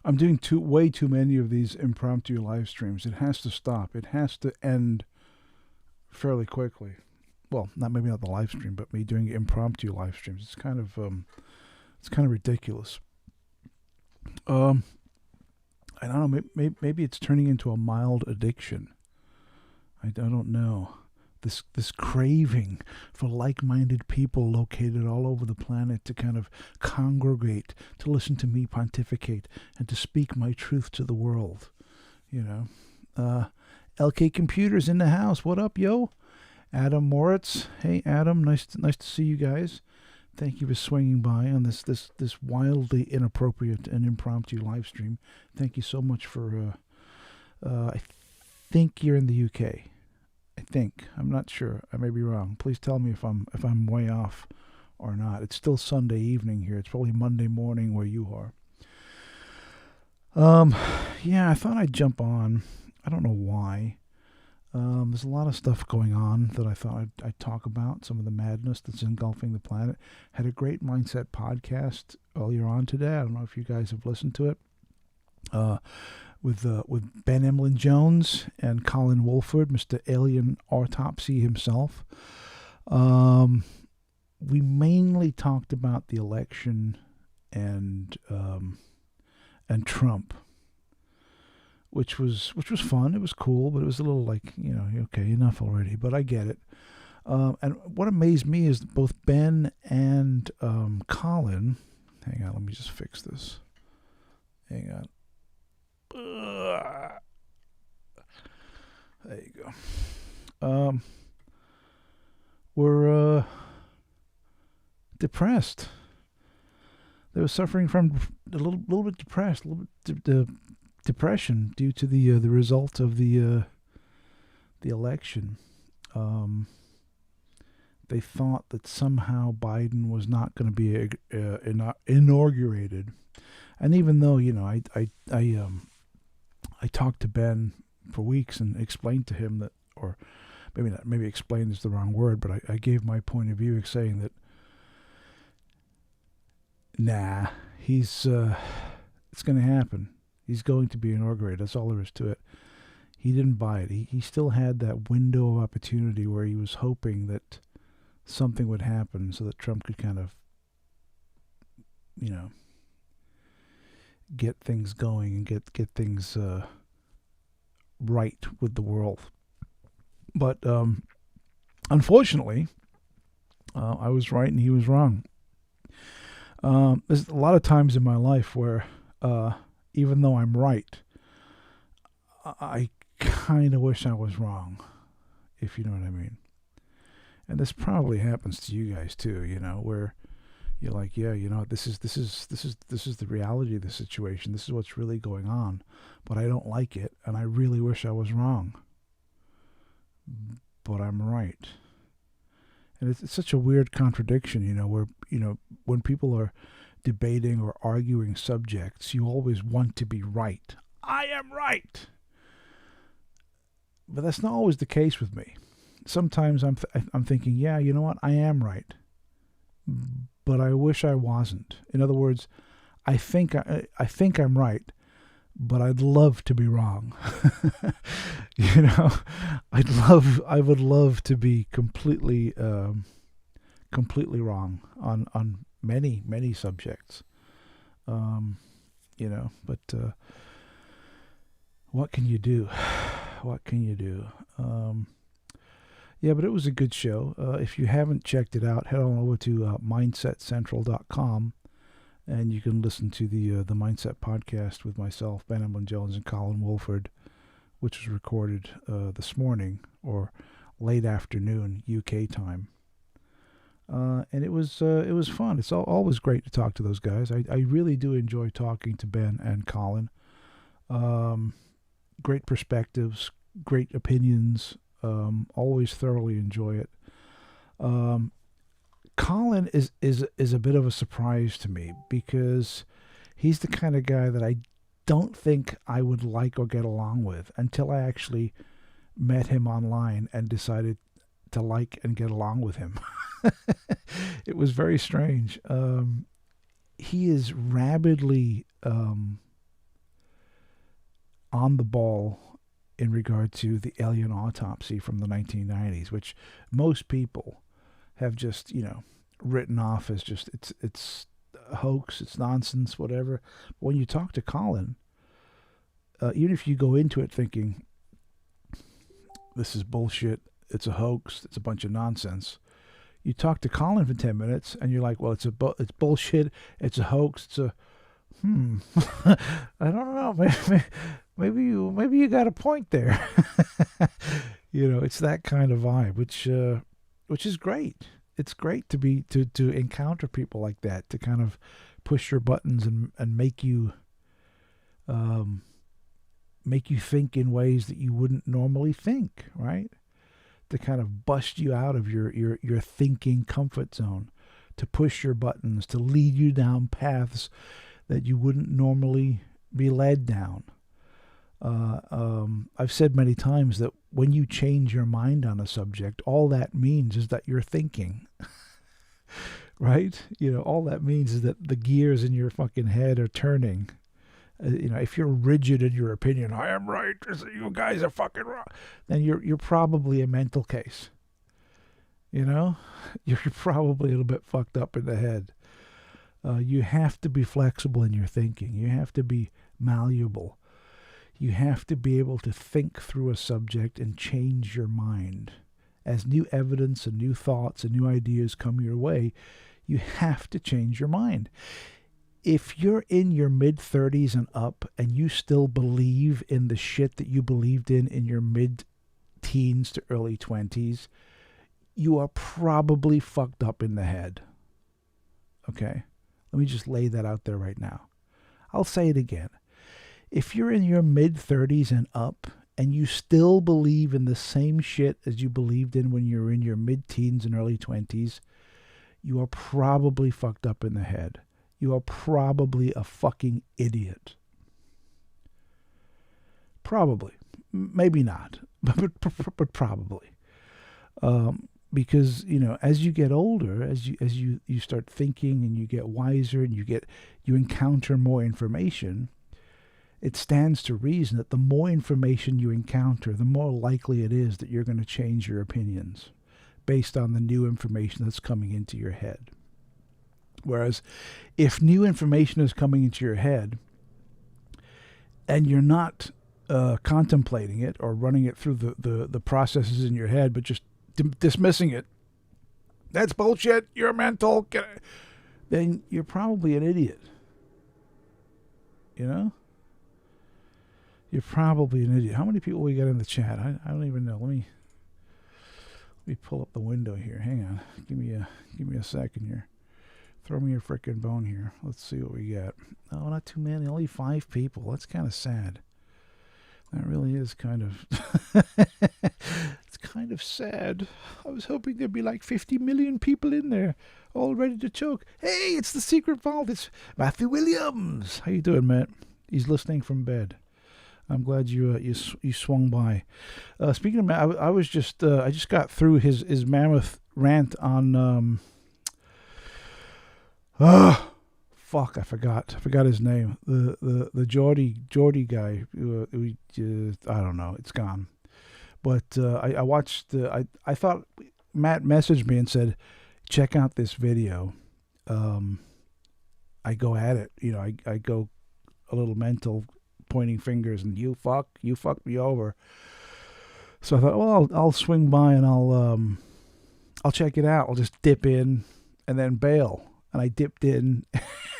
I'm doing way too many of these impromptu live streams. It has to stop. It has to end fairly quickly. Well, maybe not the live stream, but me doing impromptu live streams. It's kind of ridiculous. Um, I don't know. Maybe it's turning into a mild addiction. I don't know. This craving for like-minded people located all over the planet to kind of congregate, to listen to me pontificate, and to speak my truth to the world. You know, LK Computers in the house. What up, yo? Adam Moritz. Hey, Adam. Nice to see you guys. Thank you for swinging by on this wildly inappropriate and impromptu live stream. Thank you so much for. I think you're in the UK. I think. I'm not sure. I may be wrong. Please tell me if I'm way off or not. It's still Sunday evening here. It's probably Monday morning where you are. Yeah, I thought I'd jump on. I don't know why. There's a lot of stuff going on that I thought I'd talk about. Some of the madness that's engulfing the planet. Had a great mindset podcast earlier on today. I don't know if you guys have listened to it. With Ben Emlyn Jones and Colin Wolford, Mr. Alien Autopsy himself. We mainly talked about the election and Trump, which was fun. It was cool, but it was a little like, okay, enough already. But I get it. And what amazed me is that both Ben and Colin. Hang on, let me just fix this. Hang on. There you go. Were depressed. They were suffering from a little bit depressed, a little bit depression due to the result of the election. They thought that somehow Biden was not going to be inaugurated, and even though I talked to Ben for weeks and explained to him that, or maybe explain is the wrong word, but I gave my point of view saying that, it's going to happen. He's going to be inaugurated. That's all there is to it. He didn't buy it. He still had that window of opportunity where he was hoping that something would happen so that Trump could kind of, get things going and get things right with the world. But unfortunately, I was right and he was wrong. There's a lot of times in my life where even though I'm right, I kind of wish I was wrong, if you know what I mean. And this probably happens to you guys too, where you're like, yeah, this is the reality of the situation. This is what's really going on, but I don't like it, and I really wish I was wrong. But I'm right, and it's such a weird contradiction, where when people are debating or arguing subjects, you always want to be right. I am right, but that's not always the case with me. Sometimes I'm thinking, yeah, you know what, I am right. But I wish I wasn't. In other words, I think I'm right, but I'd love to be wrong. I would love to be completely wrong on many subjects. But what can you do? What can you do? Yeah, but it was a good show. If you haven't checked it out, head on over to mindsetcentral.com, and you can listen to the Mindset podcast with myself, Ben Emlyn Jones, and Colin Wolford, which was recorded this morning or late afternoon UK time. And it was fun. It's always great to talk to those guys. I really do enjoy talking to Ben and Colin. Great perspectives, great opinions. Always thoroughly enjoy it. Colin is a bit of a surprise to me because he's the kind of guy that I don't think I would like or get along with until I actually met him online and decided to like and get along with him. It was very strange. He is rabidly on the ball in regard to the alien autopsy from the 1990s, which most people have just, written off as just it's a hoax, it's nonsense, whatever. But when you talk to Colin, even if you go into it thinking this is bullshit, it's a hoax, it's a bunch of nonsense, you talk to Colin for 10 minutes and you're like, well, it's bullshit, it's a hoax, it's a I don't know, maybe you got a point there. It's that kind of vibe, which is great. It's great to encounter people like that, to kind of push your buttons and make you think in ways that you wouldn't normally think, right? To kind of bust you out of your thinking comfort zone, to push your buttons, to lead you down paths that you wouldn't normally be led down. I've said many times that when you change your mind on a subject, all that means is that you're thinking, right? All that means is that the gears in your fucking head are turning. If you're rigid in your opinion, I am right, you guys are fucking wrong, then you're probably a mental case. You're probably a little bit fucked up in the head. You have to be flexible in your thinking. You have to be malleable. You have to be able to think through a subject and change your mind. As new evidence and new thoughts and new ideas come your way, you have to change your mind. If you're in your mid-30s and up and you still believe in the shit that you believed in your mid-teens to early 20s, you are probably fucked up in the head. Okay? Let me just lay that out there right now. I'll say it again. If you're in your mid-30s and up and you still believe in the same shit as you believed in when you were in your mid-teens and early 20s, you are probably fucked up in the head. You are probably a fucking idiot. Probably. Maybe not, but probably. Because, as you get older, as you start thinking and you get wiser and you encounter more information, it stands to reason that the more information you encounter, the more likely it is that you're going to change your opinions based on the new information that's coming into your head. Whereas if new information is coming into your head and you're not contemplating it or running it through the processes in your head, but just dismissing it, that's bullshit, you're mental, then you're probably an idiot. You're probably an idiot. How many people we got in the chat? I don't even know. Let me pull up the window here. Hang on. Give me a second here. Throw me a frickin' bone here. Let's see what we got. Oh, not too many. Only 5 people. That's kind of sad. That really is kind of... It's kind of sad. I was hoping there'd be like 50 million people in there, all ready to choke. Hey, it's the Secret Vault. It's Matthew Williams. How you doing, Matt? He's listening from bed. I'm glad you swung by. Speaking of Matt, I just got through his mammoth rant on... Fuck! I forgot his name. The Geordie guy. I don't know. It's gone. But I watched. I thought Matt messaged me and said, "Check out this video." I go at it. I go a little mental, pointing fingers, and you fucked me over. So I thought, well, I'll swing by and I'll check it out. I'll just dip in and then bail. And I dipped in,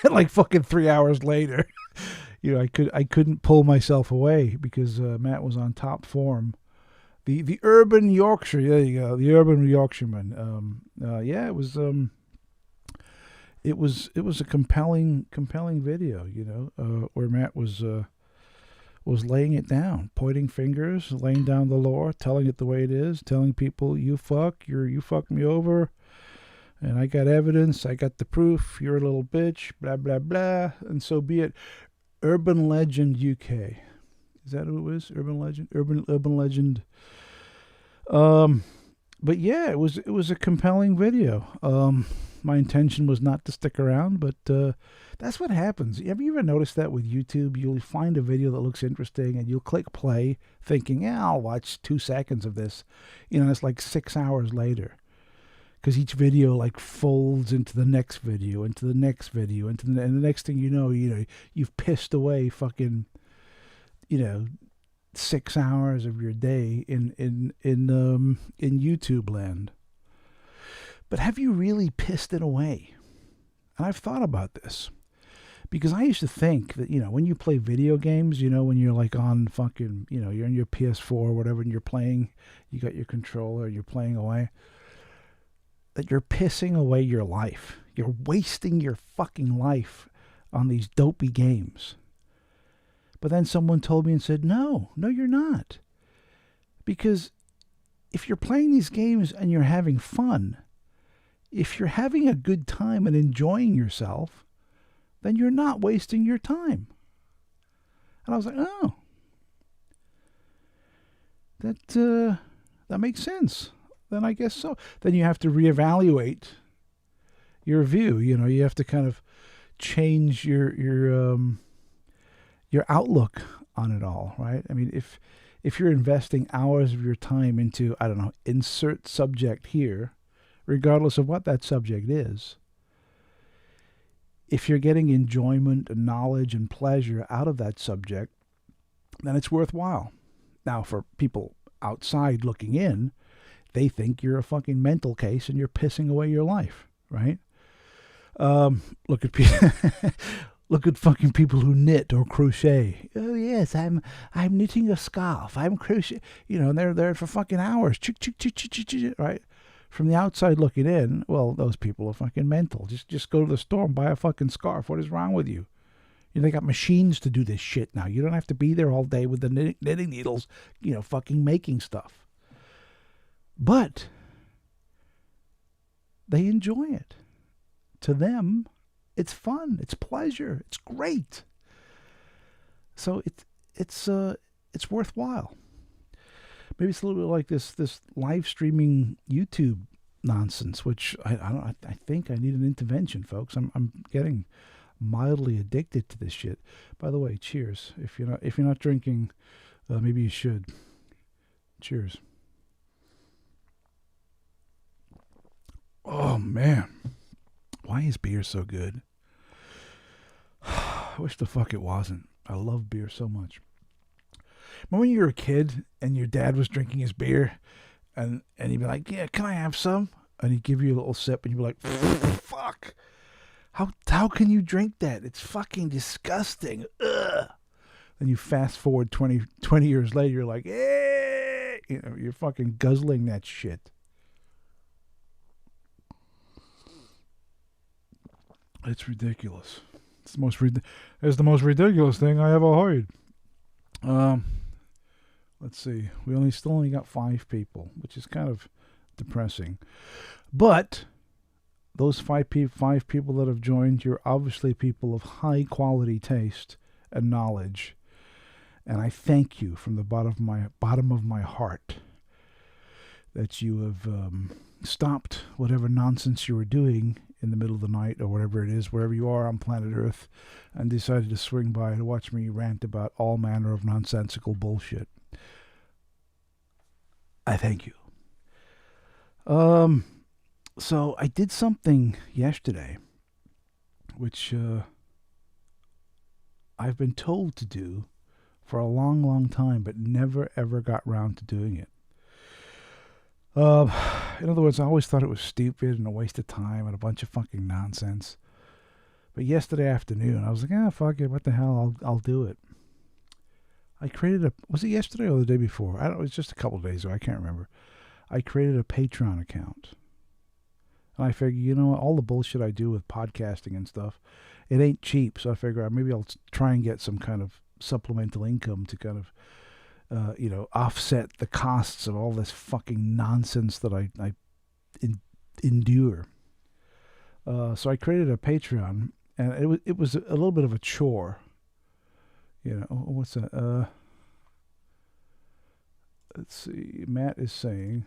and like fucking 3 hours later, I couldn't pull myself away because Matt was on top form. The urban Yorkshire, there you go, the urban Yorkshireman. Yeah, it was a compelling video, where Matt was laying it down, pointing fingers, laying down the law, telling it the way it is, telling people you fucked me over. And I got evidence, I got the proof, you're a little bitch, blah, blah, blah, and so be it. Urban Legend UK. Is that who it was? Urban Legend? Urban Legend. But yeah, it was a compelling video. My intention was not to stick around, but that's what happens. Have you ever noticed that with YouTube? You'll find a video that looks interesting, and you'll click play, thinking, "Yeah, I'll watch 2 seconds of this." It's like 6 hours later, because each video like folds into the next video, into the next video, and the next thing you've pissed away fucking, 6 hours of your day in YouTube land. But have you really pissed it away? And I've thought about this because I used to think that when you play video games, when you're like on fucking, you're on your PS4 or whatever, and you're playing, you got your controller, you're playing away, that you're pissing away your life. You're wasting your fucking life on these dopey games. But then someone told me and said, no, you're not. Because if you're playing these games and you're having fun, if you're having a good time and enjoying yourself, then you're not wasting your time. And I was like, oh, that makes sense. Then I guess so. Then you have to reevaluate your view. You have to kind of change your outlook on it all, right? I mean, if you're investing hours of your time into, I don't know, insert subject here, regardless of what that subject is, if you're getting enjoyment and knowledge and pleasure out of that subject, then it's worthwhile. Now, for people outside looking in, they think you're a fucking mental case and you're pissing away your life, right? Look at people. Look at fucking people who knit or crochet. Oh yes, I'm knitting a scarf. I'm crochet. And they're there for fucking hours. Chick, chick, chick, chick, chick, chick, right? From the outside looking in, well, those people are fucking mental. Just go to the store and buy a fucking scarf. What is wrong with you? They got machines to do this shit now. You don't have to be there all day with the knitting needles, fucking making stuff. But they enjoy it. To them, it's fun. It's pleasure. It's great. So it's worthwhile. Maybe it's a little bit like this live streaming YouTube nonsense, which I think I need an intervention, folks. I'm getting mildly addicted to this shit. By the way, cheers. If you're not drinking, maybe you should. Cheers. Oh man, why is beer so good? I wish the fuck it wasn't. I love beer so much. Remember when you were a kid and your dad was drinking his beer, and he'd be like, "Yeah, can I have some?" And he'd give you a little sip, and you'd be like, "Fuck! How can you drink that? It's fucking disgusting." Ugh. Then you fast forward 20 years later, you're like, "Hey!" You're fucking guzzling that shit. It's ridiculous. It's the most ridiculous thing I ever heard. Let's see. We still only got 5 people, which is kind of depressing. But those 5 people that have joined, you're obviously people of high quality taste and knowledge, and I thank you from the bottom of my heart that you have stopped whatever nonsense you were doing in the middle of the night or whatever it is, wherever you are on planet Earth, and decided to swing by to watch me rant about all manner of nonsensical bullshit. I thank you. So I did something yesterday, which I've been told to do for a long, long time, but never ever got round to doing it. In other words, I always thought it was stupid and a waste of time and a bunch of fucking nonsense. But yesterday afternoon, I was like, fuck it, what the hell, I'll do it. I created was it yesterday or the day before? It was just a couple of days ago, I can't remember. I created a Patreon account. And I figured, all the bullshit I do with podcasting and stuff, it ain't cheap. So I figure maybe I'll try and get some kind of supplemental income to kind of offset the costs of all this fucking nonsense that I endure. So I created a Patreon, and it was a little bit of a chore. What's that? Let's see. Matt is saying,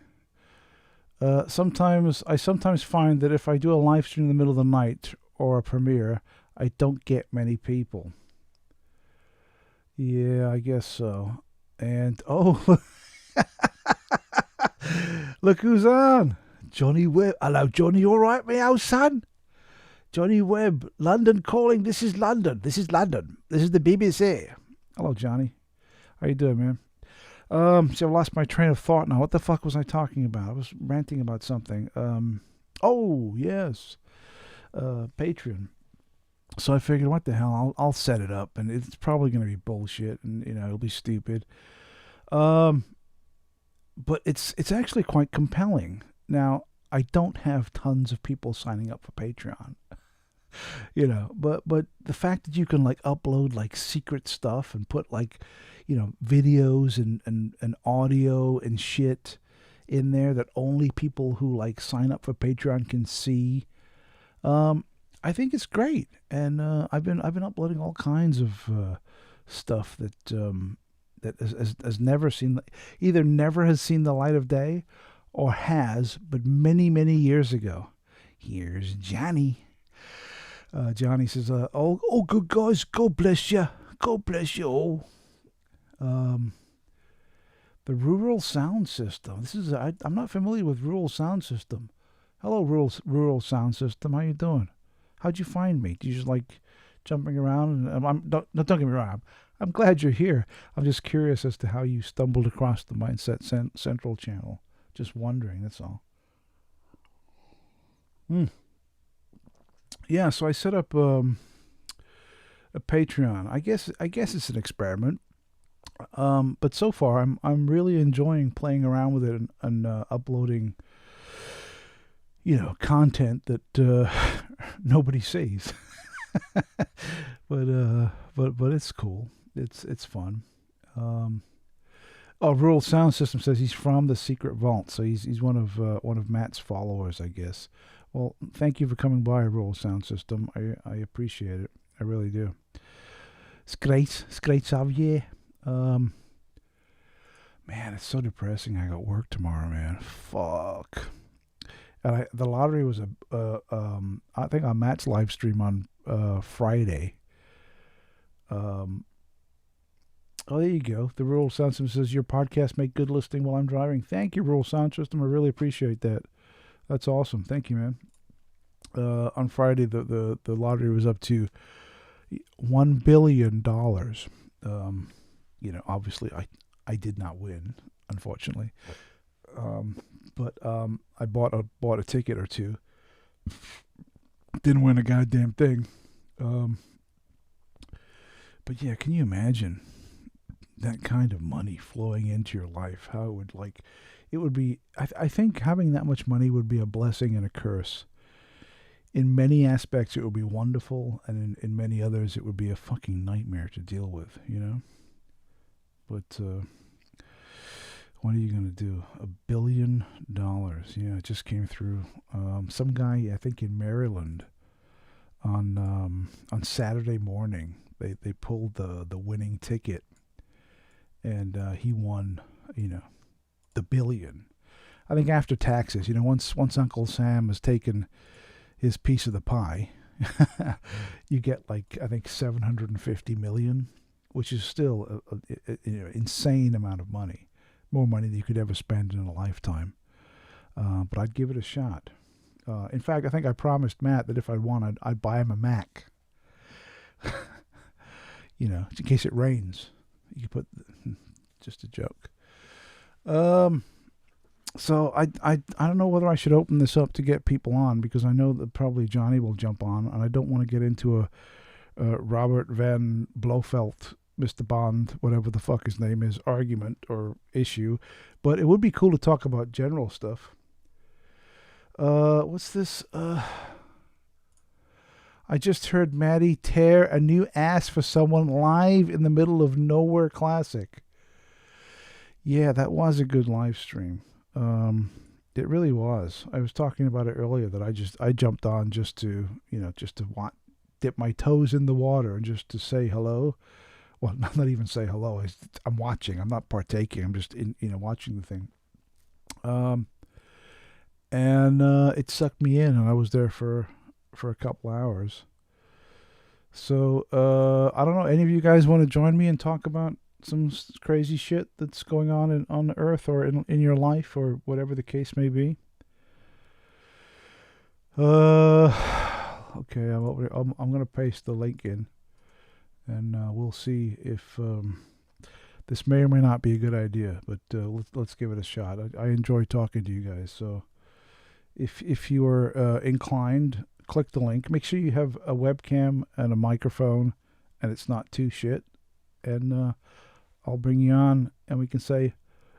I sometimes find that if I do a live stream in the middle of the night or a premiere, I don't get many people. Yeah, I guess so. And oh, look who's on. Johnny Webb. Hello, Johnny. All right, me old son? Johnny Webb. London calling. This is London. This is London. This is the BBC. Hello, Johnny. How you doing, man? So I lost my train of thought now. What the fuck was I talking about? I was ranting about something. Oh, yes. Patreon. So I figured, what the hell? I'll set it up, and it's probably going to be bullshit, and it'll be stupid. But it's actually quite compelling. Now, I don't have tons of people signing up for Patreon, but the fact that you can like upload like secret stuff and put like, videos and audio and shit in there that only people who like sign up for Patreon can see. I think it's great, and I've been uploading all kinds of stuff that has never seen, either never has seen the light of day, or has, but many years ago. Here's Johnny. Johnny says, "Oh, good guys, God bless you, God bless you all." The rural sound system. I'm not familiar with rural sound system. Hello, rural sound system. How you doing? How'd you find me? Do you just like jumping around? And don't get me wrong. I'm glad you're here. I'm just curious as to how you stumbled across the Mindset Central channel. Just wondering. That's all. Yeah. So I set up a Patreon. I guess it's an experiment. But so far I'm really enjoying playing around with it and uploading, content that nobody sees. but it's cool. It's fun. Rural Sound System says he's from the Secret Vault, so he's one of Matt's followers, I guess. Well, thank you for coming by, Rural Sound System. I appreciate it. I really do. It's great. It's great to have you. Man, it's so depressing. I got work tomorrow, man. Fuck. And the lottery was I think on Matt's live stream on Friday. Oh, there you go. The Rural Sound System says your podcast make good listening while I'm driving. Thank you, Rural Sound System. I really appreciate that. That's awesome. Thank you, man. On Friday, the lottery was up to $1 billion. Obviously I did not win, unfortunately. But I bought a ticket or two. Didn't win a goddamn thing. But yeah, can you imagine that kind of money flowing into your life? How it would be. I think having that much money would be a blessing and a curse. In many aspects, it would be wonderful, and in many others, it would be a fucking nightmare to deal with. But what are you going to do? $1 billion. Yeah, it just came through. Some guy, I think in Maryland, on Saturday morning, they pulled the winning ticket, and he won, the $1 billion. I think after taxes, once Uncle Sam has taken his piece of the pie, you get like, I think, 750 million, which is still a insane amount of money, more money than you could ever spend in a lifetime. But I'd give it a shot. In fact, I think I promised Matt that if I won, I'd buy him a Mac. In case it rains, you could put. Just a joke. So I don't know whether I should open this up to get people on, because I know that probably Johnny will jump on, and I don't want to get into a Robert Van Blofeld, Mr. Bond, whatever the fuck his name is, argument or issue. But it would be cool to talk about general stuff. What's this? I just heard Maddie tear a new ass for someone live in the middle of Nowhere Classic. Yeah, that was a good live stream. It really was. I was talking about it earlier that I jumped on just to dip my toes in the water and just to say hello. Well, not even say hello. I'm watching. I'm not partaking. I'm just watching the thing. and it sucked me in, and I was there for a couple hours. So I don't know. Any of you guys want to join me and talk about some crazy shit that's going on the Earth or in your life or whatever the case may be? Okay. I'm gonna paste the link in, and we'll see if this may or may not be a good idea. But let's give it a shot. I enjoy talking to you guys. So if you are inclined, click the link. Make sure you have a webcam and a microphone, and it's not too shit. And I'll bring you on, and we can say,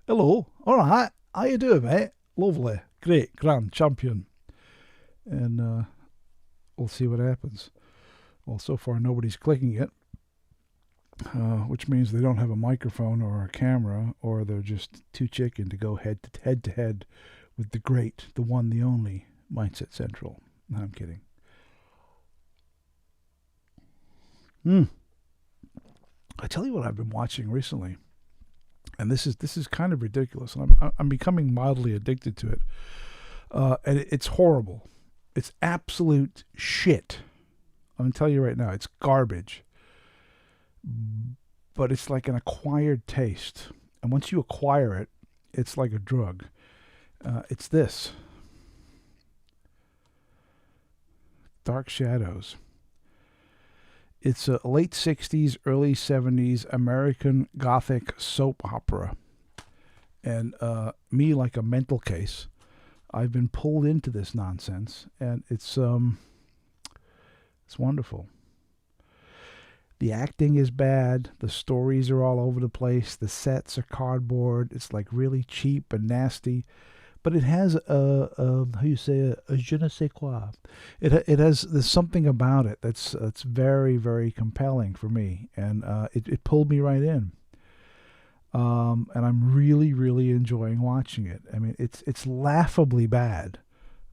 hello, all right, how you doing, mate? Lovely, great, grand, champion. And we'll see what happens. Well, so far nobody's clicking it, which means they don't have a microphone or a camera, or they're just too chicken to go head to head with the great, the one, the only Mindset Central. No, I'm kidding. I tell you what I've been watching recently, and this is kind of ridiculous, and I'm becoming mildly addicted to it. And it's horrible. It's absolute shit. I'm gonna tell you right now, it's garbage. But it's like an acquired taste, and once you acquire it, it's like a drug. It's this. Dark Shadows. It's a late 60s, early 70s American Gothic soap opera. And me, like a mental case, I've been pulled into this nonsense, and it's wonderful. The acting is bad. The stories are all over the place. The sets are cardboard. It's like really cheap and nasty. But it has how you say, a je ne sais quoi. There's something about it that's very, very compelling for me, and it pulled me right in. And I'm really, really enjoying watching it. I mean, it's laughably bad,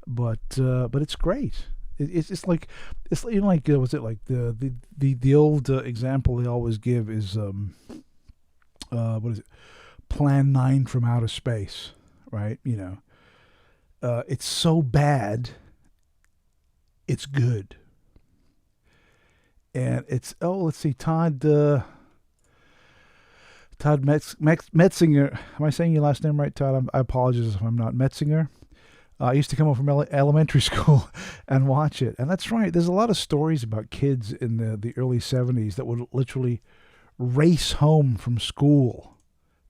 but it's great. It's like was it like the old example they always give is what is it? Plan 9 from outer space, right? It's so bad, it's good. And it's let's see, Todd Metzinger. Am I saying your last name right, Todd? I apologize if I'm not. Metzinger. I used to come home from elementary school and watch it. And that's right. There's a lot of stories about kids in the early 70s that would literally race home from school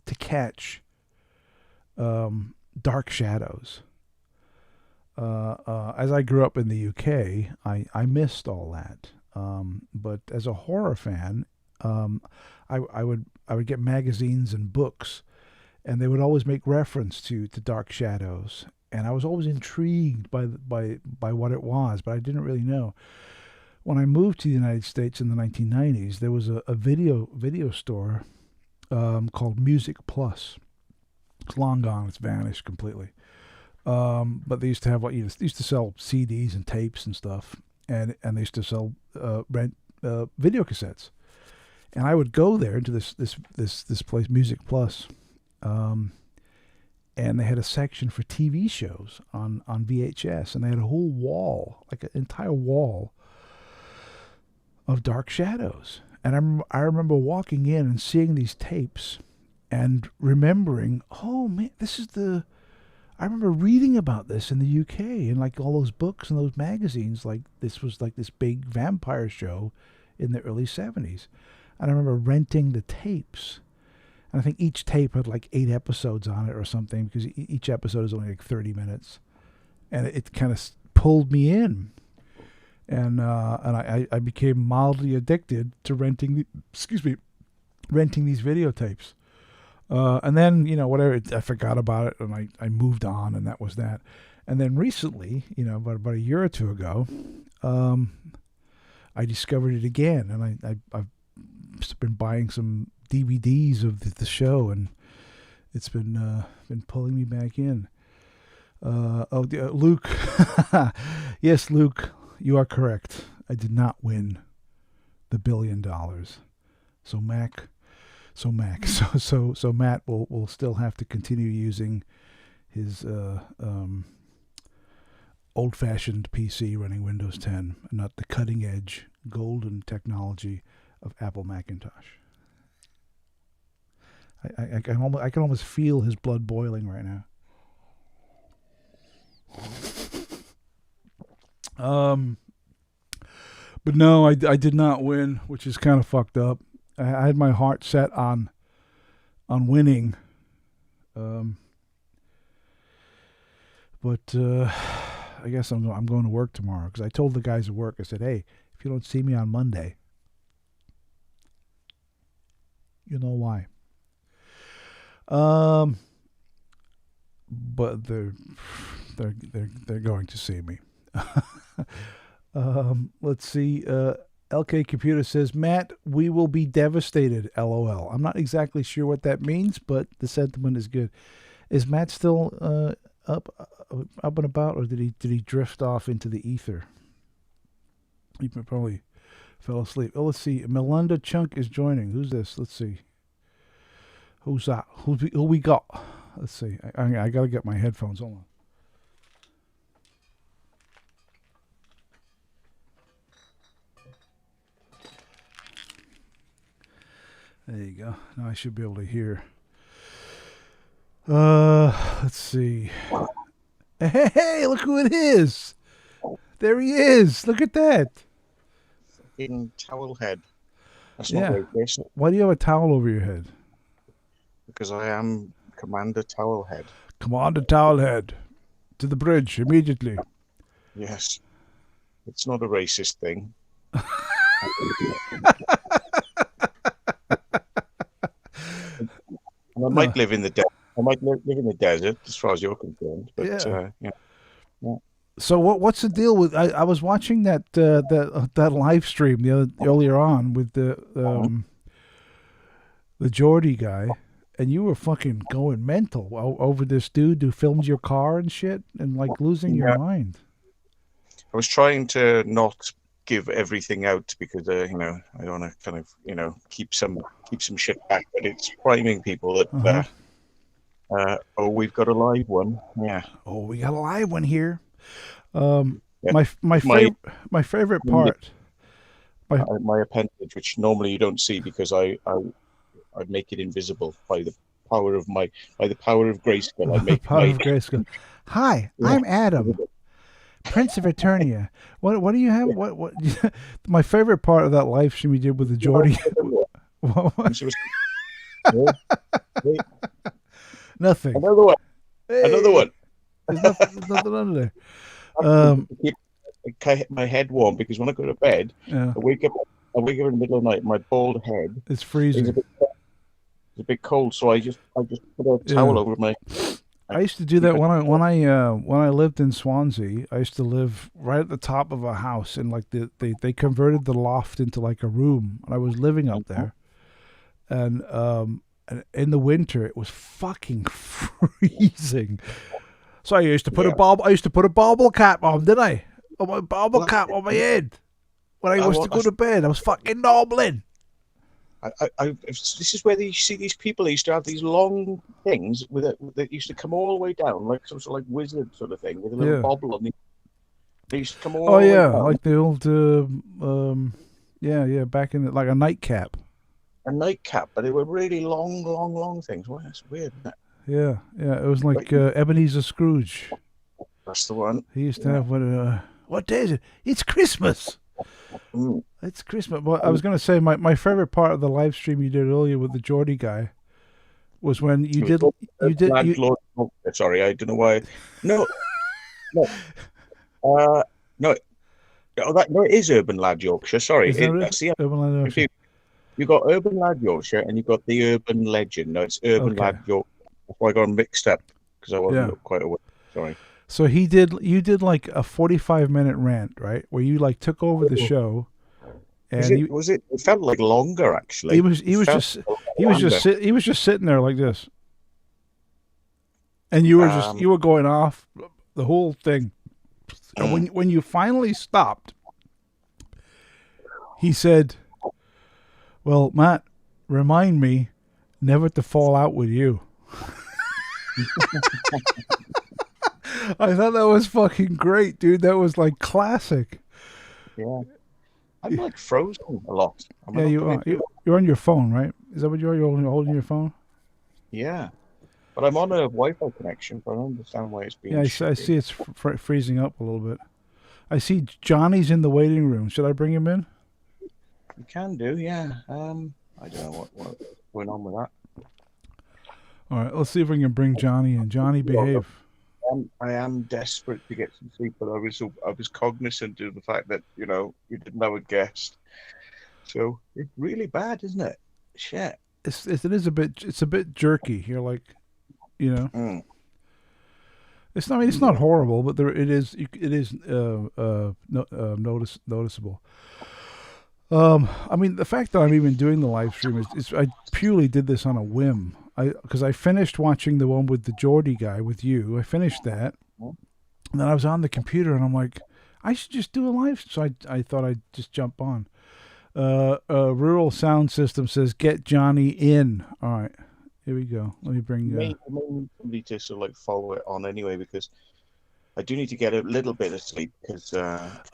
to catch Dark Shadows. As I grew up in the UK, I missed all that. But as a horror fan, I would get magazines and books, and they would always make reference to Dark Shadows. And I was always intrigued by what it was, but I didn't really know. When I moved to the United States in the 1990s, there was a video store called Music Plus. It's long gone; it's vanished completely. But they used to have they used to sell CDs and tapes and stuff, and they used to sell rent video cassettes. And I would go there into this place, Music Plus. And they had a section for TV shows on VHS, and they had a whole wall, like an entire wall of Dark Shadows. And I remember walking in and seeing these tapes and remembering, oh man, I remember reading about this in the UK and like all those books and those magazines, like this was like this big vampire show in the early 70s. And I remember renting the tapes. And I think each tape had like 8 episodes on it or something, because each episode is only like 30 minutes. And it kind of pulled me in. And I became mildly addicted to renting these videotapes. And then, whatever, I forgot about it, and I moved on, and that was that. And then recently, about a year or two ago, I discovered it again, and I've been buying some DVDs of the show, and it's been pulling me back in. Luke, yes, Luke, you are correct. I did not win the $1 billion. So Matt will still have to continue using his old-fashioned PC running Windows 10, and not the cutting-edge golden technology of Apple Macintosh. I can almost feel his blood boiling right now. But no, I did not win, which is kind of fucked up. I had my heart set on winning, but I guess I'm going to work tomorrow, because I told the guys at work, I said, hey, if you don't see me on Monday, you know why. But they're going to see me. Let's see. LK Computer says, Matt, we will be devastated. LOL. I'm not exactly sure what that means, but the sentiment is good. Is Matt still up and about, or did he drift off into the ether? He probably fell asleep. Oh, let's see. Melinda Chunk is joining. Who's this? Let's see. Who's that? Who we got? Let's see. I got to get my headphones. Hold on. There you go. Now I should be able to hear. Let's see. Hey, look who it is. There he is. Look at that. In towel head. That's not very basic. Why do you have a towel over your head? Because I am Commander Towelhead. Commander Towelhead. To the bridge, immediately. Yes. It's not a racist thing. I might live in the desert. I might live in the desert, as far as you're concerned. But yeah. So what's the deal with? I was watching that live stream earlier on with the Geordie guy, and you were fucking going mental over this dude who filmed your car and shit, and like losing your mind. I was trying to not give everything out because I don't want to kind of keep some shit back, but it's priming people that we've got a live one. Yeah. Oh, we got a live one here. My favorite part. My appendage, which normally you don't see because I make it invisible by the power of Grayskull. I make power of Grayskull. Hi, I'm Adam, Prince of Eternia. What do you have? What? My favorite part of that live stream you did with the Geordie. Nothing. Another one. Hey, another one. There's nothing under there. Keep my head warm because when I go to bed, I wake up in the middle of the night. My bald head is freezing. It's a bit cold, so I just put a towel over my. I used to do that when I lived in Swansea. I used to live right at the top of a house, and like they converted the loft into like a room, and I was living up there, and in the winter it was fucking freezing. So I used to put a bobble cap on, didn't I? My bobble cap on my head when I was to go to bed. I was fucking nobbling. This is where you see these people. They used to have these long things that used to come all the way down, like some sort of like wizard sort of thing with a little bobble on the. They used to come all the way down. Like the old, back in like a nightcap. A nightcap, but they were really long things. Well, that's weird, isn't it? Yeah, it was like Ebenezer Scrooge. That's the one. He used to have what day is it? It's Christmas. It's Christmas. Well, I was going to say my favorite part of the live stream you did earlier with the Geordie guy was when you did. Sorry, I don't know why. No. No, it is Urban Lad Yorkshire. Sorry, that's the Urban Lad Yorkshire. You got Urban Lad Yorkshire and you got the Urban Legend. No, it's Urban Lad Yorkshire. That's why I got them mixed up because I wasn't quite aware. Sorry. So you did like a 45-minute rant, right? Where you like took over the show. And it felt like longer actually. He was just sitting there like this. And you were going off the whole thing. And when you finally stopped, he said, "Well, Matt, remind me never to fall out with you." I thought that was fucking great, dude. That was like classic. Yeah, I'm like frozen a lot. Am I Yeah, not you coming are. through? You're on your phone, right? Is that what you are? You're holding your phone? Yeah, but I'm on a Wi-Fi connection, but I don't understand why it's Yeah, being I shitty. see it's freezing up a little bit. I see Johnny's in the waiting room. Should I bring him in? You can do, yeah. I don't know what's going on with that. All right, let's see if we can bring Johnny in. Johnny, behave. I am desperate to get some sleep, but I was cognizant of the fact that you didn't have a guest, so it's really bad, isn't it? Shit. It is a bit. It's a bit jerky. You're like, you know. Mm. It's not. I mean, it's not horrible, but there it is. It is noticeable. I mean, the fact that I'm even doing the live stream is I purely did this on a whim. Because I finished watching the one with the Geordie guy with you. I finished that, and then I was on the computer, and I'm like, I should just do a live. So I thought I'd just jump on. Rural Sound System says, "Get Johnny in." All right, here we go. Let me bring. You may need somebody to sort of like follow it on anyway, because I do need to get a little bit of sleep because.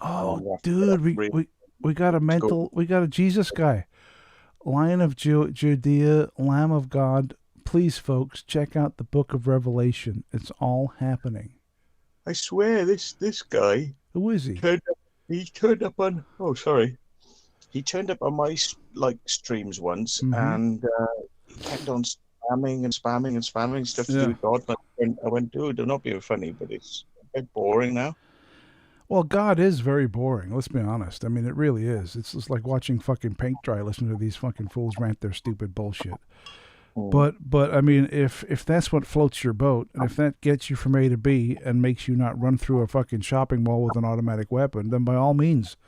Oh, dude, we got we got a Jesus guy, Lion of Judea, Lamb of God. Please, folks, check out the Book of Revelation. It's all happening. I swear, this guy. Who is he? He turned up on. Oh, sorry. He turned up on my streams once, and he kept on spamming stuff to do with God. I went, dude, I'm not being funny, but it's a bit boring now. Well, God is very boring. Let's be honest. I mean, it really is. It's just like watching fucking paint dry, listening to these fucking fools rant their stupid bullshit. But I mean, if that's what floats your boat, and if that gets you from A to B and makes you not run through a fucking shopping mall with an automatic weapon, then by all means,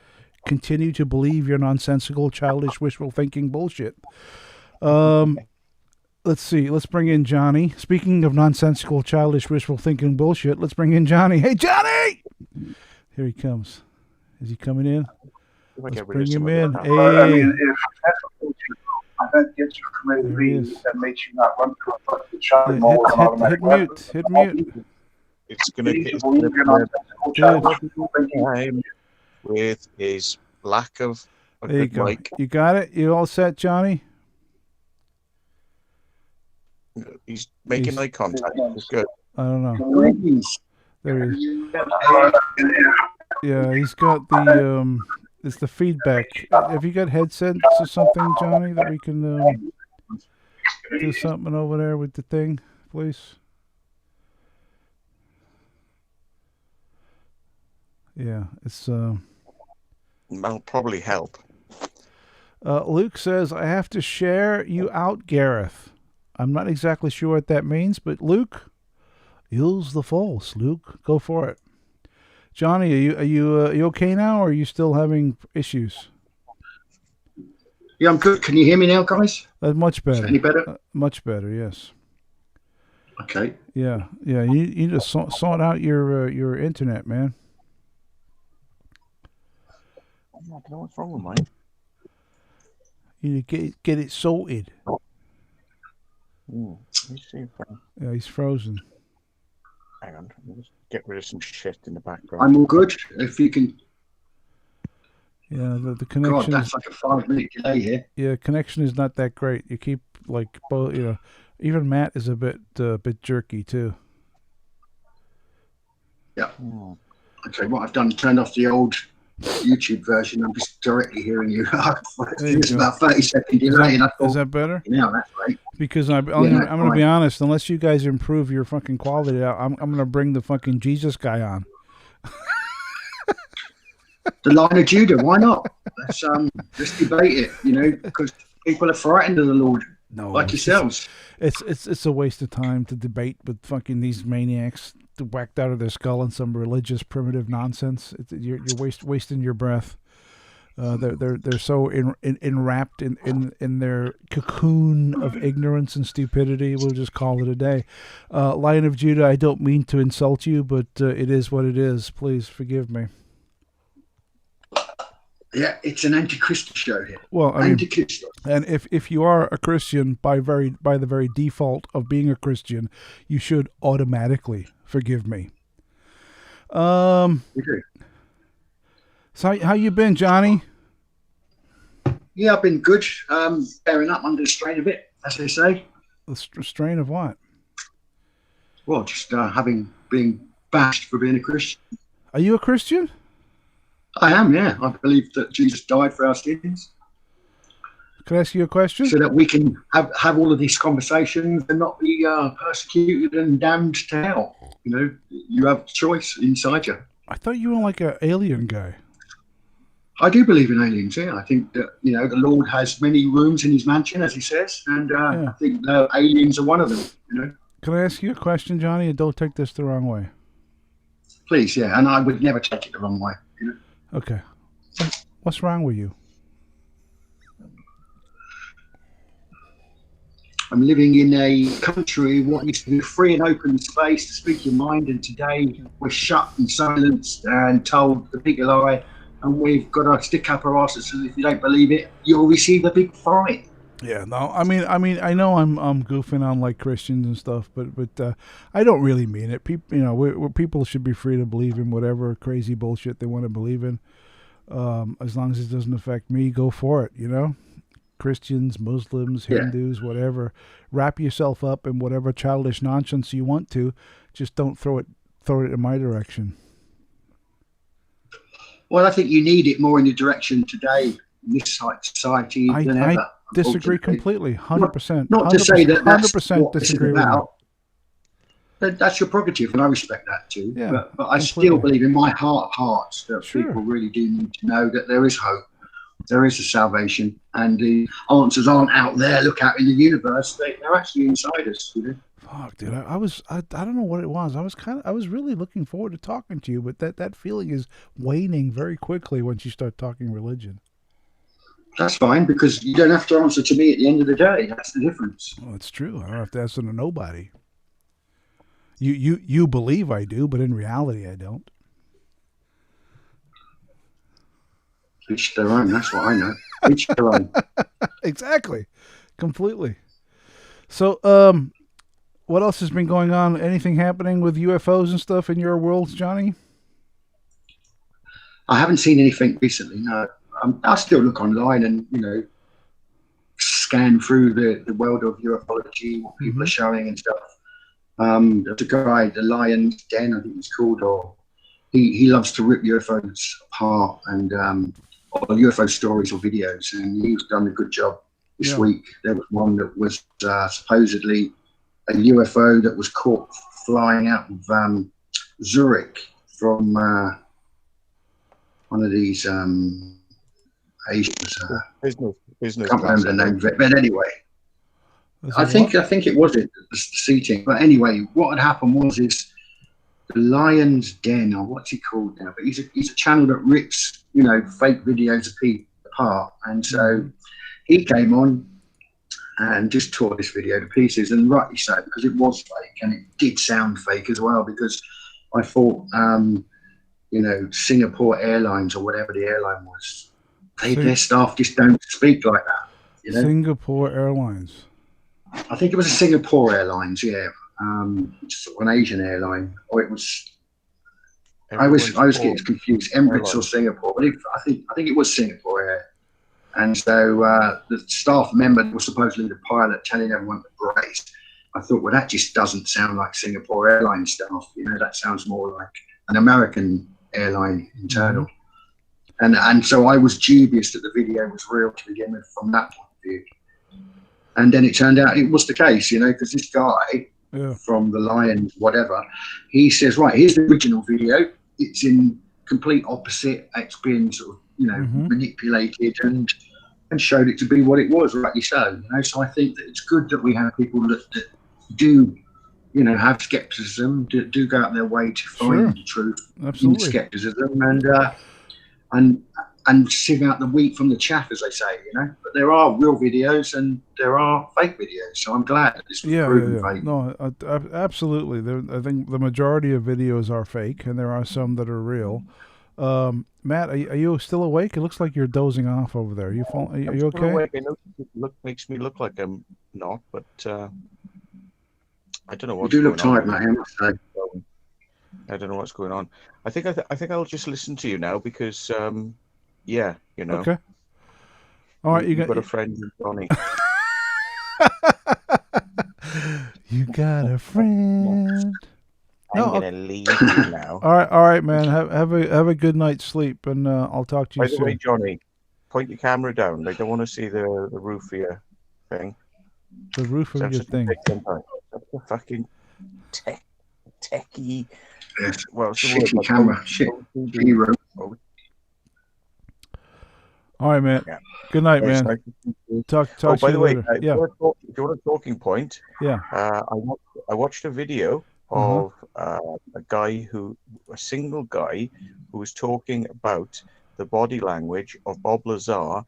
continue to believe your nonsensical, childish, wishful thinking bullshit. Let's see. Let's bring in Johnny. Speaking of nonsensical, childish, wishful thinking bullshit, let's bring in Johnny. Hey, Johnny! Here he comes. Is he coming in? Let's bring him in. Hey. I mean, if that gets you from A to B, that makes you not run through a fucking shopping mall with an automatic weapon. Hit mute. It's gonna with his lack of a there you good go. mic. You got it? You all set, Johnny? He's making eye contact. It's good. I don't know. There he is. Yeah, he's got the it's the feedback. Have you got headsets or something, Johnny, that we can do something over there with the thing, please? Yeah, it's That'll probably help. Luke says, I have to share you out, Gareth. I'm not exactly sure what that means, but Luke, use the force, Luke. Go for it. Johnny, are you okay now, or are you still having issues? Yeah, I'm good. Can you hear me now, guys? Much better. Any better? Much better, yes. Okay. Yeah. You need to sort out your internet, man. I don't know what's wrong with mine. You need to get it sorted. Yeah, he's frozen. Hang on, let me just get rid of some shit in the background. I'm all good. If you can. Yeah, the connection. God, that's like a 5-minute delay here. Yeah, connection is not that great. You keep like both. Even Matt is a bit jerky too. Yeah. Okay, what I've done, turned off the old YouTube version. I'm just directly hearing you. It's about 30-second delay. Is that better? Yeah, that's right. Because I'm going to be honest. Unless you guys improve your fucking quality, I'm going to bring the fucking Jesus guy on. The Line of Judah. Why not? Let's debate it. Because people are frightened of the Lord, like yourselves. It's a waste of time to debate with fucking these maniacs whacked out of their skull on some religious primitive nonsense. You're wasting your breath. They're so enwrapped in their cocoon of ignorance and stupidity. We'll just call it a day. Lion of Judah, I don't mean to insult you, but it is what it is. Please forgive me. Yeah, it's an anti-Christ show here. Well, I mean, anti-Christ. And if you are a Christian by the very default of being a Christian, you should automatically forgive me. We do. So how you been, Johnny? Yeah, I've been good. Bearing up under the strain a bit, as they say. The strain of what? Well, just having been bashed for being a Christian. Are you a Christian? I am, yeah. I believe that Jesus died for our sins, Can I ask you a question? so that we can have all of these conversations and not be persecuted and damned to hell. You know, you have choice inside you. I thought you were like an alien guy. I do believe in aliens, yeah. I think that, you know, the Lord has many rooms in his mansion, as he says, and Yeah. I think aliens are one of them, you know. Can I ask you a question, Johnny? And don't take this the wrong way. Please, yeah. And I would never take it the wrong way, you know. Okay. What's wrong with you? I'm living in a country what used to be free and open space to speak your mind, and today we're shut and silenced and told the big lie, and we've got to stick up our asses, and if you don't believe it, you'll receive a big fine. Yeah, no, I mean, I know I'm goofing on like Christians and stuff, but I don't really mean it. People, you know, people should be free to believe in whatever crazy bullshit they want to believe in, as long as it doesn't affect me. Go for it, you know. Christians, Muslims, Hindus, whatever. Wrap yourself up in whatever childish nonsense you want to. Just don't throw it in my direction. Well, I think you need it more in the direction today in this society than ever. I disagree completely, 100%. Not to say that that's 100% what this is disagree with you. about. That's your prerogative, and I respect that too. Yeah, but I still believe in my heart of hearts that Sure. people really do need to know that there is hope, there is a salvation, and the answers aren't out there. Look out in the universe; they're actually inside us. You know? Fuck, dude, I don't know what it was. I was really looking forward to talking to you, but that feeling is waning very quickly once you start talking religion. That's fine, because you don't have to answer to me at the end of the day. That's the difference. Well, it's true. I don't have to answer to nobody. You believe I do, but in reality, I don't. Each their own. That's what I know. Each their own. Exactly, completely. So, what else has been going on? Anything happening with UFOs and stuff in your worlds, Johnny? I haven't seen anything recently. No, I still look online and, you know, scan through the world of ufology, what people are showing and stuff. There's a guy, the Lion's Den, I think it's called, or he loves to rip UFOs apart and or UFO stories or videos, and he's done a good job this week. There was one that was supposedly a UFO that was caught flying out of Zurich from one of these Asians. Business. Can't remember the name of it, but anyway. I think it was the seating. But anyway, what had happened was the Lion's Den, or what's he called now? But he's a channel that rips, you know, fake videos of people apart. And so he came on and just tore this video to pieces, and rightly so, because it was fake, and it did sound fake as well, because I thought, you know, Singapore Airlines or whatever the airline was, their staff just don't speak like that. You know? Singapore Airlines. I think it was a Singapore Airlines, yeah. Just an Asian airline, or it was. I was getting confused, Emirates or Singapore, but I think it was Singapore Air. And so the staff member was supposedly the pilot telling everyone to brace. I thought, well, that just doesn't sound like Singapore Airlines staff. You know, that sounds more like an American airline internal. And so I was dubious that the video was real to begin with from that point of view. And then it turned out it was the case, you know, because this guy from the Lion, whatever, he says, right, here's the original video. It's in complete opposite. It's been sort of, you know, manipulated and showed it to be what it was, rightly so. You know, so I think that it's good that we have people that do, you know, have skepticism, do go out their way to find the truth in skepticism, and sieve out the wheat from the chaff, as they say, you know. But there are real videos and there are fake videos, so I'm glad that this was proven fake. No, absolutely. I think the majority of videos are fake, and there are some that are real. Matt, are you still awake? It looks like you're dozing off over there. Are you okay? Awake. I know it makes me look like I'm not, but I don't know what. You do look tired, Matt. I must say. I don't know what's going on. I think I'll just listen to you now because yeah, you know. Okay. All right, you've got a friend, Johnny. You got a friend. I'm gonna leave you now. All right, man. Have a good night's sleep, and I'll talk to you soon. By the way, Johnny, point your camera down. They don't want to see the roof of your thing. The roof of your thing. That's a fucking techie. Yes. Well, shitty camera. Shit. Zero. All right, man. Yeah. Good night, man. Nice talk by to you the way, later. if you want a talking point, yeah. I watched a video of a single guy who was talking about the body language of Bob Lazar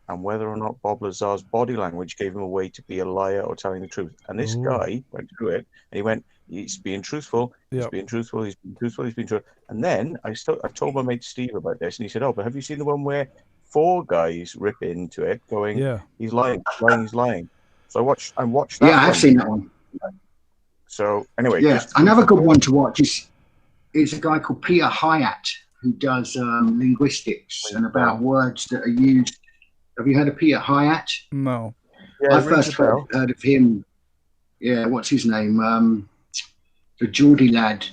and whether or not Bob Lazar's body language gave him away to be a liar or telling the truth. And this guy went through it and he went, he's being truthful, he's being truthful, he's being truthful, he's being truthful. And then I told my mate Steve about this and he said, oh, but have you seen the one where 4 guys rip into it going, he's lying. So I watched that. Yeah, I've seen that one. So anyway, another good one to watch is a guy called Peter Hyatt who does linguistics and about words that are used. Have you heard of Peter Hyatt? No. Yeah, I first heard of him. Yeah, what's his name? The Geordie lad.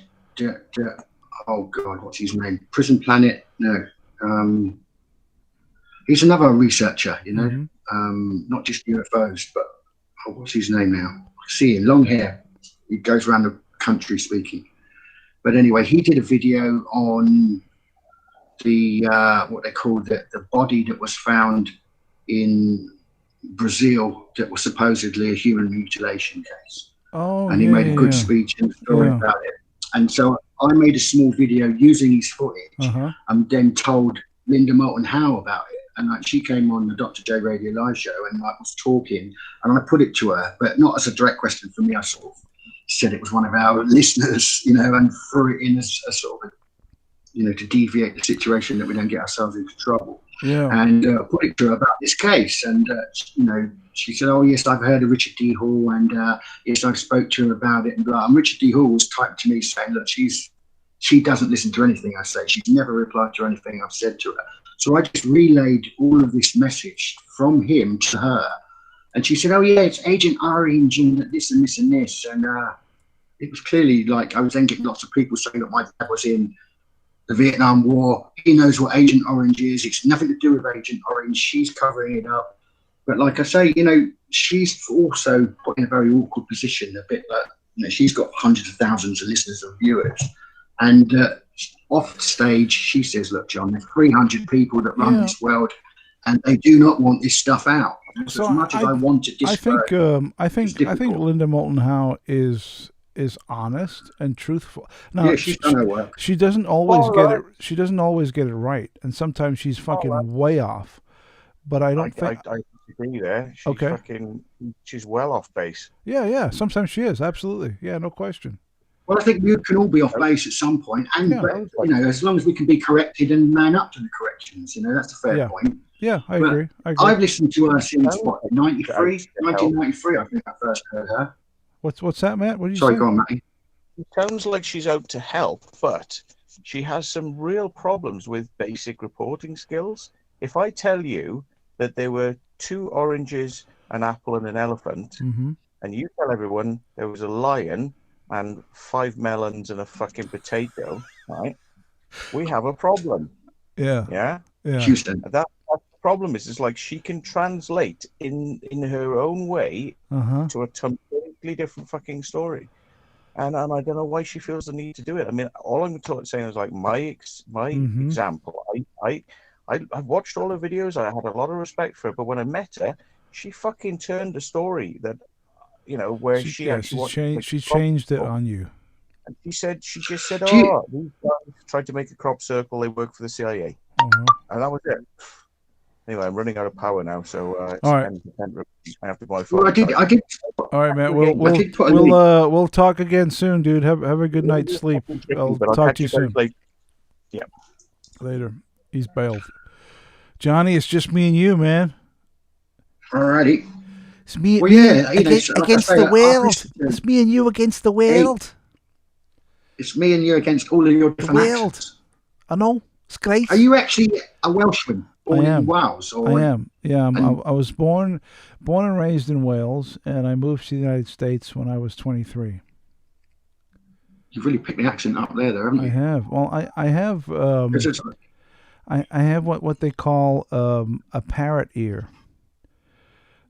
Oh God, what's his name? Prison Planet. No. He's another researcher, you know, not just UFOs, but what's his name now? See him, long hair. He goes around the country speaking. But anyway, he did a video on the what they call the body that was found in Brazil that was supposedly a human mutilation case. Oh, and he made a good speech and story about it. And so I made a small video using his footage and then told Linda Moulton Howe about it. And she came on the Dr. J Radio Live show and I was talking and I put it to her, but not as a direct question from me. I sort of said it was one of our listeners, you know, and threw it in as a sort of, you know, to deviate the situation that we don't get ourselves into trouble. Yeah. And put it to her about this case. And, you know, she said, oh, yes, I've heard of Richard D. Hall and yes, I've spoke to him about it and blah. And Richard D. Hall was typed to me saying, look, she doesn't listen to anything I say. She's never replied to anything I've said to her. So I just relayed all of this message from him to her. And she said, oh, yeah, it's Agent Orange and this and this and this. And it was clearly like I was then getting lots of people saying that my dad was in the Vietnam War. He knows what Agent Orange is. It's nothing to do with Agent Orange. She's covering it up. But like I say, you know, she's also put in a very awkward position, a bit like, you know, she's got hundreds of thousands of listeners and viewers. And off stage, she says, look, John, there's 300 people that run this world and they do not want this stuff out. So as much as I want to discourage, I think Linda Moulton Howe is honest and truthful. Now, she's done her work. She doesn't always get it. She doesn't always get it right, and sometimes she's fucking way off. But I don't think I disagree there. She's well off base. Yeah. Sometimes she is, absolutely. Yeah, no question. Well, I think we can all be off base at some point, and but, you know, as long as we can be corrected and man up to the corrections, you know, that's a fair point. Yeah, I agree. I've listened to her since 1993. I think I first heard her. What's that, Matt? What did you Sorry, say? go on, Matty. It sounds like she's out to help, but she has some real problems with basic reporting skills. If I tell you that there were 2 oranges, an apple, and an elephant, and you tell everyone there was a lion and 5 melons and a fucking potato, right? We have a problem. Yeah. Houston. That's the problem. Is like she can translate in her own way to a completely different fucking story, and I don't know why she feels the need to do it. I mean, all I'm saying is like my example. I watched all her videos. I had a lot of respect for her, but when I met her, she fucking turned a story that, you know, where she changed it on you. And she just said, oh, these guys tried to make a crop circle. They work for the CIA. And that was it. Anyway, I'm running out of power now, so all right. I have to buy phone. Well, I did. All right, man. We'll talk again soon, dude. Have a good night's sleep. I'll talk to you soon. Yeah. Later. He's bailed. Johnny, it's just me and you, man. Alrighty. It's me, against the world. It's me and you against the world. It's me and you against all of your The different world. accents. I know. It's great. Are you actually a Welshman born in Wales? Or, I am. Yeah, I was born and raised in Wales, and I moved to the United States when I was 23. You've really picked the accent up there, haven't you? I have. Well, I have. I have what they call a parrot ear.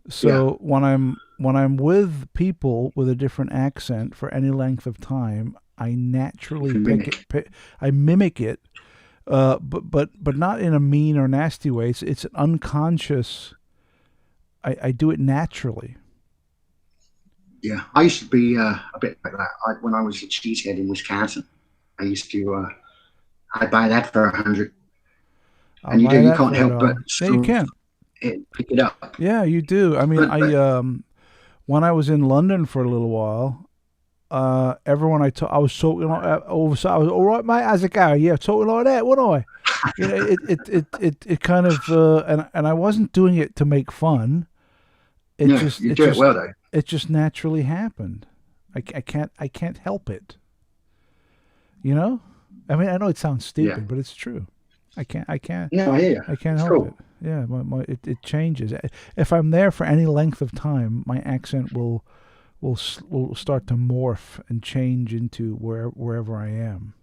So when I'm with people with a different accent for any length of time, I naturally I mimic it, but not in a mean or nasty way. It's an unconscious. I do it naturally. Yeah, I used to be a bit like that. When I was a cheesehead in Wisconsin, I used to. I'd buy that for 100. And you can't help but you can pick it up. Yeah, you do. I mean, when I was in London for a little while, everyone I was talking like that. All of a sudden, I was all right, mate. How's it going? Yeah, talking like that, wasn't I? You know, it kind of and I wasn't doing it to make fun. It just naturally happened. I can't help it. You know, I mean, I know it sounds stupid, but it's true. I can't. No, I hear. I can't help it. Yeah, it changes. If I'm there for any length of time, my accent will start to morph and change into wherever I am.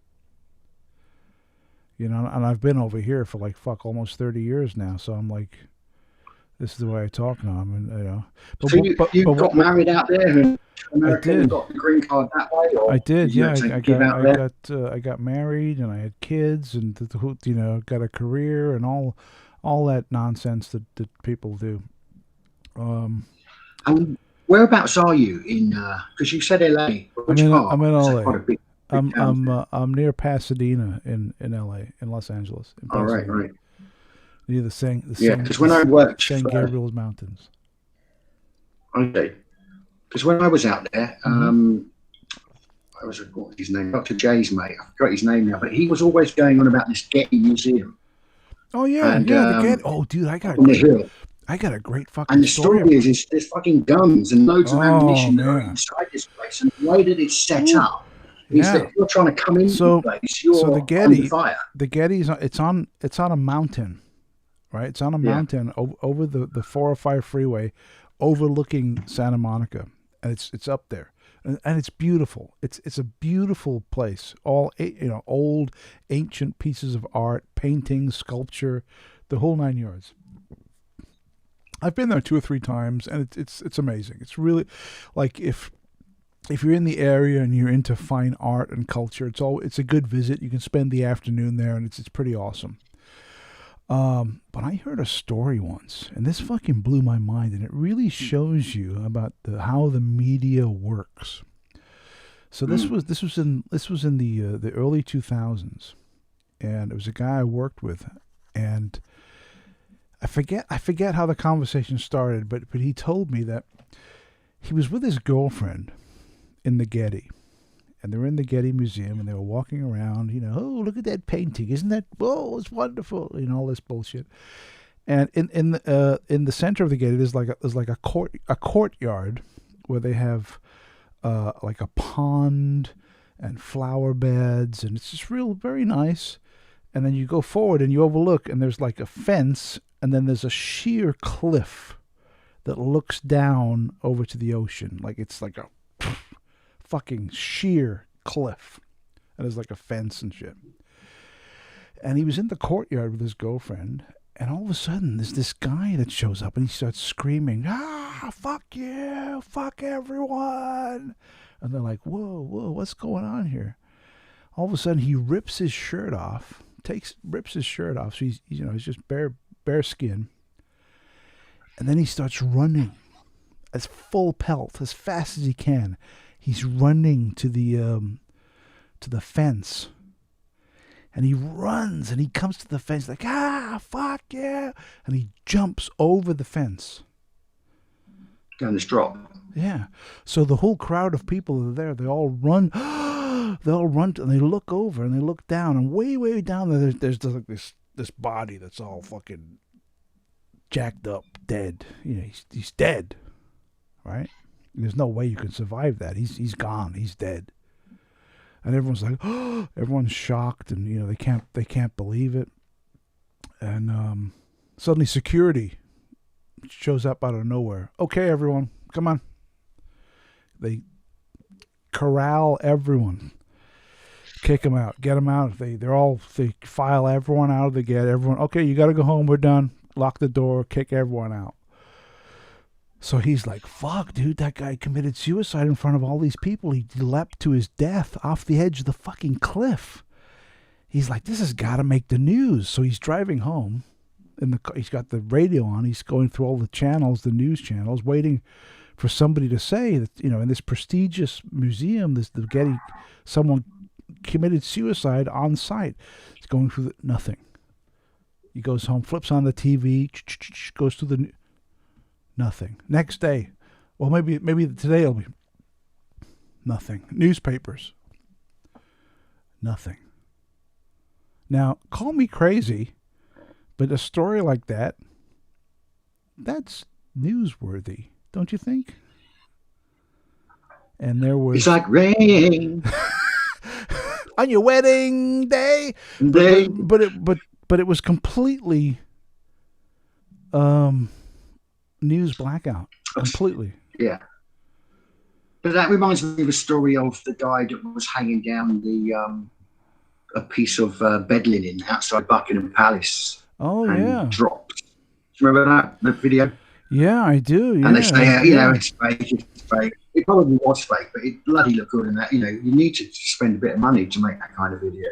You know, and I've been over here for almost 30 years now, so I'm like, this is the way I talk now. I mean, you know. But, so you got married out there in America and got the green card that way? Or I did, yeah. I got married and I had kids and got a career and all that nonsense that people do. And whereabouts are you in? Because you said LA. I'm in LA. I'm near Pasadena in LA, in Los Angeles. In Pasadena. Right. Near because when I worked San Gabriel's Mountains. Okay, because when I was out there, what was his name? Dr. J's mate. I forgot his name now, but he was always going on about this Getty Museum. Oh yeah, the Getty. Oh, dude, I got a great fucking. And the story is there's fucking guns and loads of ammunition that are inside this place, and the way that it's set up. Is that if you're trying to come into the place, you're the Getty, under fire. The Getty's it's on a mountain. Right, it's on a mountain over the 405 freeway, overlooking Santa Monica, and it's up there, and it's beautiful. It's a beautiful place. All old, ancient pieces of art, paintings, sculpture, the whole 9 yards. I've been there 2 or 3 times, and it's amazing. It's really like if you're in the area and you're into fine art and culture, it's a good visit. You can spend the afternoon there, and it's pretty awesome. But I heard a story once, and this fucking blew my mind, and it really shows you about how the media works. So this was in the early 2000s, and it was a guy I worked with, and I forget how the conversation started, but he told me that he was with his girlfriend in the Getty. And they were in the Getty Museum, and they were walking around, oh, look at that painting. Isn't that, it's wonderful, all this bullshit. And in the center of the Getty, there's like a courtyard where they have like a pond and flower beds, and it's just very nice. And then you go forward and you overlook, and there's like a fence, and then there's a sheer cliff that looks down over to the ocean. Like it's like a fucking sheer cliff, and there's like a fence and shit. And he was in the courtyard with his girlfriend, and all of a sudden there's this guy that shows up, and he starts screaming, fuck you, fuck everyone. And they're like, whoa, what's going on here? All of a sudden he rips his shirt off, so he's just bare skin, and then he starts running as full pelt as fast as he can. He's running to the fence, and he runs, and he comes to the fence like, fuck yeah, and he jumps over the fence. Down this drop. Yeah. So the whole crowd of people that are there, they all run, and they look over, and they look down, and way down there, there's like this body that's all fucking jacked up, dead. He's dead, right? There's no way you can survive that. He's gone. He's dead. and everyone's like, oh, everyone's shocked, and they can't believe it, and suddenly security shows up out of nowhere. Okay, everyone, come on. They corral everyone, kick them out, get them out. They file everyone out. They get everyone. Okay, you got to go home. We're done. Lock the door. Kick everyone out. So he's like, fuck, dude, that guy committed suicide in front of all these people. He leapt to his death off the edge of the fucking cliff. He's like, this has got to make the news. So he's driving home. He's got the radio on. He's going through all the channels, the news channels, waiting for somebody to say that, in this prestigious museum, the Getty, someone committed suicide on site. He's going through nothing. He goes home, flips on the TV, goes to the nothing. Next day, well, maybe today it'll be nothing. Newspapers, nothing. Now, call me crazy, but a story like that, that's newsworthy, don't you think? And there was... It's like rain on your wedding day. But it was completely news blackout. Completely. Yeah. But that reminds me of a story of the guy that was hanging down a piece of bed linen outside Buckingham Palace. Oh, yeah. Dropped. Do you remember that video? Yeah, I do. Yeah. And they say, it's fake, it's fake. It probably was fake, but it bloody looked good in that. You need to spend a bit of money to make that kind of video.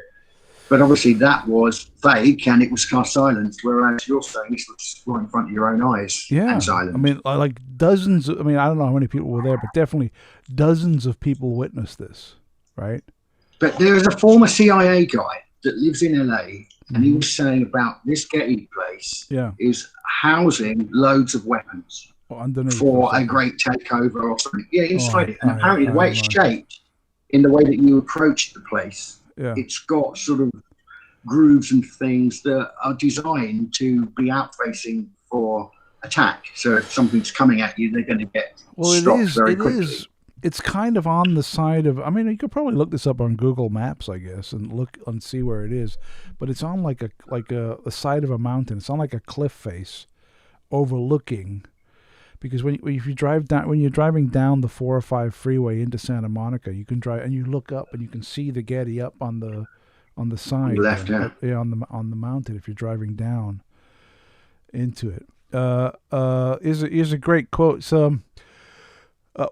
But obviously that was fake and it was cast silence, whereas you're saying this was right in front of your own eyes and silent. I mean, like dozens, I don't know how many people were there, but definitely dozens of people witnessed this, right? But there is a former CIA guy that lives in LA, and he was saying about this Getty place is housing loads of weapons for a great takeover or something. Yeah, inside it. And apparently the way it's shaped, in the way that you approach the place, it's got sort of grooves and things that are designed to be out-facing for attack. So if something's coming at you, they're going to get stopped very quickly. It's kind of on the side of, you could probably look this up on Google Maps, I guess, and look and see where it is. But it's on like a side of a mountain. It's on like a cliff face overlooking, because when you're driving down the 405 freeway into Santa Monica, you can drive and you look up and you can see the Getty up on the side, left, on the mountain if you're driving down into it. Here's a great quote. So,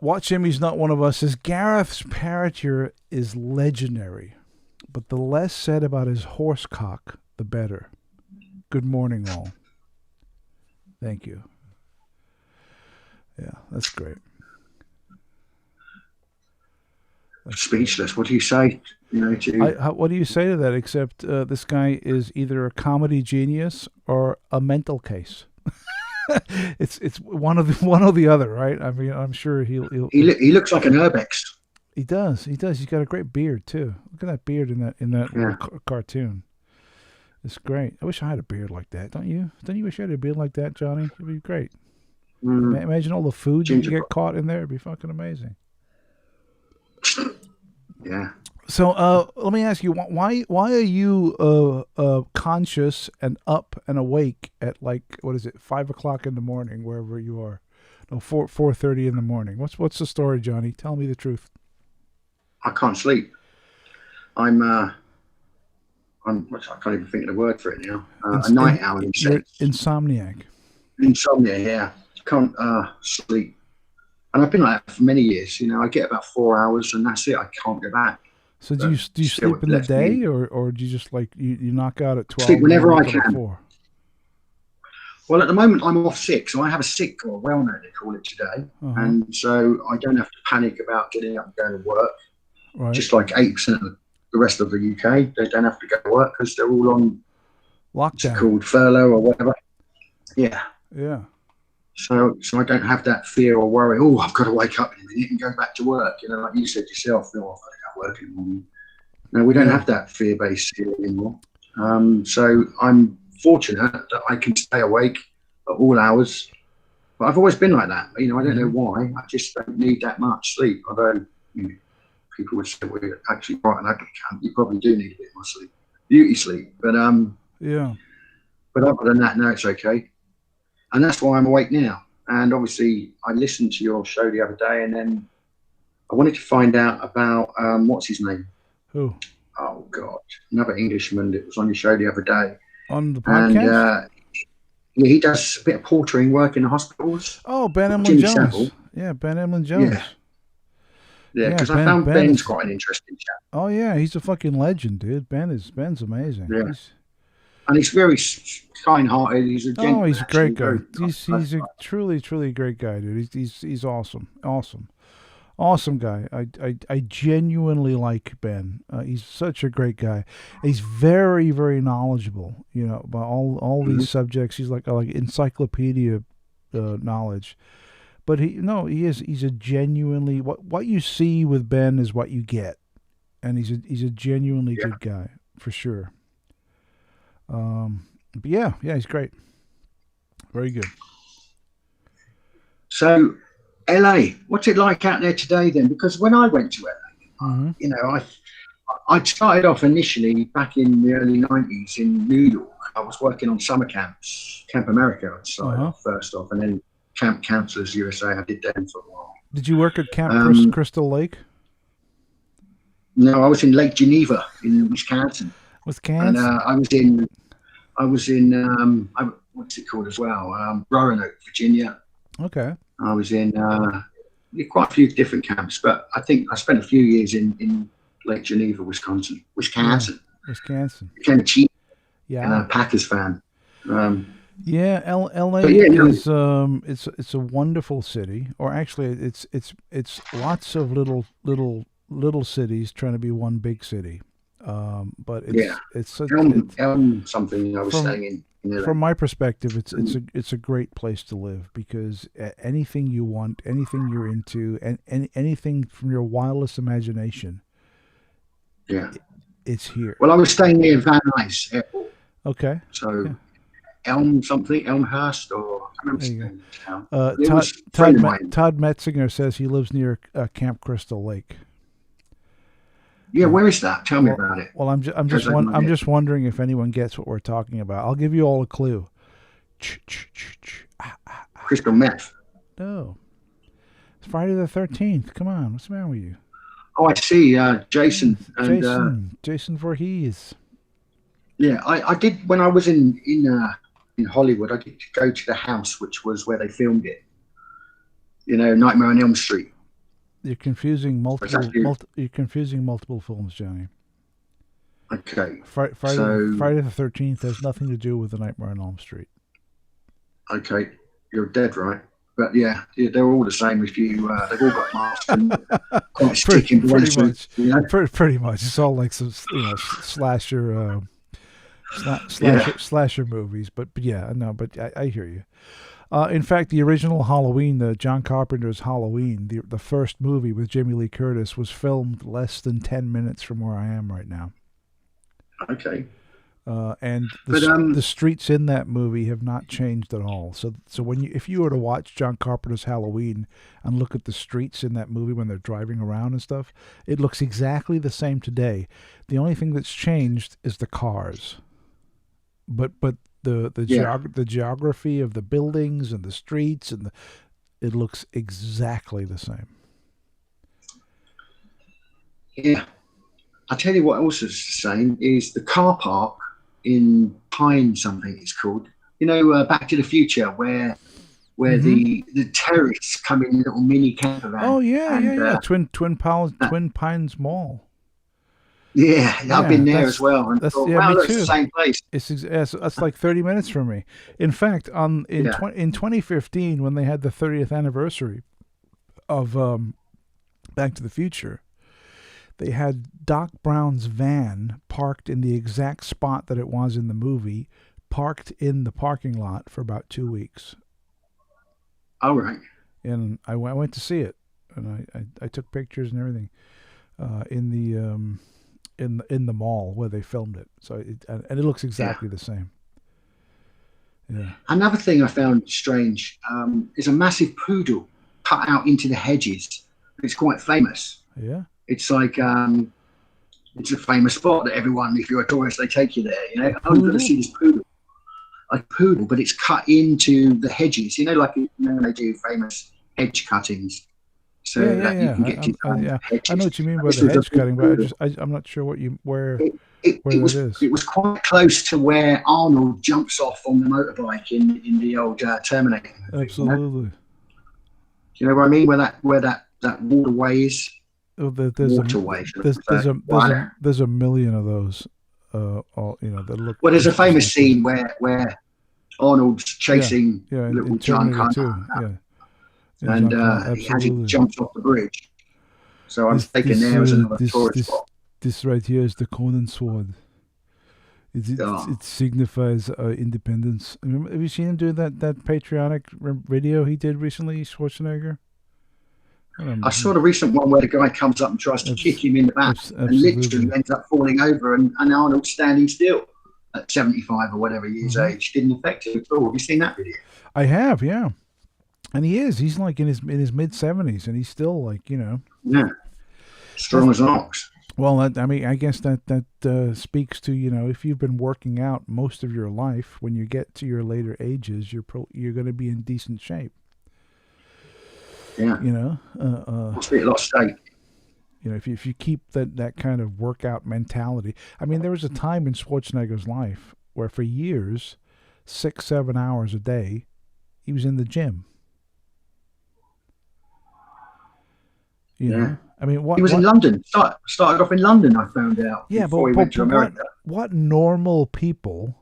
Watch Him, He's Not One of Us says, Gareth's parrotier is legendary, but the less said about his horsecock, the better. Good morning, all. Thank you. Yeah, that's great. Speechless. What do you say? What do you say to that? Except this guy is either a comedy genius or a mental case. It's one or the other, right? I'm sure he looks like an urbex. He does. He's got a great beard too. Look at that beard in that little cartoon. It's great. I wish I had a beard like that. Don't you? Don't you wish you had a beard like that, Johnny? It'd be great. Imagine all the food you get caught in there. It'd be fucking amazing. Yeah. So let me ask you, why are you conscious and up and awake at 5 o'clock in the morning wherever you are? No, 4:30 in the morning. What's the story, Johnny? Tell me the truth. I can't sleep. I can't even think of the word for it now. A night owl. You're insomniac. Insomnia, yeah. Can't sleep. And I've been like that for many years. I get about 4 hours and that's it. I can't go back. So do you sleep in the day, or do you just you knock out at 12? Sleep whenever I can. 4? Well, at the moment I'm off sick, so I have a sick or well-known, they call it today, and so I don't have to panic about getting up and going to work. Right. Just like 8% of the rest of the UK, they don't have to go to work because they're all on lockdown, called furlough or whatever. Yeah. Yeah. So I don't have that fear or worry. Oh, I've got to wake up in a minute and go back to work. Like you said yourself, I've got to go work in the morning. No, we don't have that fear base here anymore. So I'm fortunate that I can stay awake at all hours. But I've always been like that. I don't know why. I just don't need that much sleep. Although people would say, well, you're actually quite an ugly cunt. You probably do need a bit more sleep, beauty sleep. But yeah. But other than that, no, it's okay. And that's why I'm awake now. And obviously, I listened to your show the other day, and then I wanted to find out about what's his name? Who? Oh God, another Englishman that was on your show the other day. On the podcast? And yeah, he does a bit of portering work in the hospitals. Oh, Ben Emlyn Jones. Savile. Yeah, Ben Emlyn Jones. Yeah, because I found Ben's quite an interesting chap. Oh yeah, he's a fucking legend, dude. Ben's amazing. Yeah. And he's very kind-hearted. He's a gentleman. Oh, he's a great guy. He's a truly great guy, dude. He's awesome. Awesome guy. I genuinely like Ben. He's such a great guy. He's very knowledgeable. You know, about all these subjects. He's like encyclopedia knowledge. But he's a genuinely what you see with Ben is what you get, and he's a genuinely good guy for sure. But yeah, he's great. Very good. So, LA, what's it like out there today then? Because when I went to LA, you know, I started off initially back in the early 90s in New York. I was working on summer camps, Camp America. I started off first off, and then Camp Counselors USA. I did them for a while. Did you work at Camp Crystal Lake? No, I was in Lake Geneva in Wisconsin. Wisconsin. And I was in what's it called as well? Roanoke, Virginia. Okay. I was in quite a few different camps, but I think I spent a few years in Lake Geneva, Wisconsin. Wisconsin. Became a Chiefs and a Packers fan. LA is it's a wonderful city, or actually it's lots of little cities trying to be one big city. But it's such something I was staying in. From my perspective, it's a great place to live because anything you want, anything you're into, and anything from your wildest imagination, it's here. Well, I was staying near Van Nuys Airport. Okay. So Elmhurst, or I don't remember. Todd Metzinger says he lives near Camp Crystal Lake. Yeah, where is that? Tell me about it. Well, I'm just wondering if anyone gets what we're talking about. I'll give you all a clue. Crystal meth. No, it's Friday the 13th. Come on, what's the matter with you? Oh, I see. Jason Voorhees. Yeah, I did when I was in Hollywood. I did go to the house, which was where they filmed it. You know, Nightmare on Elm Street. You're confusing multiple films, Johnny. Okay. Friday the 13th has nothing to do with the Nightmare on Elm Street. Okay, you're dead right. But yeah, they're all the same. If you, they've all got masks and quite sticking. Pretty much. You know? Pretty much. It's all like some slasher movies. But yeah, no. But I hear you. In fact, the original Halloween, John Carpenter's Halloween, the first movie with Jamie Lee Curtis, was filmed less than 10 minutes from where I am right now. Okay. And the streets in that movie have not changed at all. So if you were to watch John Carpenter's Halloween and look at the streets in that movie when they're driving around and stuff, it looks exactly the same today. The only thing that's changed is the cars. But the geography of the buildings and the streets it looks exactly the same. Yeah. I tell you what else is the same is the car park in Pine something it's called. You know, Back to the Future where the terrorists come in little mini camper van. Oh yeah. Twin Pines Mall. Yeah, I've been there as well. And thought, wow, it's the same place. It's like 30 minutes from me. In fact, in 2015, when they had the 30th anniversary of Back to the Future, they had Doc Brown's van parked in the exact spot that it was in the movie, parked in the parking lot for about 2 weeks. All right. And I went to see it, and I took pictures and everything in the mall where they filmed it. So it looks exactly the same. Yeah. Another thing I found strange is a massive poodle cut out into the hedges. It's quite famous. Yeah. It's like it's a famous spot that everyone, if you're a tourist, they take you there. You know, oh, you've got to see this poodle, like poodle, but it's cut into the hedges. You know, like when they do famous hedge cuttings, so that you can get to hedges. I know what you mean by the hedge cutting, but I'm not sure where it was quite close to where Arnold jumps off on the motorbike in the old Terminator movie. Absolutely. You know? Do you know what I mean? Where that waterway is. Oh, there's a million of those. All you know that look. Well, there's a famous scene where Arnold's chasing little John Connor, and he jumps off the bridge. So I'm taking there as another tourist spot. This right here is the Conan sword. It signifies independence. Have you seen him do that patriotic video he did recently, Schwarzenegger? I saw the recent one where the guy comes up and tries to kick him in the back and literally ends up falling over, and Arnold's standing still at 75 or whatever years age. Didn't affect him at all. Have you seen that video? I have, yeah. And he's like in his mid 70s, and he's still like, you know. Yeah. Strong as an ox. Well, I mean, I guess that speaks to, you know, if you've been working out most of your life, when you get to your later ages, you're going to be in decent shape. Yeah. You know, must be a lot of stake. You know, if you keep that kind of workout mentality. I mean, there was a time in Schwarzenegger's life where for years, 6-7 hours a day, he was in the gym. You know? I mean, he was in London. Started off in London, I found out. Yeah, before he went to America. What normal people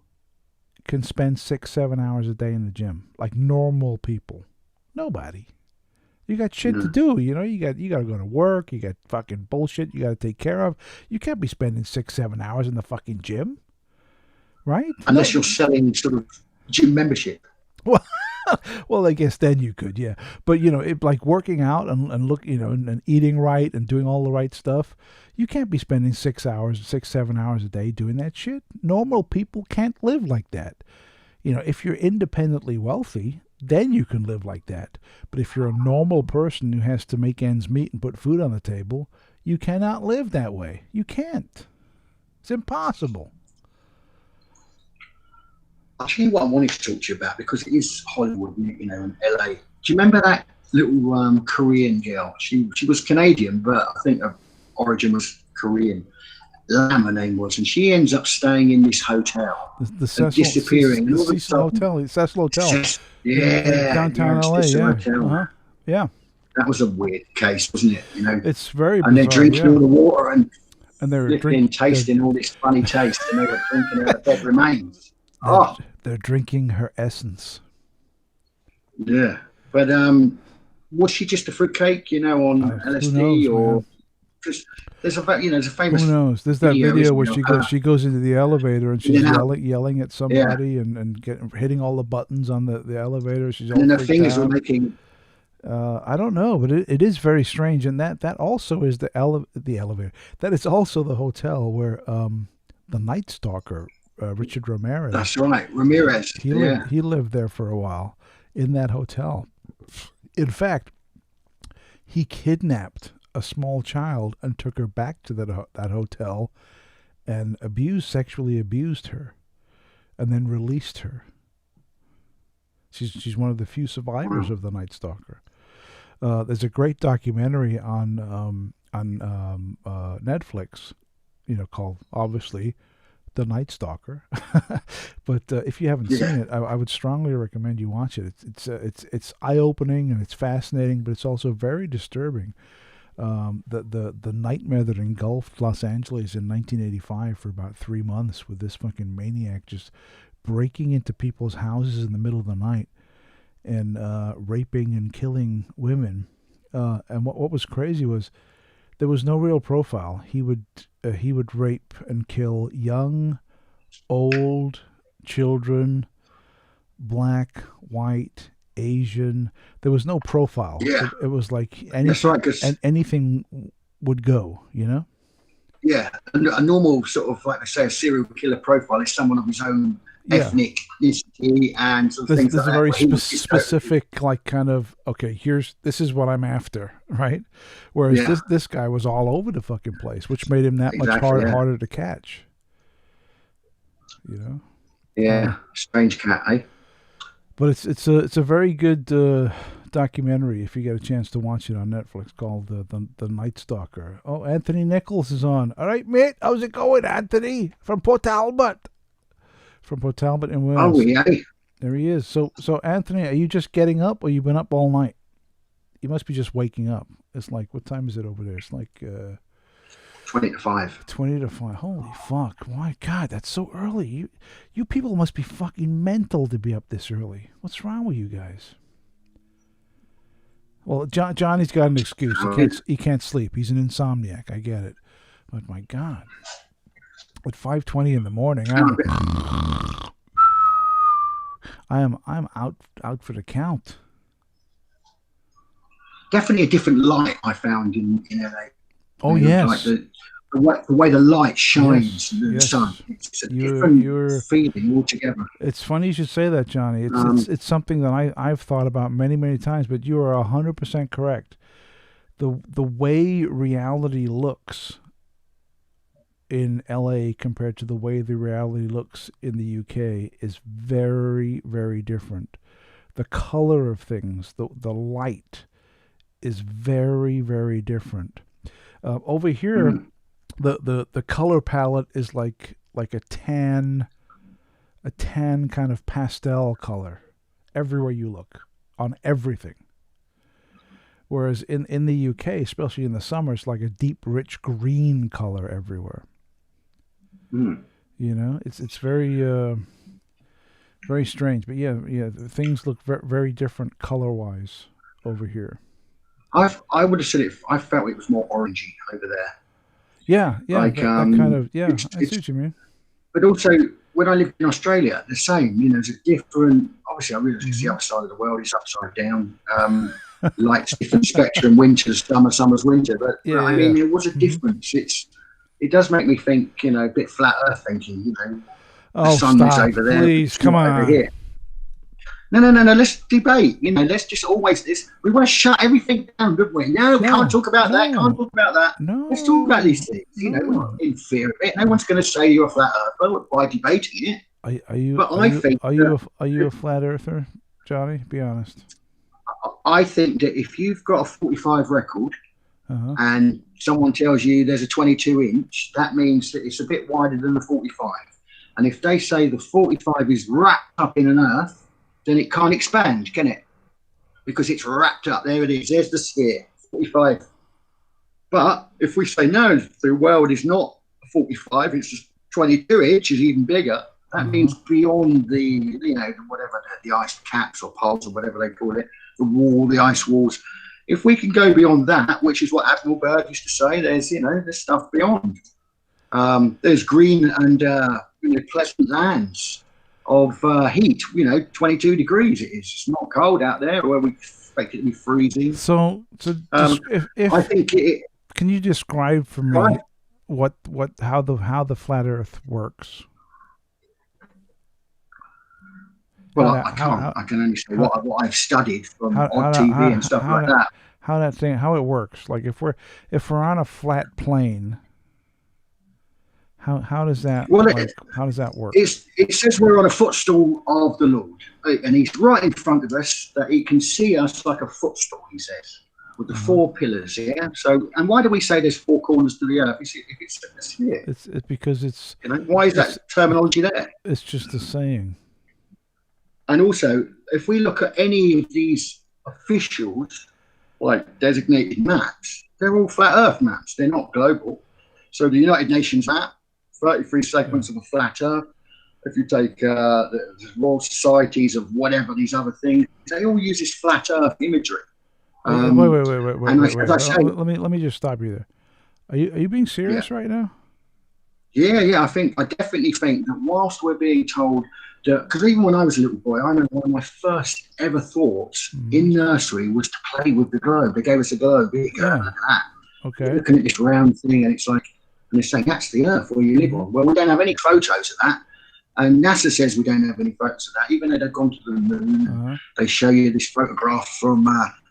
can spend 6-7 hours a day in the gym? Like normal people, nobody. You got shit to do, you know. You got to go to work. You got fucking bullshit you got to take care of. You can't be spending 6-7 hours in the fucking gym, right? Unless you're selling sort of gym membership. Well, I guess then you could, yeah. But you know, like working out and look, you know, and eating right and doing all the right stuff. You can't be spending 6-7 hours a day doing that shit. Normal people can't live like that. You know, if you're independently wealthy, then you can live like that. But if you're a normal person who has to make ends meet and put food on the table, you cannot live that way. You can't. It's impossible. I'll tell you what I wanted to talk to you about, because it is Hollywood, you know, and LA. Do you remember that little Korean girl? She was Canadian, but I think her origin was Korean. Lam, her name was, and she ends up staying in this hotel, disappearing. The Cecil Hotel. Yeah, downtown LA. Yeah. That was a weird case, wasn't it? You know, it's very bizarre, and they're drinking all the water and they're tasting all this funny taste, and they were drinking her dead remains. They're drinking her essence. Yeah, but was she just a fruitcake, you know, on LSD, or just there's a famous. Who knows? There's that video where she goes into the elevator and she's yelling at somebody and hitting all the buttons on the elevator. She's all her fingers are making. I don't know, but it is very strange, and that also is the elevator. That is also the hotel where the Night Stalker. Richard Ramirez. That's right, Ramirez. He lived there for a while in that hotel. In fact, he kidnapped a small child and took her back to that hotel and sexually abused her, and then released her. She's one of the few survivors of the Night Stalker. There's a great documentary on Netflix, you know, called obviously The Night Stalker. But if you haven't seen it, I would strongly recommend you watch it. It's eye-opening and it's fascinating, but it's also very disturbing. The nightmare that engulfed Los Angeles in 1985 for about 3 months, with this fucking maniac just breaking into people's houses in the middle of the night and raping and killing women. And what was crazy was there was no real profile. He would rape and kill young, old, children, black, white, Asian. There was no profile. Yeah. It was like that's right, anything would go, you know? Yeah. A normal sort of, like I say, a serial killer profile is someone of his own ethnicity and sort of things There's like a that. very specific, like, kind of, okay, this is what I'm after, right? Whereas this guy was all over the fucking place, which made him that much harder to catch. You know? Yeah, strange cat, eh? But it's a very good documentary if you get a chance to watch it on Netflix, called the Night Stalker. Oh, Anthony Nichols is on. All right, mate, how's it going, Anthony? From Port Talbot in Wales. Oh yeah, there he is. So Anthony, are you just getting up, or you been up all night? You must be just waking up. It's like, what time is it over there? It's like 20 to 5. 20 to 5. Holy fuck. My God, that's so early. You people must be fucking mental to be up this early. What's wrong with you guys? Well, Johnny's got an excuse. He can't sleep. He's an insomniac. I get it. But my God. At 5:20 in the morning, I'm out for the count. Definitely a different light I found in LA. Oh, yes. Like the way the light shines in the sun. It's a different feeling altogether. It's funny you should say that, Johnny. It's something that I've thought about many, many times, but you are 100% correct. The way reality looks in LA compared to the way the reality looks in the UK is very, very different. The color of things, the light is very, very different. Over here, the color palette is like a tan kind of pastel color everywhere you look, on everything. Whereas in the UK, especially in the summer, it's like a deep, rich green color everywhere. You know, it's very very strange. But yeah, things look very, very different color-wise over here. I would have said it. I felt it was more orangey over there. Yeah, like, that kind of. Yeah, I see what you mean. But also, when I lived in Australia, the same. You know, it's a different. Obviously, I realised it's the other side of the world. It's upside down. Lights, different spectrum. Winter's summer, summer's winter. But I mean, there was a difference. It does make me think. You know, a bit flat Earth thinking. You know, the sun is over there. Please, come on. Over here. No. Let's debate. You know, let's just always. We want to shut everything down, don't we? No, can't talk about that. Can't talk about that. No. Let's talk about these things. You know, we're not in fear of it. No one's going to say you're a flat earther by debating it. Are you a flat earther, Johnny? Be honest. I think that if you've got a 45 record and someone tells you there's a 22-inch, that means that it's a bit wider than the 45. And if they say the 45 is wrapped up in an earth, then it can't expand, can it? Because it's wrapped up. There it is. There's the sphere, 45. But if we say, no, the world is not 45, it's just 22 inches, even bigger, that means beyond the, you know, whatever, the ice caps or poles or whatever they call it, the wall, the ice walls. If we can go beyond that, which is what Admiral Byrd used to say, there's, you know, there's stuff beyond. There's green and pleasant lands of heat, 22 degrees it is. It's not cold out there where we expect it to be freezing. So if I think can you describe for me how the flat Earth works? Well, I can't. I can only say what I've studied from on TV and stuff like that. How it works? Like if we're on a flat plane. How does that how does that work? It says we're on a footstool of the Lord, and He's right in front of us, that He can see us like a footstool. He says, with the four pillars. Yeah. So, and why do we say there's four corners to the earth? If it's a sphere? It's because it's. Why is that terminology there? It's just a saying. And also, if we look at any of these officials, like designated maps, they're all flat Earth maps. They're not global. So the United Nations map. 33 segments of a flat Earth. If you take the Royal Societies of whatever these other things, they all use this flat Earth imagery. Wait. Let me just stop you there. Are you being serious right now? Yeah. I definitely think that whilst we're being told that, because even when I was a little boy, I remember one of my first ever thoughts in nursery was to play with the globe. They gave us a globe. Here you go, look at that. Okay. You're looking at this round thing, and it's like. And they're saying, that's the Earth where you live on. Well, we don't have any photos of that. And NASA says we don't have any photos of that, even though they've gone to the moon. They show you this photograph from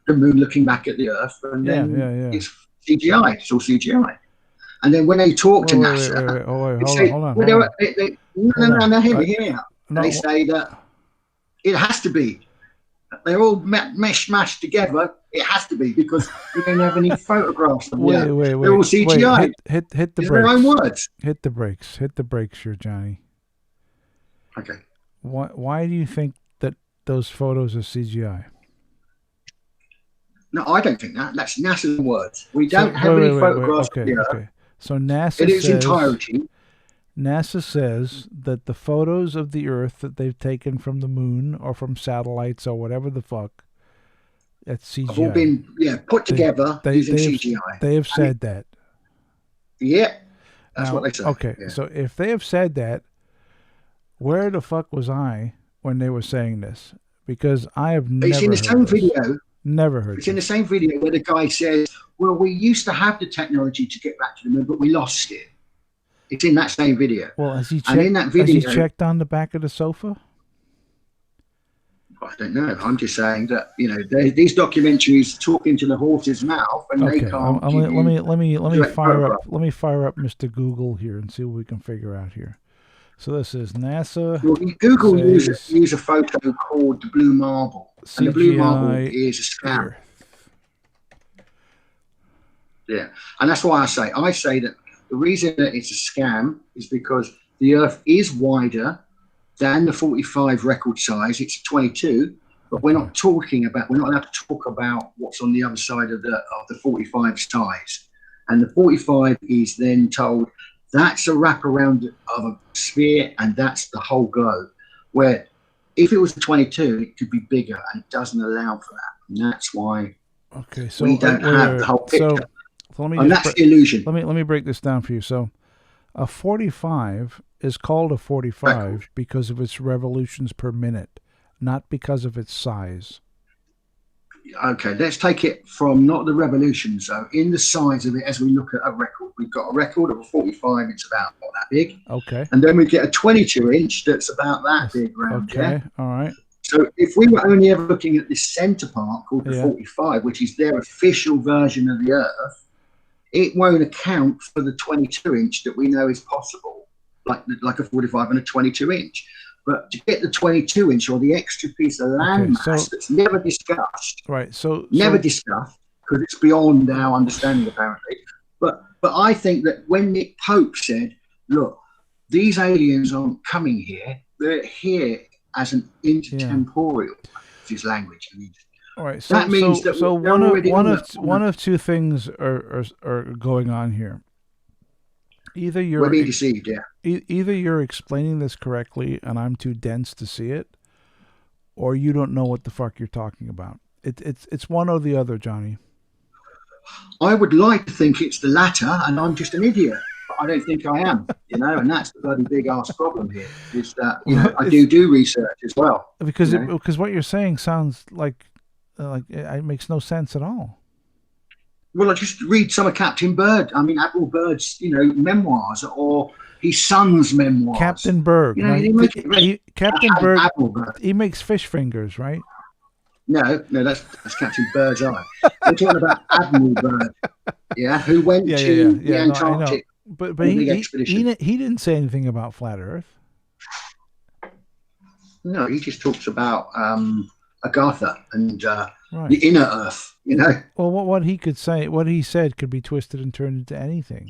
the moon looking back at the Earth, and then it's CGI. It's all CGI. And then when they talk to NASA, hold on. No, hear me out. They say that it has to be. They're all mashed together. It has to be because we don't have any photographs of them. They're all CGI. Hit the brakes. Their own words. Hit the brakes. Hit the brakes here, Johnny. Okay. Why do you think that those photos are CGI? No, I don't think that. That's NASA's words. We don't have any photographs of the Earth. Okay. So NASA in its entirety. NASA says that the photos of the Earth that they've taken from the moon or from satellites or whatever the fuck, that's CGI. Have all been put together using CGI. They have said that. Yeah, that's what they say. Okay, so if they have said that, where the fuck was I when they were saying this? Because I have never. It's in the same video. Never heard. It's in the same video where the guy says, "Well, we used to have the technology to get back to the moon, but we lost it." It's in that same video. Well, has he checked on the back of the sofa? I don't know. I'm just saying that these documentaries talk into the horse's mouth, and they can't. Let me fire up Mr. Google here and see what we can figure out here. So this is NASA. Well, Google use a photo called the Blue Marble, and the Blue Marble is a scam. Yeah, and that's why I say that. The reason that it's a scam is because the Earth is wider than the 45 record size. It's 22, but we're not allowed to talk about what's on the other side of the 45 size. And the 45 is then told that's a wraparound of a sphere and that's the whole globe. Where if it was a 22, it could be bigger, and it doesn't allow for that. And that's why we don't have the whole picture. So that's the illusion. Let me break this down for you. So, a 45 is called a 45 because of its revolutions per minute, not because of its size. Okay, let's take it from not the revolutions, though. In the size of it, as we look at a record, we've got a record of a 45. It's about that big. Okay. And then we get a 22-inch that's about that big round. Okay. All right. So if we were only ever looking at this center part called the 45, which is their official version of the Earth, it won't account for the 22-inch that we know is possible, like a 45 and a 22-inch. But to get the 22-inch or the extra piece of landmass that's never discussed, never discussed, because it's beyond our understanding apparently. But I think that when Nick Pope said, "Look, these aliens aren't coming here; they're here as an intertemporal," is his language. All right, so that means that one of two things are going on here. Either we're being deceived, either you're explaining this correctly and I'm too dense to see it, or you don't know what the fuck you're talking about. It's one or the other, Johnny. I would like to think it's the latter, and I'm just an idiot. But I don't think I am, and that's the bloody big ass problem here. Is that I do research as well. Because what you're saying sounds like it makes no sense at all. Well, I just read some of Captain Byrd. I mean, Admiral Byrd's, memoirs or his son's memoirs. Captain Byrd. Captain Byrd. He makes fish fingers, right? No, that's Captain Byrd's eye. We're talking about Admiral Byrd, who went to the Antarctic. But he didn't say anything about flat Earth. No, he just talks about Agartha and the inner Earth. Well, what he he said could be twisted and turned into anything.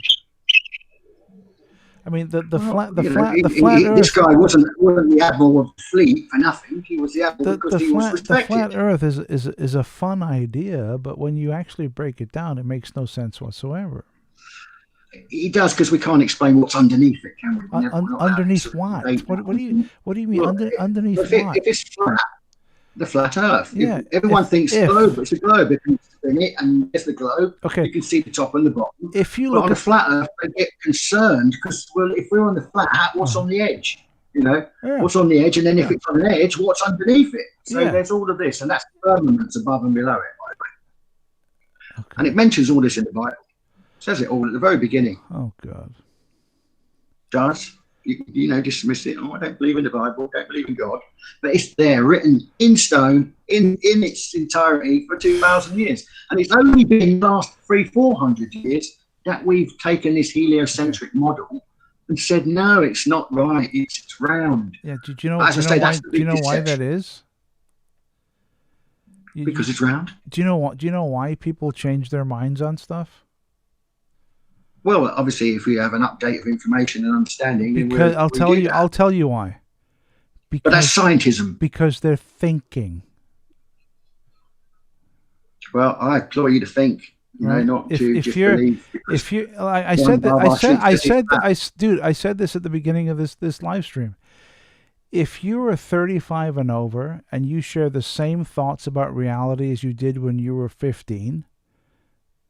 I mean, the flat Earth. This guy wasn't the admiral of the fleet for nothing. He was the admiral because he was respected. The flat Earth is a fun idea, but when you actually break it down, it makes no sense whatsoever. It does, because we can't explain what's underneath it, can we? Underneath what? What do you mean underneath what? If it's flat. The flat Earth. Yeah. Everyone thinks globe. It's a globe. If you spin it and it's the globe, you can see the top and the bottom. If you look on a flat Earth, they get concerned because, if we're on the flat, what's on the edge? What's on the edge, and then if it's on the edge, what's underneath it? So there's all of this, and that's firmaments above and below it, by the way. Okay. And it mentions all this in the Bible. It says it all at the very beginning. Oh God. Does? dismiss it. Oh, I don't believe in the Bible, don't believe in God. But it's there, written in stone, in its entirety for 2,000 years. And it's only been the last 400 years that we've taken this heliocentric model and said, no, it's not right, it's round. Yeah, do you know why that is? Because it's round. Do you know why people change their minds on stuff? Well, obviously, if we have an update of information and understanding, because I'll tell you why. But that's scientism. Because they're thinking. Well, I implore you to think. Not to just believe. I said this at the beginning of this live stream. If you are 35 and over and you share the same thoughts about reality as you did when you were 15,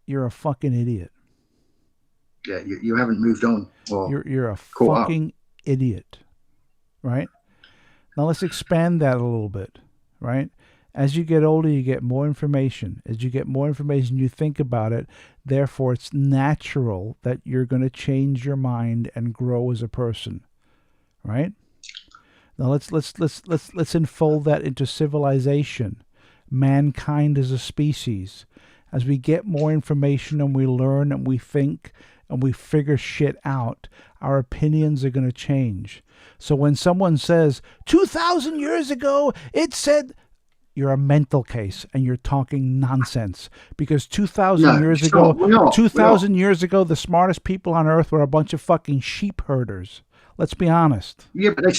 you're a fucking idiot. Yeah, you haven't moved on. You're a fucking idiot, right? Now let's expand that a little bit, right? As you get older, you get more information. As you get more information, you think about it. Therefore, it's natural that you're going to change your mind and grow as a person, right? Now let's unfold that into civilization, mankind as a species. As we get more information and we learn and we think and we figure shit out, our opinions are going to change. So when someone says, 2,000 years ago, it said, you're a mental case and you're talking nonsense. Because 2,000 years ago, the smartest people on earth were a bunch of fucking sheep herders. Let's be honest. Yeah, but they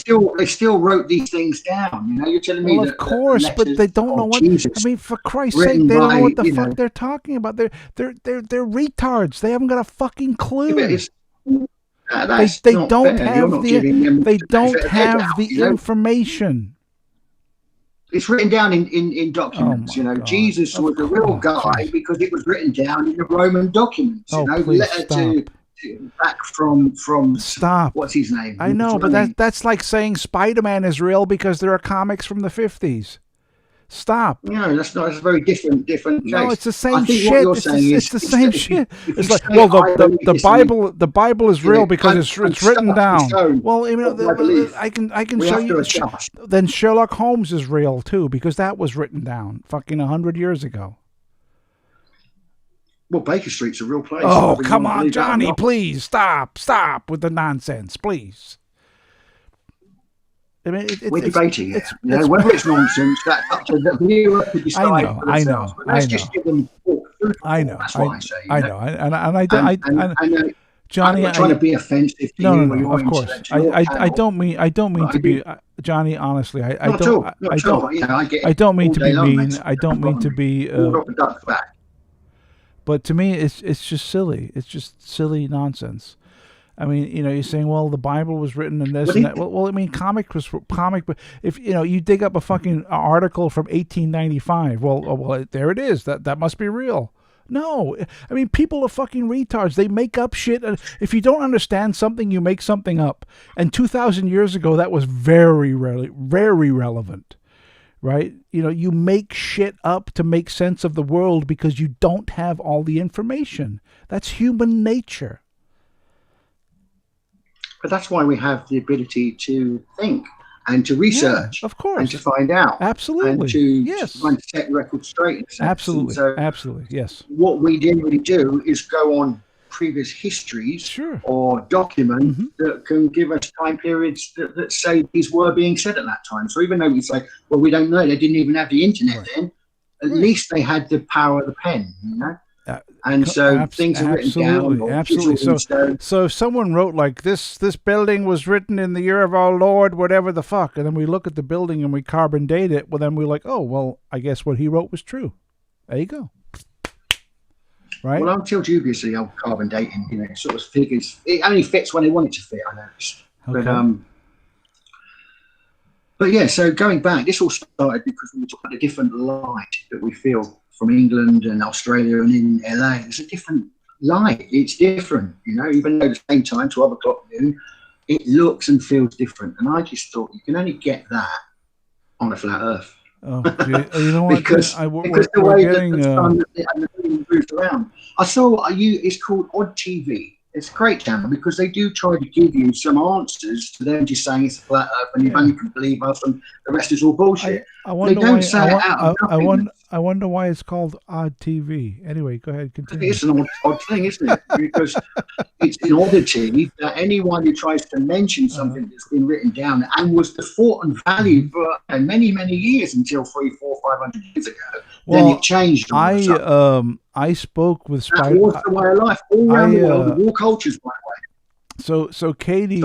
still wrote these things down. You're telling me. Well, of course, but they don't know what. Jesus, I mean, for Christ's sake, they don't know what the fuck they're talking about. They're retards. They haven't got a fucking clue. Yeah, they don't have the information. It's written down in documents. God. Jesus was a real guy because it was written down in the Roman documents. Please stop. Back from stop. What's his name? I know, but that's like saying Spider-Man is real because there are comics from the 50s. Stop. No, that's not. It's a very different case. No, it's the same shit. It's the same shit. It's like, well, the Bible is real because it's written down. Well, I can show you. Then Sherlock Holmes is real too because that was written down fucking 100 years ago. Well, Baker Street's a real place. Oh, come on, Johnny, please stop with the nonsense, please. I mean, we're debating it. Whether it's nonsense, that's up to the viewer to decide. I know. Just give them I know. That's what I say. I know. And Johnny, I'm not trying to be offensive to you. No, of course. I don't mean to be, Johnny. Honestly, I don't mean to be mean. I don't mean to be. But to me, it's just silly. It's just silly nonsense. I mean, you're saying, well, the Bible was written in this and that. Well, I mean, comic, but if you dig up a fucking article from 1895, well, there it is. That must be real. No, I mean, people are fucking retards. They make up shit. If you don't understand something, you make something up. And 2,000 years ago, that was very relevant. Right? You make shit up to make sense of the world because you don't have all the information. That's human nature. But that's why we have the ability to think and to research, of course, and to find out, absolutely, and to find set records straight. Absolutely, absolutely, yes. What we generally do is go on previous histories or documents that can give us time periods that say these were being said at that time. So even though we say, well, we don't know, they didn't even have the internet then, at least they had the power of the pen, and so things are written down. Absolutely. So if someone wrote like this building was written in the year of our Lord, whatever the fuck, and then we look at the building and we carbon date it, well, then we're like, oh, well, I guess what he wrote was true. There you go. Right? Well, I'm still dubiously on carbon dating. It sort of figures. It only fits when they want it to fit. I noticed. Okay. But yeah. So going back, this all started because we talked about a different light that we feel from England and Australia and in LA. It's a different light. It's different. Even though at the same time, 12 o'clock noon, it looks and feels different. And I just thought you can only get that on a flat Earth. Oh, you know what? because the way that the sun and the moon moves around. I saw it's called Odd TV. It's a great channel because they do try to give you some answers to them just saying it's a flat earth and you've only can believe us and the rest is all bullshit. I wonder they don't why, say it out of nothing. I wonder why it's called Odd TV. Anyway, go ahead, continue. It's an odd thing, isn't it? Because it's an oddity that anyone who tries to mention something that's been written down and was the thought and value for many, many years until 300, 400, 500 years ago, then it changed. I spoke with That was the way of life all around the world. The war cultures, by the way. So Katie,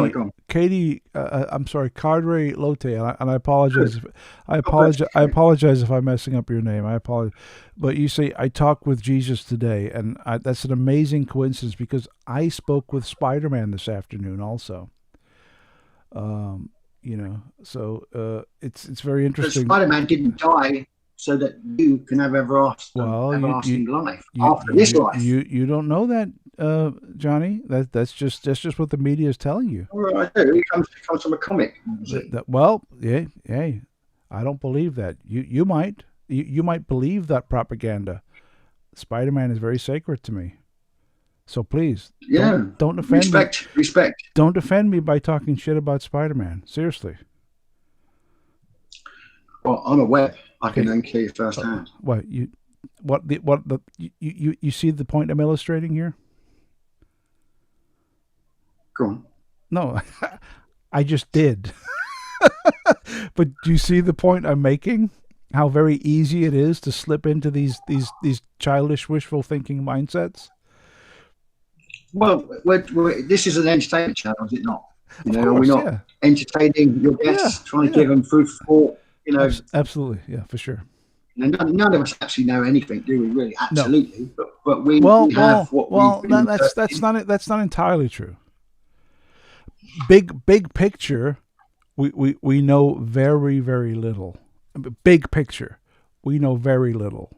I'm sorry, Cadre Lotte, and I apologize. I apologize if I'm messing up your name. I apologize, but you say I talked with Jesus today, and that's an amazing coincidence because I spoke with Spider-Man this afternoon also. It's very interesting. Spider-Man didn't die so that you can have everlasting life after this life. You don't know that, Johnny. That's just what the media is telling you. Well, I do. It comes from a comic. I don't believe that. You might believe that propaganda. Spider-Man is very sacred to me. So please, don't offend me. Respect. Don't offend me by talking shit about Spider-Man. Seriously. Well, I'm aware. I can then clear firsthand. You see the point I'm illustrating here? Go on. No, I just did. But do you see the point I'm making? How very easy it is to slip into these childish, wishful thinking mindsets. Well, this is an entertainment channel, is it not? Are we not entertaining your guests, trying to give them food for thought? Absolutely, yeah, for sure. None of us actually know anything, do we? Really, absolutely. No. But we have what that's not entirely true. Big picture, we know very, very little. Big picture, we know very little.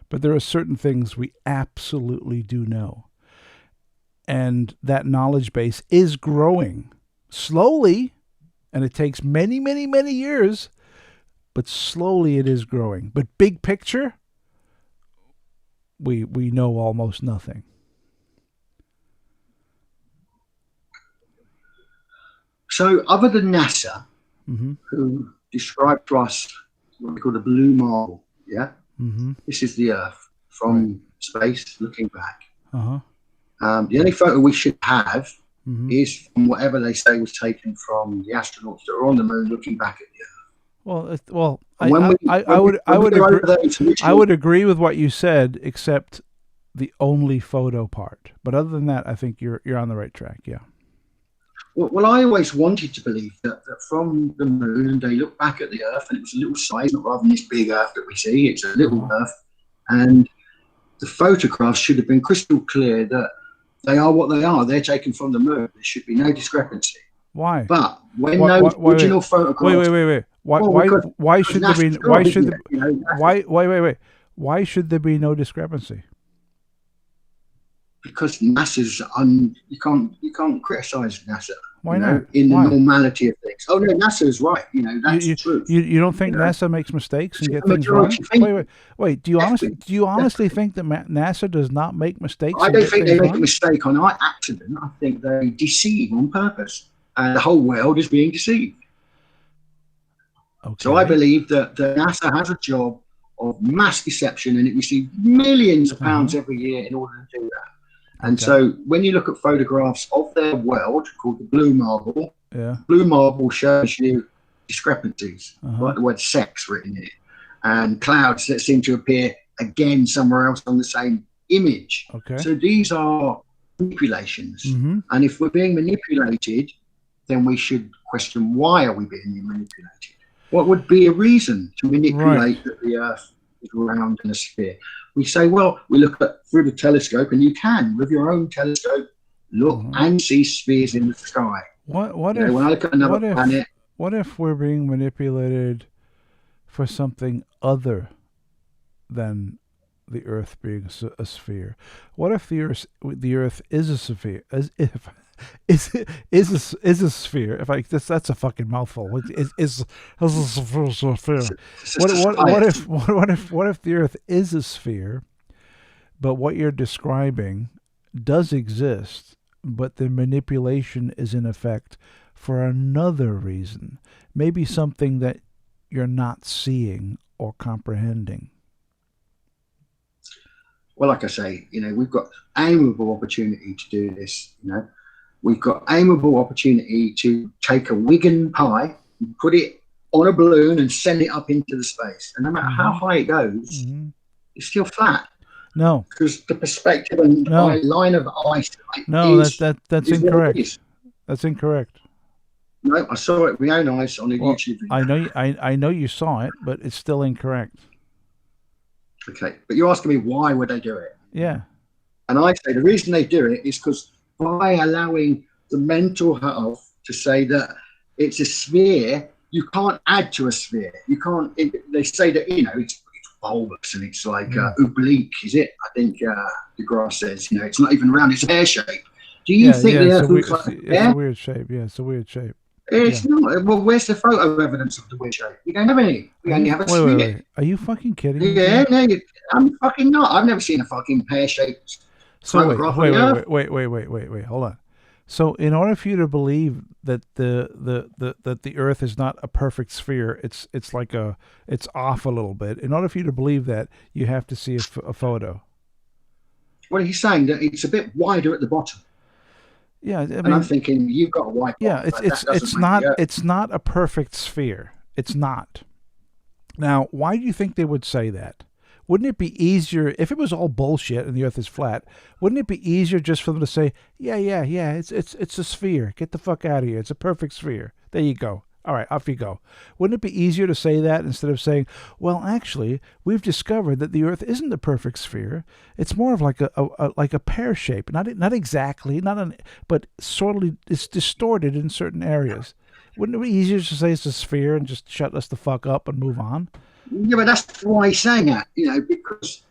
But there are certain things we absolutely do know. And that knowledge base is growing slowly, and it takes many, many, many years, but slowly it is growing. But big picture, we know almost nothing. So other than NASA, who described to us what we call the blue marble, this is the Earth from space looking back. The only photo we should have is from whatever they say was taken from the astronauts that are on the moon looking back at the Earth. I would agree with what you said, except the only photo part. But other than that, I think you're on the right track. Yeah. Well, I always wanted to believe that from the moon they look back at the Earth and it was a little size, not rather than this big Earth that we see. It's a little Earth, and the photographs should have been crystal clear that they are what they are. They're taken from the moon. There should be no discrepancy. Why? But when those original photographs, wait. Why should there be? Why should there be no discrepancy? Because NASA's you can't criticize NASA. Why not? In the normality of things. Oh no, NASA's right. That's the truth. You don't think NASA makes mistakes and get things wrong? Wait. Do you honestly think that NASA does not make mistakes? I don't think they make a mistake on accident. I think they deceive on purpose, and the whole world is being deceived. Okay. So I believe that NASA has a job of mass deception, and it receives millions of pounds every year in order to do that. And so when you look at photographs of their world called the blue marble, blue marble shows you discrepancies, like the word sex written in it, and clouds that seem to appear again somewhere else on the same image. Okay. So these are manipulations. And if we're being manipulated, then we should question, why are we being manipulated? What would be a reason to manipulate that the Earth is round in a sphere? We say, well, we look through the telescope, and you can, with your own telescope, look and see spheres in the sky. What if when I look at another planet? What if we're being manipulated for something other than the Earth being a sphere? What if the Earth is a sphere? Is a sphere? That's a fucking mouthful. Is a sphere? What if the Earth is a sphere, but what you're describing does exist, but the manipulation is in effect for another reason. Maybe something that you're not seeing or comprehending. Well, like I say, we've got amiable opportunity to do this. We've got amiable opportunity to take a Wigan pie and put it on a balloon and send it up into the space. And no matter how high it goes, it's still flat. No, because the perspective and line of eyesight. No, that's incorrect. That's incorrect. No, I saw it with my own eyes on a YouTube video. I know you saw it, but it's still incorrect. Okay, but you're asking me why would they do it? Yeah. And I say the reason they do it is because by allowing the mental health to say that it's a sphere, you can't add to a sphere. You can't. They say that it's bulbous and it's like oblique, is it? I think DeGrasse says it's not even round; it's a pear shape. Do you think the Earth looks like a pear? It's a weird shape. Yeah, it's a weird shape. It's not. Well, where's the photo evidence of the weird shape? You don't have any. We only have a sphere. Wait. Are you fucking kidding me? Yeah, no, I'm fucking not. I've never seen a fucking pear-shaped photograph. Wait. Hold on. So, in order for you to believe that the Earth is not a perfect sphere, it's off a little bit. In order for you to believe that, you have to see a photo. Well, he's saying that it's a bit wider at the bottom. Yeah, and I'm thinking you've got a white. Yeah, it's not a perfect sphere. It's not. Now, why do you think they would say that? Wouldn't it be easier if it was all bullshit and the Earth is flat? Wouldn't it be easier just for them to say, yeah, it's a sphere. Get the fuck out of here. It's a perfect sphere. There you go. All right, off you go. Wouldn't it be easier to say that instead of saying, well, actually, we've discovered that the Earth isn't a perfect sphere. It's more of like a pear shape. Not exactly, but sort of it's distorted in certain areas. Wouldn't it be easier to say it's a sphere and just shut us the fuck up and move on? Yeah, but that's why he's saying that, because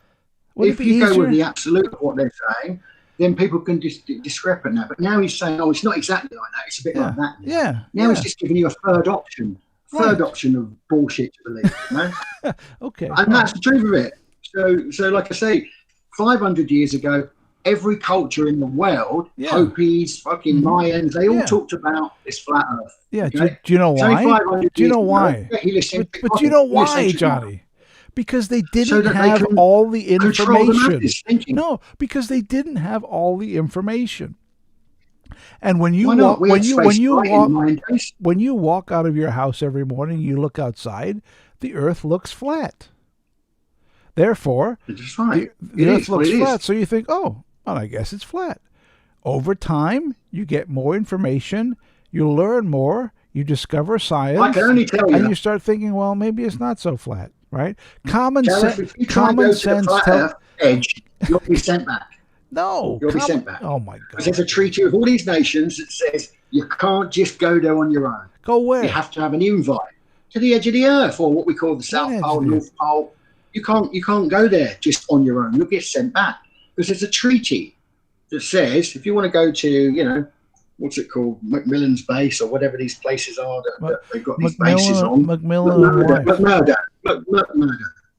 if you go with the absolute of what they're saying, then people can discrepant now. But now he's saying, it's not exactly like that. It's a bit like that. Yeah. Now he's just giving you a third option of bullshit to believe. Okay. And that's the truth of it. So like I say, 500 years ago, every culture in the world, Hopis, fucking Mayans, they all talked about this flat Earth. Yeah. Do you know why? Do you know why? But do you know why, Johnny? Because they didn't have all the information. No, because they didn't have all the information. And when you walk out of your house every morning, you look outside, the Earth looks flat. Therefore, the Earth looks flat. So you think, well, I guess it's flat. Over time, you get more information, you learn more, you discover science, I can only tell you, and you start thinking, well, maybe it's not so flat. Right? Common sense. If you try to go to the flat edge, you'll be sent back. No, you'll be sent back. Oh my God! Because there's a treaty with all these nations that says you can't just go there on your own. Go where? You have to have an invite to the edge of the Earth, or what we call the South Pole, North Pole. You can't go there just on your own. You'll get sent back because there's a treaty that says if you want to go to, what's it called, Macmillan's base or whatever these places are that they've got these bases on. McMurdo.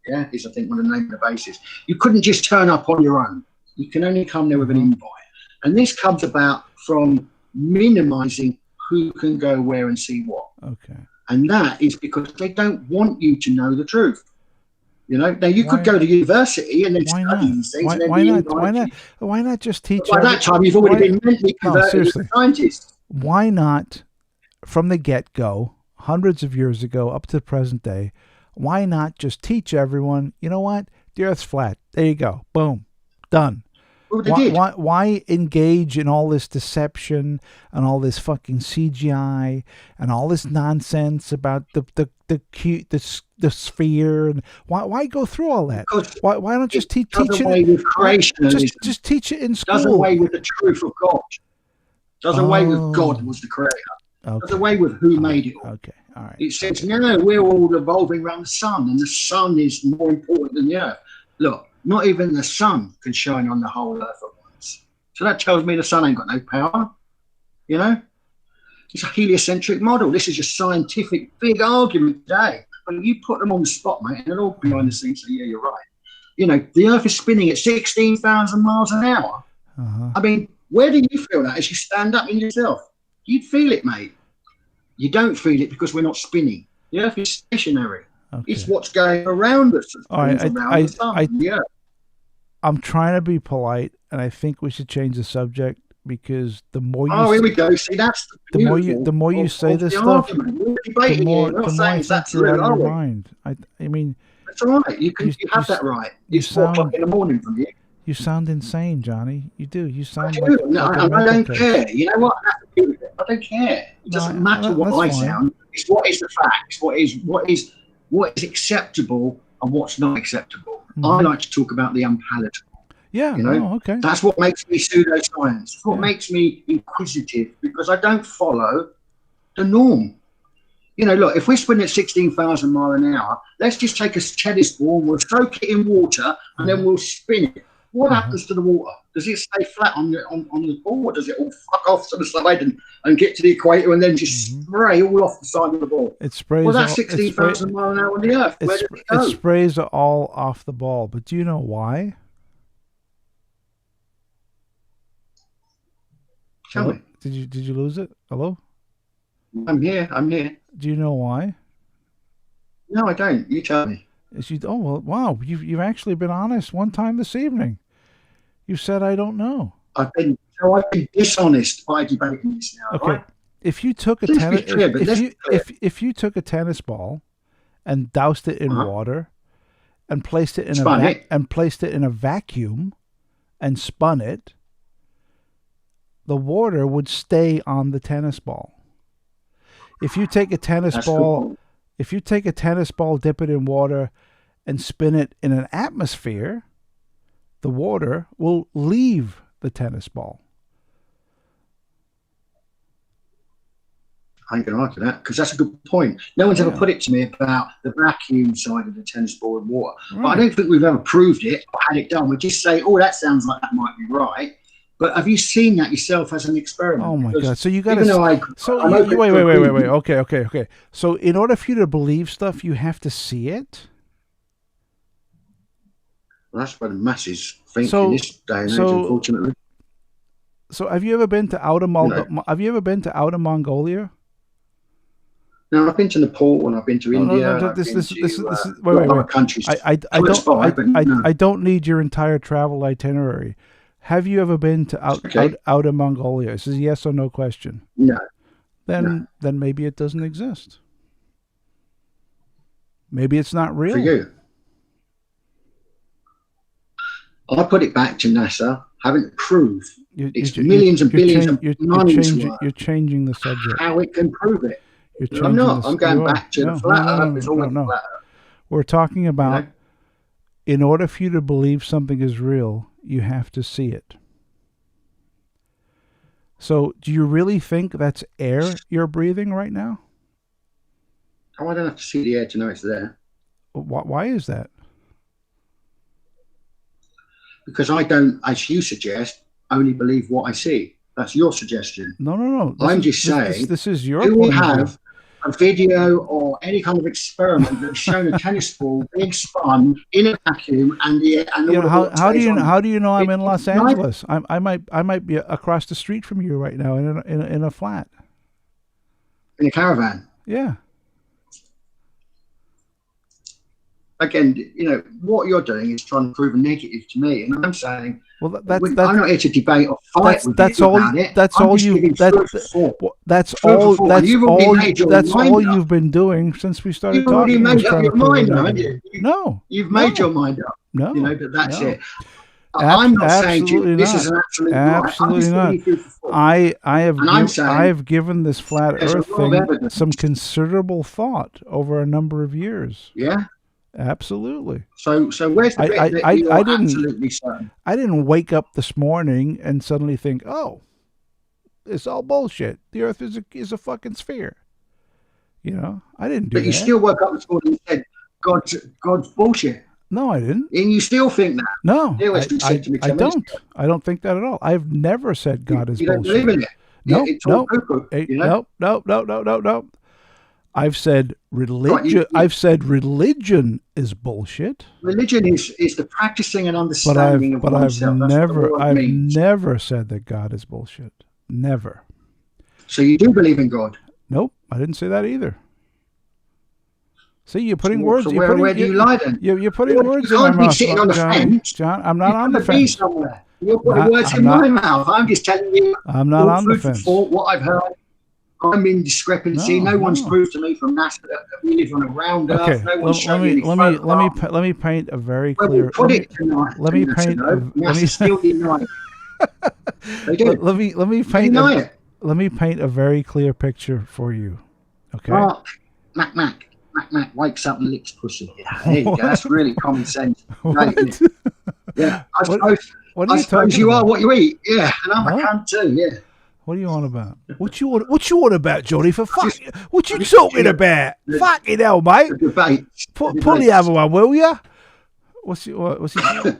Yeah, is I think one of the name of the bases. You couldn't just turn up on your own. You can only come there with an invite. And this comes about from minimizing who can go where and see what. Okay. And that is because they don't want you to know the truth. Now you could go to university and then study these things. Why not just teach? By that time, you've already been mentally converted as a scientist. Why not, from the get-go, hundreds of years ago up to the present day, why not just teach everyone, you know what? The Earth's flat. There you go. Boom. Done. Well, why engage in all this deception and all this fucking CGI and all this nonsense about the sphere? And why go through all that? Why don't just teach it? Just teach it in school. Does away with the truth of God. Does away with God was the creator. Okay. Does away with who made it all. Okay, all right. It says, no, we're all revolving around the sun, and the sun is more important than the Earth. Look. Not even the sun can shine on the whole Earth at once. So that tells me the sun ain't got no power. It's a heliocentric model. This is a scientific big argument today. But you put them on the spot, mate, and they're all behind the scenes say, yeah, you're right. The Earth is spinning at 16,000 miles an hour. I mean, where do you feel that as you stand up in yourself? You'd feel it, mate. You don't feel it because we're not spinning. The Earth is stationary. Okay. It's what's going around us. All right, around the sun. I'm trying to be polite, and I think we should change the subject because the more you here we go. See, that's the more you say this stuff, the more I think you're out of your mind. I mean, that's all right. You have that right. It's 4 o'clock in the morning from you. You sound insane, Johnny. You do. You sound I don't care. You know what? I don't care. It doesn't matter what I sound. It's what is the facts. What is acceptable and what's not acceptable. I like to talk about the unpalatable. Yeah. You know? Okay. That's what makes me pseudoscience. It's what makes me inquisitive because I don't follow the norm. You know, look, if we're spinning at 16,000 miles an hour, let's just take a tennis ball and we'll soak it in water and then we'll spin it. What happens to the water? Does it stay flat on the ball, or does it all fuck off to the side and get to the equator and then just spray all off the side of the ball? It sprays. Well, that's 16,000 miles an hour on the Earth. Where does it go? It sprays all off the ball. But do you know why? Tell me. Did you lose it? Hello? I'm here. Do you know why? No, I don't. You tell me. Wow! You've actually been honest one time this evening. You said I don't know. I've been dishonest by debating this now. Okay, right? if you took a if you took a tennis ball and doused it in water and placed it in a vacuum and spun it, the water would stay on the tennis ball. If you take a tennis ball. If you take a tennis ball, dip it in water, and spin it in an atmosphere, the water will leave the tennis ball. I ain't going to argue that because that's a good point. No one's ever put it to me about the vacuum side of the tennis ball and water. Right. But I don't think we've ever proved it or had it done. We just say, that sounds like that might be right. But have you seen that yourself as an experiment? Oh my God! So you got to. Wait. Okay. So in order for you to believe stuff, you have to see it. Well, that's what the masses think in this day and age, unfortunately. So have you ever been to outer Mongolia? No, I've been to Nepal and I've been to India. Wait. Countries. I don't need your entire travel itinerary. Have you ever been to outer Mongolia? This is a yes or no question. No. Then maybe it doesn't exist. Maybe it's not real. For you. I put it back to NASA having to prove it's millions and billions of money's worth. You're changing the subject. How it can prove it. I'm not. I'm going back to the flat Earth. It's always flat Earth. We're talking about in order for you to believe something is real, you have to see it. So do you really think that's air you're breathing right now? Oh, I don't have to see the air to know it's there. Why is that? Because I don't, as you suggest, only believe what I see. That's your suggestion. No. I'm just saying. This is your. Do we have a video or any kind of experiment that's shown a tennis ball being spun in a vacuum and how do you know I'm in Los Angeles? I might be across the street from you right now in a flat. In a caravan. Yeah. Again, what you're doing is trying to prove a negative to me, and I'm saying, well, I'm not here to debate or fight with you about it. That's all you've been doing since we started talking. You've already made up your mind, haven't you? No. You've made your mind up. No. But that's it. I'm not saying to you this is an absolute absolutely not. I have given this flat Earth thing some considerable thought over a number of years. Yeah. Absolutely. So where's the bit that you're absolutely certain? I didn't wake up this morning and suddenly think, it's all bullshit. The Earth is a fucking sphere. I didn't do that. But you still woke up this morning and said, God's bullshit. No, I didn't. And you still think that? No, I don't. I don't think that at all. I've never said God is bullshit. You don't believe in it? No. I've said religion. I've said religion is bullshit. Religion is the practicing and understanding of oneself. I've never said that God is bullshit. Never. So you do believe in God? Nope, I didn't say that either. See, you're putting words. So where do you lie then? You're putting words in my mouth, sitting on the fence. John, I'm not on the fence. Somewhere. You're putting words in my mouth. I'm just telling you. I'm not on the fence. What I've heard. I'm in discrepancy. No one's proved to me from NASA that we live on a round earth. Okay, no one's let me paint a very clear. Let me paint. NASA still deny it. They do. Let me paint a very clear picture for you. Okay. Mac wakes up and licks pussy. Yeah, there you go. That's really common sense. Yeah, I suppose you are what you eat. Yeah, and I'm a cunt too. Yeah. What are you on about? What you on about, Johnny? For fuck, what you talking about? Fucking hell, mate! Pull the other one, will you? What's he talking?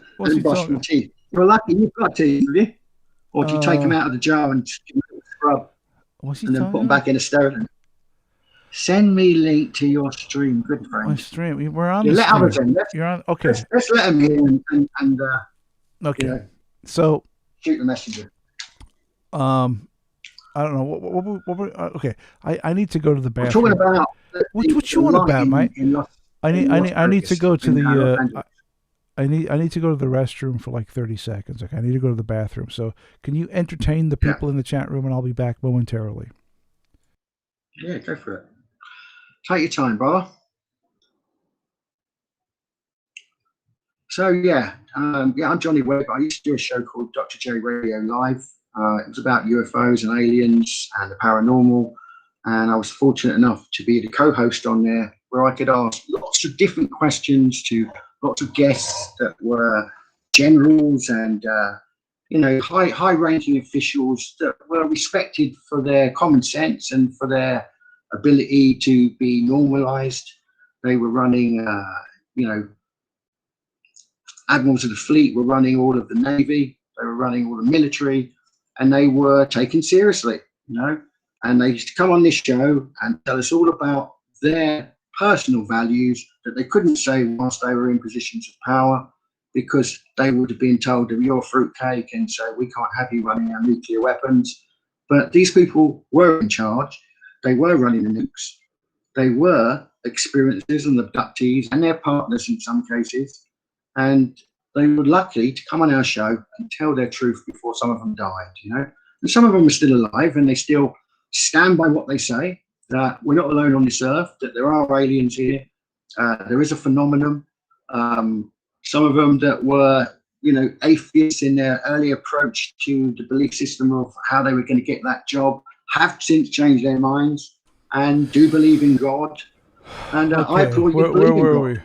You're lucky you've got teeth, have you? Or do you take them out of the jar and give them a scrub, and then put them back in a stereo? Send me link to your stream, good friend. My stream. We're on. Let others in. You're on. Okay. Let's let them in and okay. So shoot the messenger. I don't know. Okay, I need to go to the bathroom. We're talking about what you want about, mate? I need to go to the I need to go to the restroom for like 30 seconds. Okay, I need to go to the bathroom. So can you entertain the people in the chat room, and I'll be back momentarily. Yeah, go for it. Take your time, brother. So I'm Johnny Webb. I used to do a show called Dr. J Radio Live. It was about UFOs and aliens and the paranormal, and I was fortunate enough to be the co-host on there, where I could ask lots of different questions to lots of guests that were generals and high-ranking officials that were respected for their common sense and for their ability to be normalized. They were running, admirals of the fleet were running all of the Navy. They were running all the military. And they were taken seriously, and they used to come on this show and tell us all about their personal values that they couldn't say whilst they were in positions of power, because they would have been told that you're a fruitcake and so we can't have you running our nuclear weapons. But these people were in charge. They were running the nukes. They were experiencers and abductees and their partners in some cases. And they were lucky to come on our show and tell their truth before some of them died, And some of them are still alive and they still stand by what they say, that we're not alone on this earth, that there are aliens here. There is a phenomenon. Some of them that were, atheists in their early approach to the belief system of how they were going to get that job have since changed their minds and do believe in God. And I applaud you believe in God.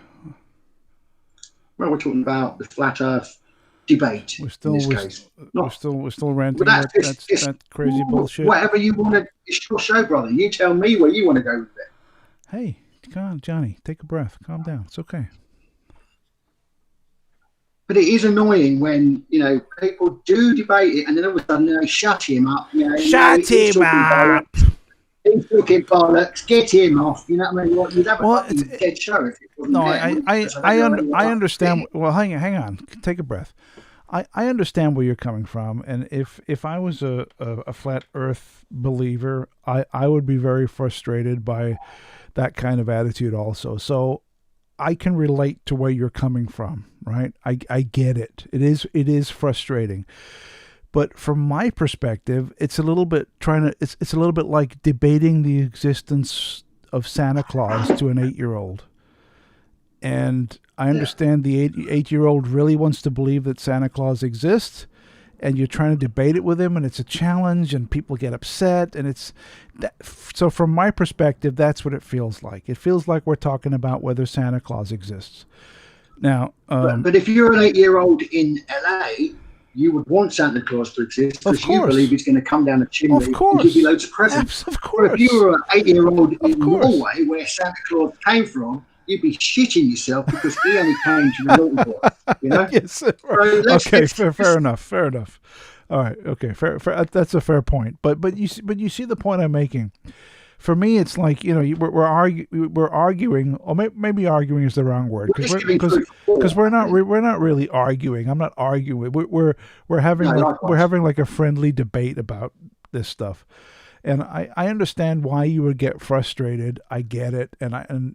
Well, we're talking about the flat Earth debate. We're still ranting. That's crazy bullshit. Whatever you want to, it's your show, brother. You tell me where you want to go with it. Hey, come on, Johnny, take a breath. Calm down. It's okay. But it is annoying when people do debate it, and then all of a sudden they shut him up. Shut him up. He's talking bollocks. Get him off. You know what I mean? You'd have a dead show if it wasn't there. I understand. Well, hang on. Take a breath. I understand where you're coming from, and if I was a flat Earth believer, I would be very frustrated by that kind of attitude also. So I can relate to where you're coming from, right? I get it. It is frustrating. But from my perspective, it's a little bit it's a little bit like debating the existence of Santa Claus to an 8-year-old. And I understand the 8-year-old really wants to believe that Santa Claus exists, and you're trying to debate it with him, and it's a challenge, and people get upset, and so from my perspective, that's what it feels like. It feels like we're talking about whether Santa Claus exists. Now, but if you're an 8-year-old in LA, you would want Santa Claus to exist because you believe he's going to come down the chimney and give you loads of presents. Of course. But if you were an 8-year-old in Norway, where Santa Claus came from, you'd be shitting yourself because he only came to the little boy. Yes. So fair enough. All right. Okay. Fair. That's a fair point. But you see the point I'm making. for me, it's like, we're arguing, or maybe arguing is the wrong word, because we're not really arguing. I'm not arguing. We're having we're having like a friendly debate about this stuff, and I understand why you would get frustrated. I get it, and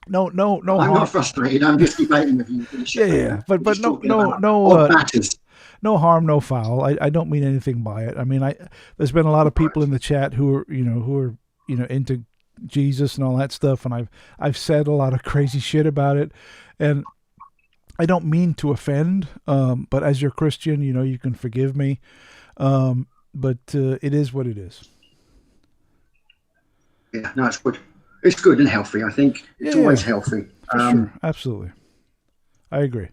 no. I'm not frustrated. I'm just debating with you. Yeah. But no harm, no foul. I don't mean anything by it. I mean, there's been a lot of people in the chat who are into Jesus and all that stuff, and I've said a lot of crazy shit about it, and I don't mean to offend. But as you're Christian, you can forgive me. But it is what it is. Yeah, no, it's good. It's good and healthy. I think it's always healthy. Sure, absolutely. I agree.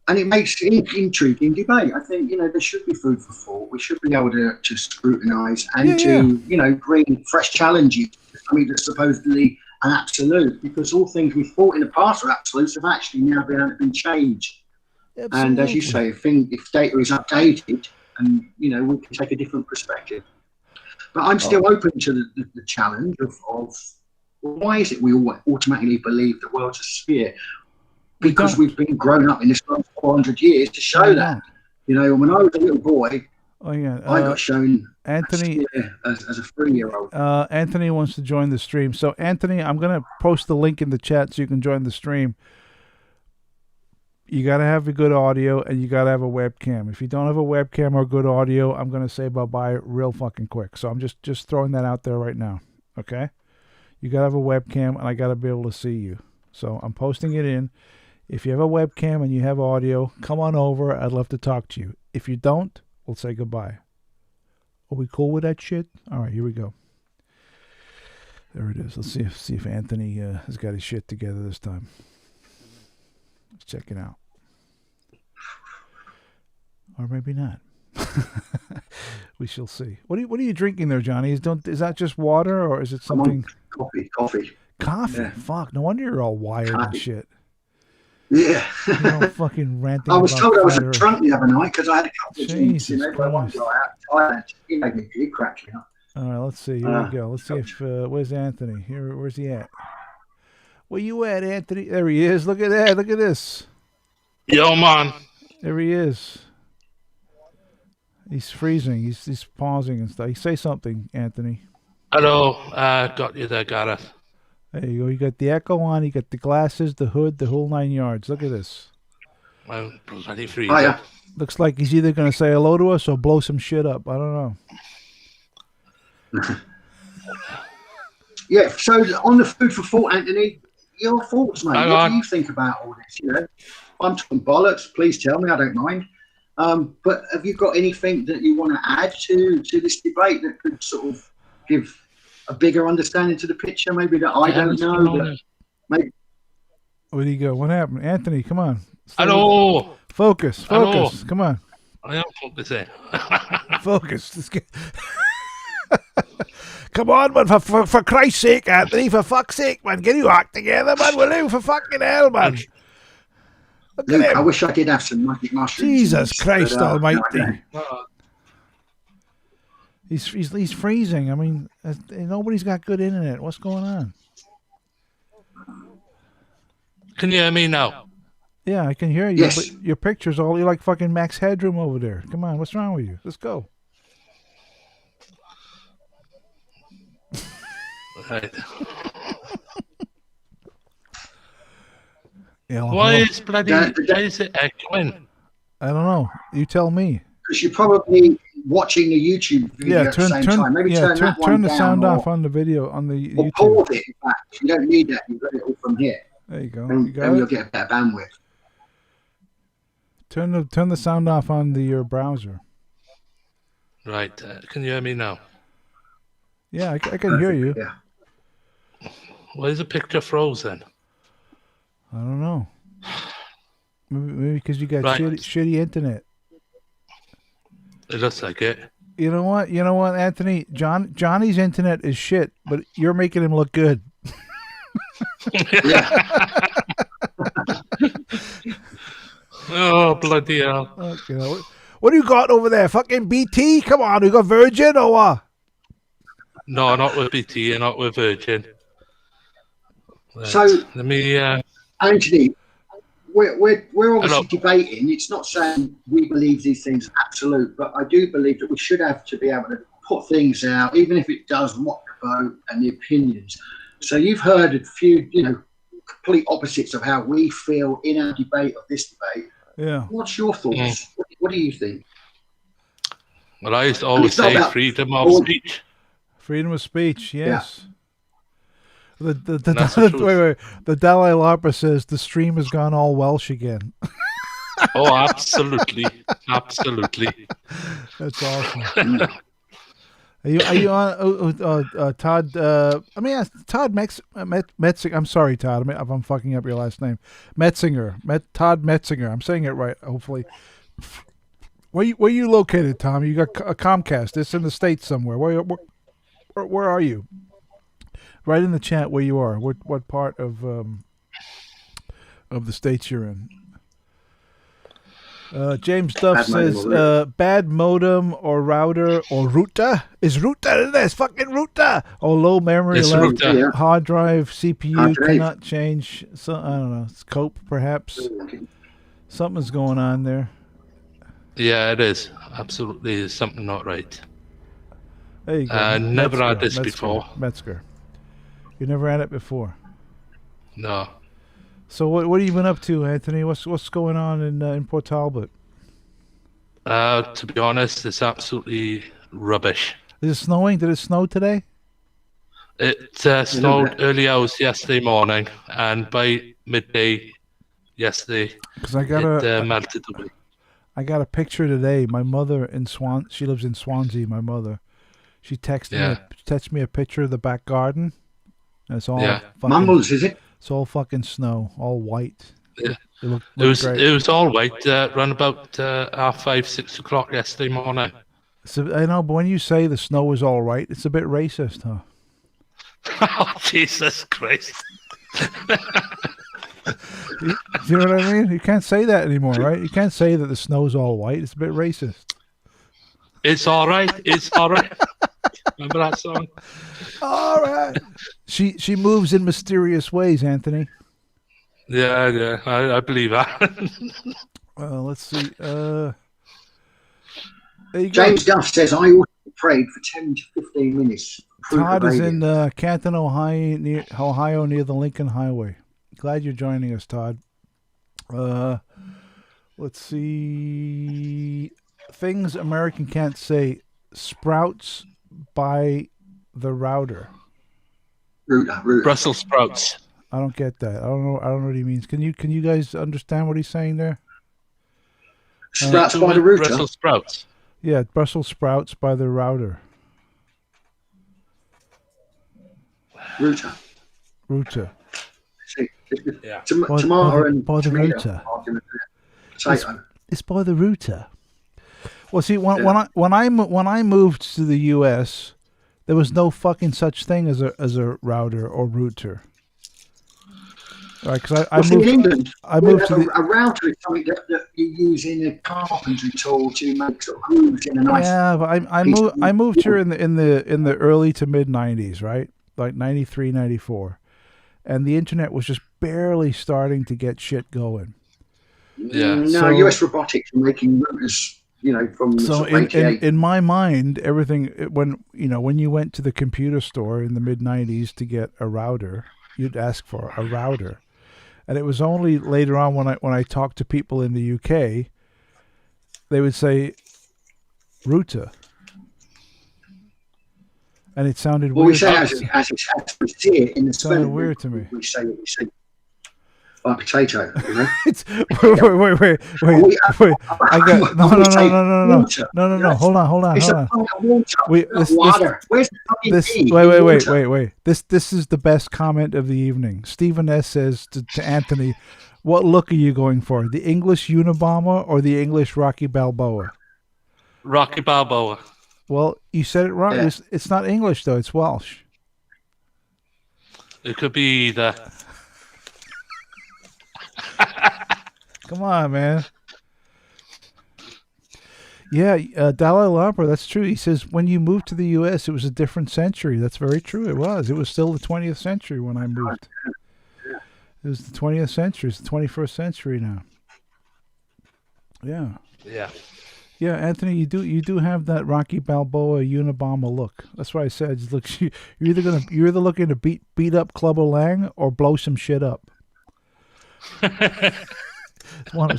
And it makes intriguing debate. I think, there should be food for thought. We should be able to scrutinise and to bring fresh challenges to something that's supposedly an absolute, because all things we thought in the past were absolutes have actually now been changed. Absolutely. And as you say, if data is updated, and we can take a different perspective. But I'm still open to the challenge of why is it we all automatically believe the world's a sphere? Because we've been grown up in this last 400 years to show that. When I was a little boy, I got shown Anthony as a 3-year-old. Anthony wants to join the stream. So, Anthony, I'm going to post the link in the chat so you can join the stream. You got to have a good audio, and you got to have a webcam. If you don't have a webcam or good audio, I'm going to say bye-bye real fucking quick. So I'm just throwing that out there right now, okay? You got to have a webcam, and I got to be able to see you. So I'm posting it in. If you have a webcam and you have audio, come on over. I'd love to talk to you. If you don't, we'll say goodbye. Are we cool with that shit? All right, here we go. There it is. Let's see if Anthony has got his shit together this time. Let's check it out. Or maybe not. We shall see. What are you drinking there, Johnny? Is that just water, or is it something? Coffee. Coffee? Yeah. Fuck. No wonder you're all wired and shit. Yeah. You're all fucking ranting. I was told I was drunk the other night because I had a couple of drinks. One guy out. He made me crack me up. All right, let's see. Here we go. Let's see if where's Anthony? Where's he at? Where you at, Anthony? There he is. Look at that. Look at this. Yo, man. There he is. He's freezing. He's pausing and stuff. Say something, Anthony. Hello. Got you there, Gareth. There you go. You got the echo on. You got the glasses, the hood, the whole 9 yards. Look at this. I'm bloody freezing. Oh, yeah. Looks like he's either going to say hello to us or blow some shit up. I don't know. Yeah. So on the food for thought, Anthony, your thoughts, mate. What do you think about all this? I'm talking bollocks. Please tell me. I don't mind. But have you got anything that you want to add to this debate that could sort of give a bigger understanding to the picture, maybe that I don't know? Maybe. Where'd he go? What happened? Anthony, come on. Hello. Focus. Hello. Come on. I am focusing. Focus. Come on, man, for Christ's sake, Anthony, for fuck's sake, man. Get your act together, man, will you? For fucking hell, man. Luke, I wish I did have some magic mushrooms. Jesus Christ almighty. He's freezing. I mean, nobody's got good internet. What's going on? Can you hear me now? Yeah, I can hear you. Yes. But your picture's you're like fucking Max Headroom over there. Come on, what's wrong with you? Let's go. Right. Yeah, why is it echoing? I don't know. You tell me. Because you're probably watching the YouTube video at the same time. Maybe turn the sound off on the video on the or YouTube. pause it. In fact, you don't need that. You've got it all from here. There you go. And you'll get a better bandwidth. Turn the sound off on your browser. Right. Can you hear me now? Yeah, I can hear you. Yeah. Why is the picture frozen? I don't know. Maybe because you got shitty internet. It looks like it. You know what, Anthony? Johnny's internet is shit, but you're making him look good. Oh, bloody hell. Okay, what do you got over there? Fucking BT? Come on, you got Virgin or what? No, not with BT and not with Virgin. Right. So, let me. Anthony, we're obviously Hello. debating. It's not saying we believe these things are absolute, but I do believe that we should have to be able to put things out, even if it does rock the boat and the opinions. So you've heard a few, complete opposites of how we feel in our debate of this debate. Yeah. What's your thoughts? What do you think? Well, I used to always say freedom of speech. Freedom of speech, yes. Yeah. The Dalai Lama says the stream has gone all Welsh again. Oh, absolutely, absolutely. That's awesome. Are you on Todd? Todd Metzinger. I'm sorry, Todd. If I'm fucking up your last name, Metzinger. Todd Metzinger. I'm saying it right. Hopefully. Where you located, Tom? You got a Comcast. It's in the States somewhere. Where are you? Write in the chat where you are. What part of the States you're in. James Duff says bad modem or router or router. Is router in there? It's fucking router. Or low memory left. Hard drive, CPU cannot change. So I don't know. Scope perhaps. Something's going on there. Yeah, it is. Absolutely, there's something not right. There you go. Never had this before. Metzger. You never had it before? No. So what have you been up to, Anthony? What's going on in Port Talbot? To be honest, it's absolutely rubbish. Is it snowing? Did it snow today? It snowed early hours yesterday morning, and by midday yesterday, it melted away. I got a picture today. My mother in she lives in Swansea. My mother, she texted me a picture of the back garden. And it's all Mumbles, is it? It's all fucking snow, all white. Yeah. It was all white. Around about 5:30, 6 o'clock yesterday morning. So I know, but when you say the snow is all right, it's a bit racist, huh? Oh, Jesus Christ! You know what I mean? You can't say that anymore, right? You can't say that the snow's all white. It's a bit racist. It's all right. It's all right. Remember that song? All right. She moves in mysterious ways, Anthony. Yeah, I believe that. Let's see. James Duff says, I also prayed for 10 to 15 minutes. Todd is in Canton, Ohio, near the Lincoln Highway. Glad you're joining us, Todd. Let's see. Things American can't say. Sprouts by the router. Router. Brussels sprouts. I don't get that. I don't know what he means. Can you guys understand what he's saying there? Sprouts by the router. Brussels sprouts. Yeah, Brussels sprouts by the router. Router. Yeah. Tomato and by the router. It's by the router. Well, see, when I moved to the U.S., there was no fucking such thing as a router or router. Right, because I moved. In England, I moved a router is something that you use in a carpentry tool to make sort of grooves in a nice. Yeah, but I moved here in the early to mid '90s, right? Like 93, 94, and the internet was just barely starting to get shit going. Yeah. No, US robotics are making routers. From so in my mind, everything when you went to the computer store in the mid '90s to get a router, you'd ask for a router, and it was only later on when I talked to people in the UK, they would say router, and it sounded weird. We say as we see it in the spelling. Sounded weird to me. We say a potato, It's wait. I got no. Hold on. It's a pint of water. Where's the fucking wait. This is the best comment of the evening. Stephen S says to Anthony, "What look are you going for? The English Unabomber or the English Rocky Balboa?" Rocky Balboa. Well, you said it wrong. Yeah. It's not English though. It's Welsh. It could be either. Come on, man. Yeah, Dalai Lama, that's true. He says when you moved to the U.S., it was a different century. That's very true. It was. It was still the 20th century when I moved. It was the 20th century. It's the 21st century now. Yeah. Yeah. Yeah, Anthony, you do have that Rocky Balboa Unabomber look. That's why I said, look, you're either looking to beat up Clubber Lang or blow some shit up. It's one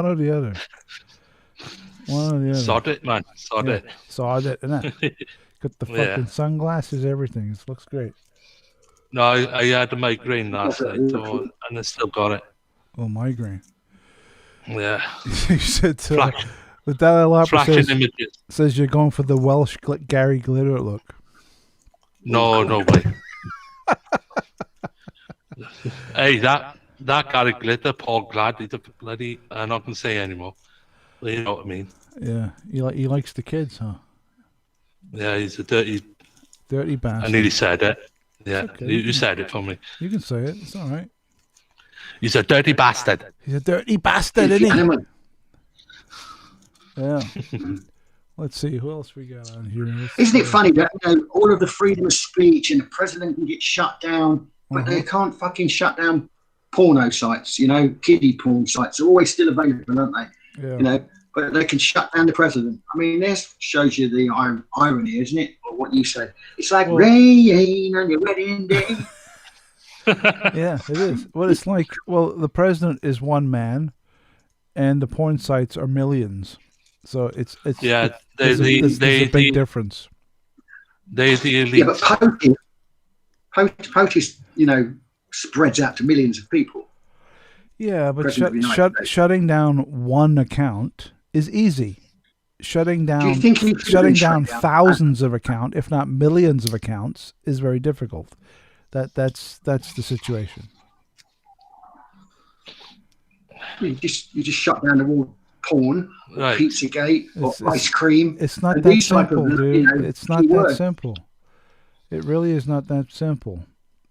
or the other. One or the other. Sod it, man. Sod it. Sod it, innit? Got the fucking sunglasses, everything. It looks great. No, I had a migraine last night, and I still got it. Oh, migraine. Yeah. You said the Dalai Lama says you're going for the Welsh Gary Glitter look. No way. Hey, that Gary Glitter, Paul Glad, he's a bloody. I'm not gonna say anymore. You know what I mean? Yeah, he likes the kids, huh? Yeah, he's a dirty bastard. I nearly said it. Yeah, okay. You said it for me. You can say it. It's all right. He's a dirty bastard. He's a dirty bastard, isn't he? Yeah. Let's see who else we got on here. Isn't it funny that all of the freedom of speech and the president can get shut down, but they can't fucking shut down porno sites? Kiddie porn sites. They're always still available, aren't they? Yeah. But they can shut down the president. I mean, this shows you the irony, isn't it? Or what you said. It's like rain on your wedding day. Yeah, it is. Well, it's like, the president is one man, and the porn sites are millions. So it's there's a big difference. They're the elite. Yeah, but POTUS, spreads out to millions of people. Yeah, but shutting down one account is easy. Shutting down thousands of accounts, if not millions of accounts, is very difficult. That's the situation. You just shut down the wall porn, right. Pizzagate, or ice cream. It's not that simple, dude. It's not that simple. It really is not that simple.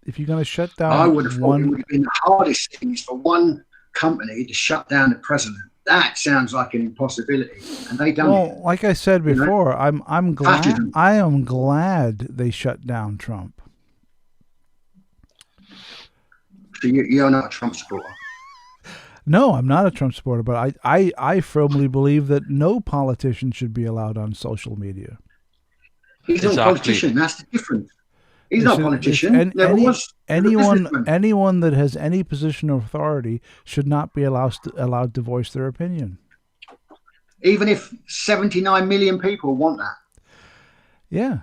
If you're going to shut down, I would have thought it would have been the hardest thing is for one company to shut down the president. That sounds like an impossibility, and they done it. Well, like I said before, I'm glad. Fascism. I am glad they shut down Trump. So you're not a Trump supporter? No, I'm not a Trump supporter, but I firmly believe that no politician should be allowed on social media. He's not a politician. That's the difference. He's not a politician. Anyone that has any position of authority should not be allowed to voice their opinion. Even if 79 million people want that. Yeah.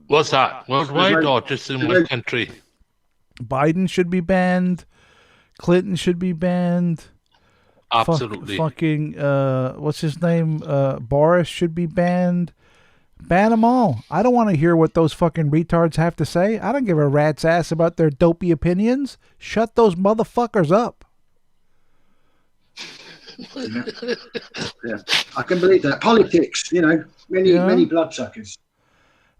What's that? Worldwide or just in one country? Biden should be banned. Clinton should be banned. Absolutely. Fucking what's his name? Boris should be banned. Ban them all. I don't want to hear what those fucking retards have to say. I don't give a rat's ass about their dopey opinions. Shut those motherfuckers up. Yeah. I can believe that. Politics, many bloodsuckers.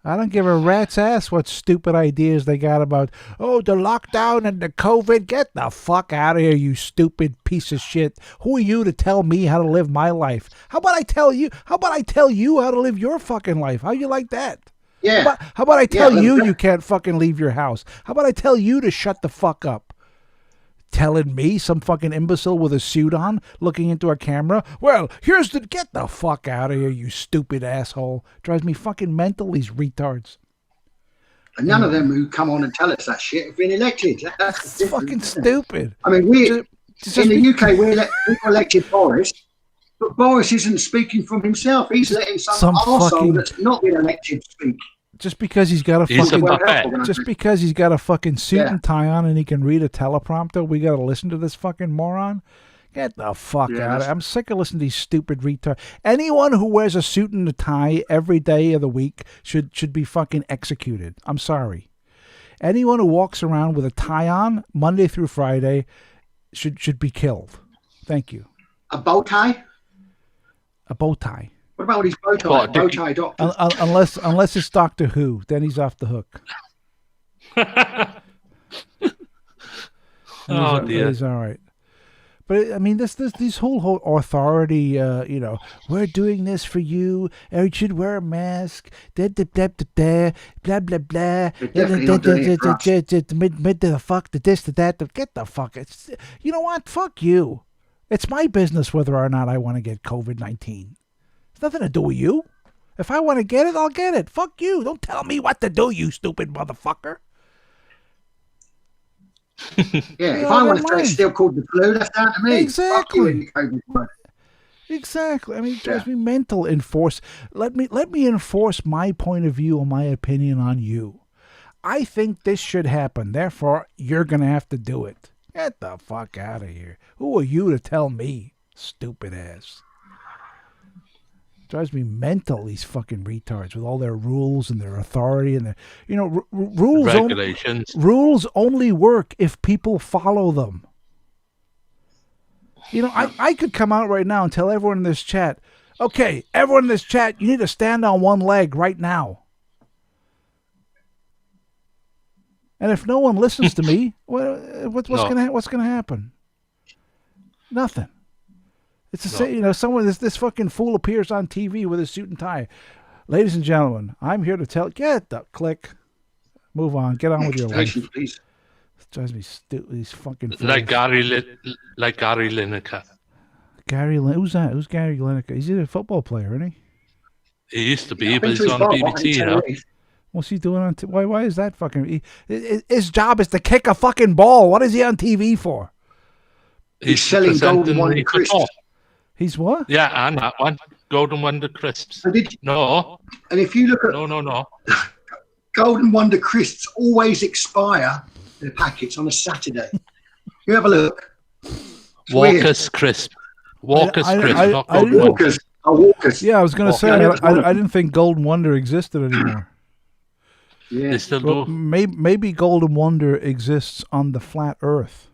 I don't give a rat's ass what stupid ideas they got about, the lockdown and the COVID. Get the fuck out of here, you stupid piece of shit. Who are you to tell me how to live my life? How about I tell you how to live your fucking life? How you like that? Yeah. How about I tell you can't fucking leave your house? How about I tell you to shut the fuck up? Telling me, some fucking imbecile with a suit on, looking into a camera. Well, get the fuck out of here, you stupid asshole. Drives me fucking mental, these retards. And none of them who come on and tell us that shit have been elected. That's fucking stupid. I mean, in the UK, we elected Boris, but Boris isn't speaking from himself. He's letting some arsehole that's not been elected speak. Just because he's got a fucking suit and tie on and he can read a teleprompter, we got to listen to this fucking moron? Get the fuck out of it. I'm sick of listening to these stupid retards. Anyone who wears a suit and a tie every day of the week should be fucking executed. I'm sorry. Anyone who walks around with a tie on Monday through Friday should be killed. Thank you. A bow tie? A bow tie. What about his bow tie? Bow tie doctor? Unless it's Doctor Who, then he's off the hook. Oh dear, he's all right. But I mean, these whole authority, we're doing this for you. You should wear a mask. Blah blah blah blah blah blah blah. They're definitely not doing it for us. Mid the fuck, the this, the that. Get the fuck. It's, you know what? Fuck you. It's my business whether or not I want to get COVID-19. It's nothing to do with you. If I want to get it, I'll get it. Fuck you. Don't tell me what to do, you stupid motherfucker. Yeah, if I want to say it's still called the flu, that's down to me. Exactly. Fuck you, Exactly. I mean, it drives me mental. Let me enforce my point of view and my opinion on you. I think this should happen. Therefore, you're gonna have to do it. Get the fuck out of here. Who are you to tell me, stupid ass? Drives me mental, these fucking retards with all their rules and their authority and their, rules. Regulations. Rules only work if people follow them. I could come out right now and tell everyone in this chat, okay, everyone in this chat, you need to stand on one leg right now. And if no one listens to me, what's gonna happen? Nothing. It's the same, someone, this fucking fool appears on TV with a suit and tie. Ladies and gentlemen, I'm here to click. Move on. Get on with your life. Please. It drives me stupid. These fucking fools. Like Gary Lineker. Who's that? Who's Gary Lineker? He's a football player, isn't he? He used to be, but he's on the BBC now. What's he doing on TV? Why is that fucking... His job is to kick a fucking ball. What is he on TV for? He's selling Golden Wonder crisps. He's what? Yeah, and that one. Golden Wonder crisps. No. And if you look at... No. Golden Wonder crisps always expire their packets on a Saturday. You have a look. Walker's crisp. Walker's crisp, not Golden Wonder. Walker's. Yeah, I was going to say, I didn't think Golden Wonder existed anymore. Yeah. They still do. Maybe Golden Wonder exists on the flat Earth.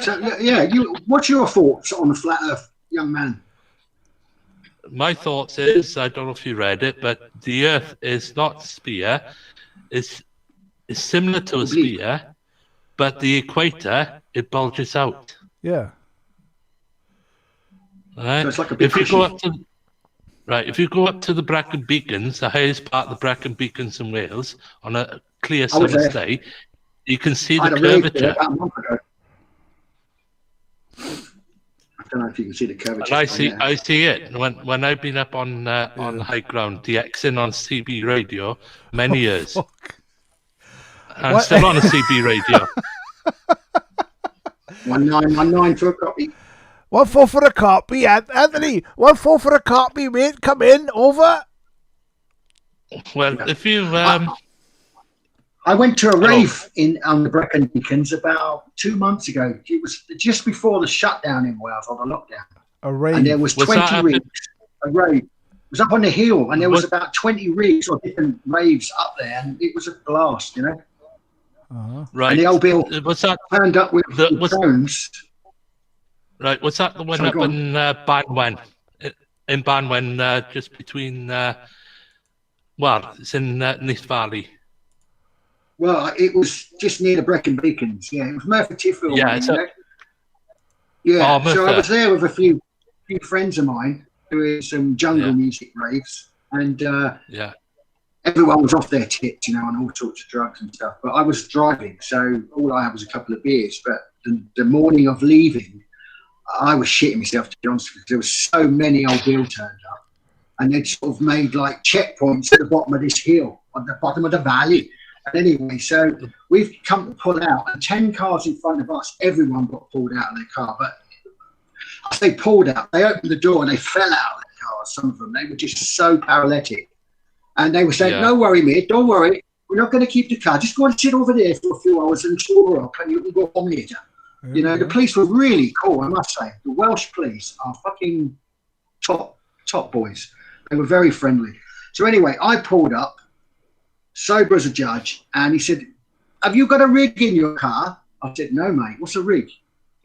So yeah, what's your thoughts on the flat Earth, young man? My thoughts is, I don't know if you read it, but the Earth is not a sphere. It's similar to a sphere, but the equator, it bulges out. Yeah. Right? So it's like a big if you go up to the Brecon Beacons, the highest part of the Brecon Beacons in Wales, on a clear summer's day, you can see the curvature. About a month ago. I don't know if you can see the curvature. And I see it when I've been up on high ground, DXing on CB radio many years. Fuck. I'm still on a CB radio. 1919 for a copy. 14 for a copy, Anthony. 14 for a copy, mate. Come in, over. Well, if you I went to a rave on the Brecon Beacons about 2 months ago. It was just before the shutdown in Wales, or the lockdown. A rave. And there was 20 rigs. A rave. It was up on the hill, and there was about 20 rigs or different raves up there, and it was a blast, Uh-huh. Right. And the old Bill turned up with the phones. Right. Was that the one up in Banwen? In Banwen, just between... it's in Neath Valley. Well, it was just near the Brecon Beacons. Yeah, it was Merthyr Tydfil. Yeah, so I was there with a few friends of mine doing some jungle music raves, and everyone was off their tits, on all sorts of drugs and stuff. But I was driving, so all I had was a couple of beers. But the morning of leaving, I was shitting myself, to be honest, because there was so many old Bill turned up, and they'd sort of made like checkpoints at the bottom of this hill, at the bottom of the valley. And anyway, so we've come to pull out, and 10 cars in front of us, everyone got pulled out of their car. But as they pulled out, they opened the door and they fell out of their cars, some of them. They were just so paralytic. And they were saying, "No worry, mate, don't worry. We're not going to keep the car. Just go and sit over there for a few hours and tour up, and you can go home later." The police were really cool, I must say. The Welsh police are fucking top boys. They were very friendly. So anyway, I pulled up, sober as a judge, and he said, "Have you got a rig in your car?" I said, "No, mate. What's a rig?"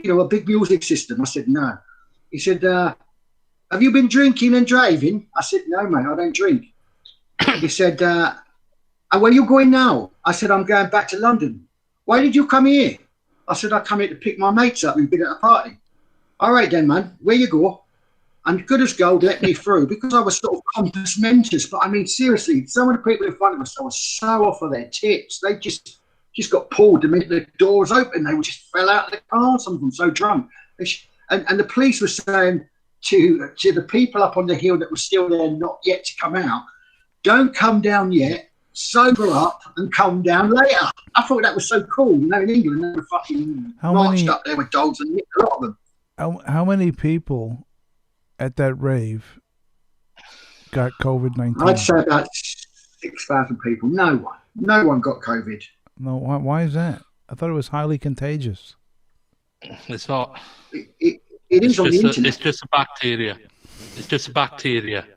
"A big music system." I said, "No." He said, "Have you been drinking and driving?" I said, "No, mate, I don't drink." He said, "And where are you going now?" I said, "I'm going back to London." why did you come here? I said, I come here to pick my mates up who've been at a party. All right then, man, where you go? And good as gold let me through because I was sort of compass mentis. But I mean, seriously, some of the people in front of us, I was so off of their tits. They just got pulled the minute the doors opened. They just fell out of the car, some of them so drunk. And the police were saying to the people up on the hill that were still there, not yet to come out, don't come down yet, sober up and come down later. I thought that was so cool. You know, in England, they were fucking marched up there with dogs and nicked a lot of them. How many people at that rave got COVID-19? I'd say about 6,000 people. No one got COVID. No, why is that? I thought it was highly contagious. It's not. It is on the internet. It's just a bacteria. It's just a bacteria.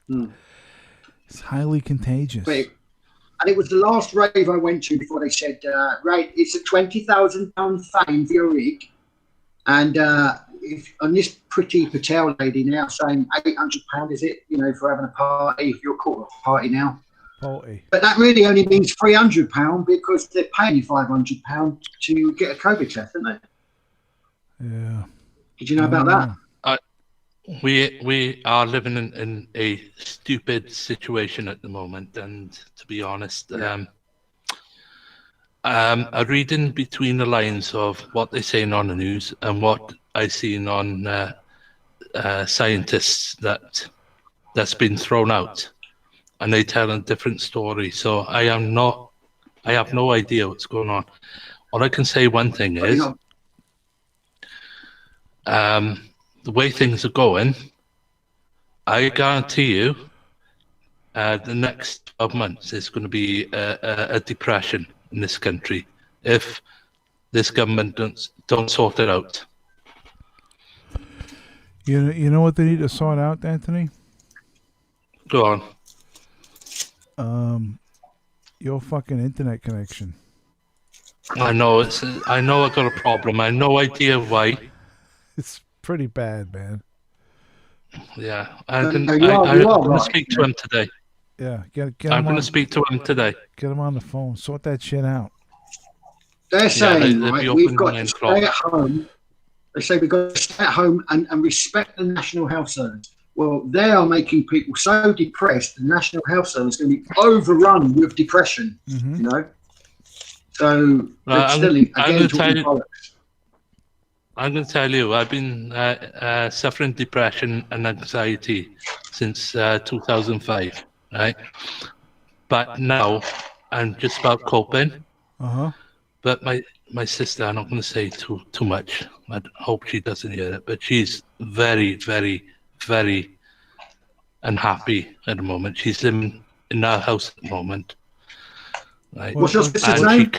It's highly contagious. And it was the last rave I went to before they said, right, it's a £20,000 fine for your rig. And on this pretty Patel lady now saying £800, is it? You know, for having a party, if you're caught at a party now. Party. But that really only means £300 because they're paying you £500 to get a COVID test, aren't they? Yeah. Did you know about that? We are living in a stupid situation at the moment, and to be honest, I'm reading between the lines of what they're saying on the news and what I've seen on scientists that's been thrown out, and they tell a different story. So I have no idea what's going on. All I can say one thing is, the way things are going, I guarantee you, the next 12 months is going to be a depression in this country if this government don't sort it out. You know what they need to sort out, Anthony? Go on. Your fucking internet connection. I know I got a problem. I have no idea why. It's pretty bad, man. Yeah, I'm going to speak to him today. Yeah, I'm going to speak to him today. Get him on the phone. Sort that shit out. They're saying, right, we've got to stay at home. They say we've got to stay at home and respect the National Health Service. Well, they are making people so depressed, the National Health Service is going to be overrun with depression, you know? So, I'm going to tell you, I've been suffering depression and anxiety since 2005, right? But now I'm just about coping. But my sister, I'm not going to say too much. I hope she doesn't hear it, but she's very, very, very unhappy at the moment. She's living in our house at the moment. Right? What's your sister's name?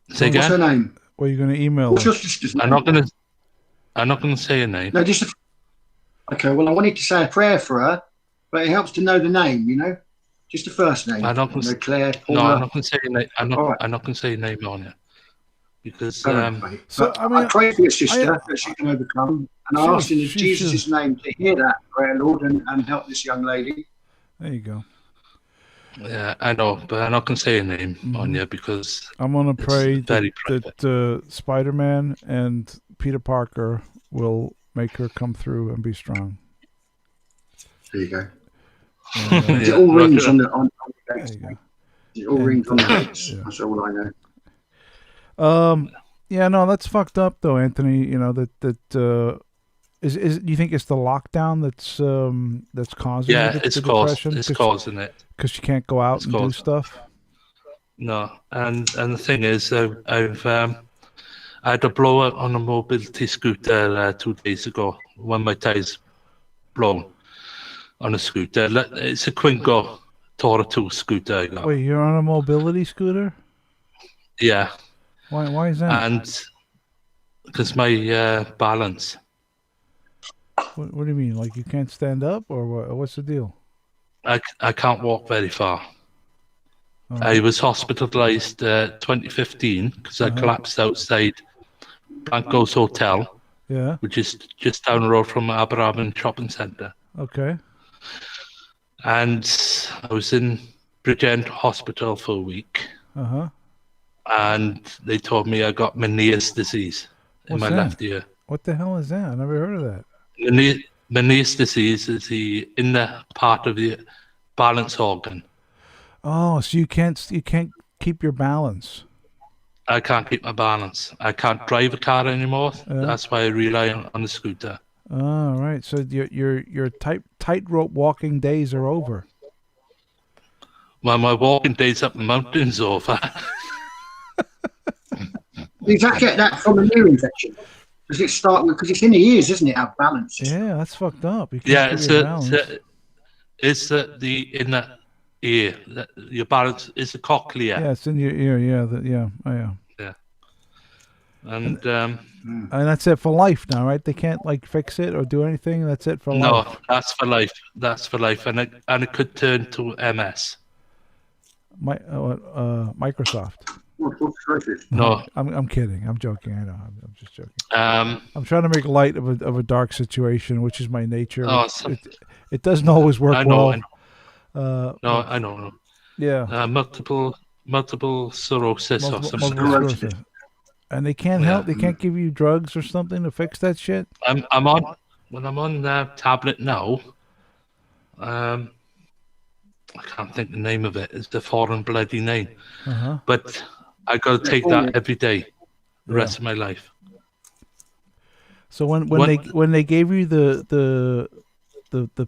Say again? What's her name? Well, you're going to email What's her. your sister's name? I'm not going to say her name. No, okay. Well, I wanted to say a prayer for her, but it helps to know the name. You know, just the first name. I'm not going to Claire. No, I'm not going to say your name. I'm not going to say your name on it because. So I pray for your sister that she can overcome, and I ask in Jesus' name to hear that prayer, Lord, and help this young lady. There you go. Yeah, I know, but I'm not going to say a name on you because I'm going to pray that Spider-Man and Peter Parker will make her come through and be strong. There you go. It all rings on the It all rings on the dates. That's all I know. Yeah, no, that's fucked up though, Anthony. You know that is you think it's the lockdown that's causing it's depression? It's causing it because you can't go out and do stuff. No, and the thing is, I had a blowout on a mobility scooter 2 days ago. One of my tires blown on a scooter. It's a Quinco Tora 2 scooter I got. Wait, you're on a mobility scooter? Yeah. Why is that? And because my balance. What do you mean? Like you can't stand up, or what? What's the deal? I can't walk very far. I was hospitalized 2015 because I collapsed outside Blanco's Hotel, which is just down the road from Aberarban Shopping Centre. Okay. And I was in Bridgend Hospital for a week. And they told me I got Meniere's disease in my left ear. What the hell is that? I never heard of that. Meniere's disease is the inner part of the balance organ. Oh, so you can't keep your balance. I can't keep my balance. I can't drive a car anymore. That's why I rely on the scooter. Oh, right. So your tightrope walking days are over. Well, my walking days up the mountains over. Does that get that from a ear infection? Does it start with, because it's in the ears, isn't it? Our balance. Yeah, that's fucked up. It's the inner ear. Your balance is the cochlea. Yeah, it's in your ear. Yeah, Yeah. And that's it for life now, right? They can't like fix it or do anything. That's it for life. No, that's for life. That's for life, and it could turn to MS. Microsoft. No, I'm kidding. I'm joking. I know. I'm just joking. I'm trying to make light of a dark situation, which is my nature. Oh, it doesn't always work well. I know. Yeah. Multiple sclerosis or something. Sclerosis. And they can't help. They can't give you drugs or something to fix that shit. I'm on tablet now. I can't think the name of it. It's the foreign bloody name. But I got to take that every day, the rest of my life. So when they gave you the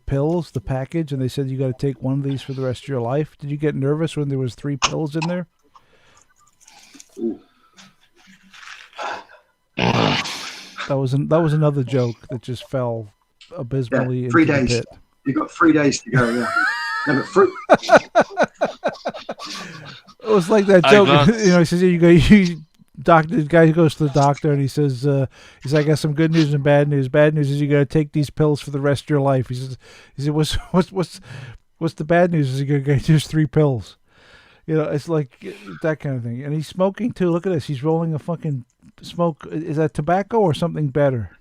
pills, the package, and they said you got to take one of these for the rest of your life, did you get nervous when there was 3 pills in there? That was another joke that just fell abysmally into 3 days. The pit. You got 3 days to go. Yeah. No, but It was like that joke. He says, the guy goes to the doctor and he says, he's like, I got some good news and bad news. Bad news is you got to take these pills for the rest of your life. He said, what's the bad news? Is you got to get just 3 pills. It's like that kind of thing. And he's smoking too. Look at this. He's rolling a fucking smoke. Is that tobacco or something better?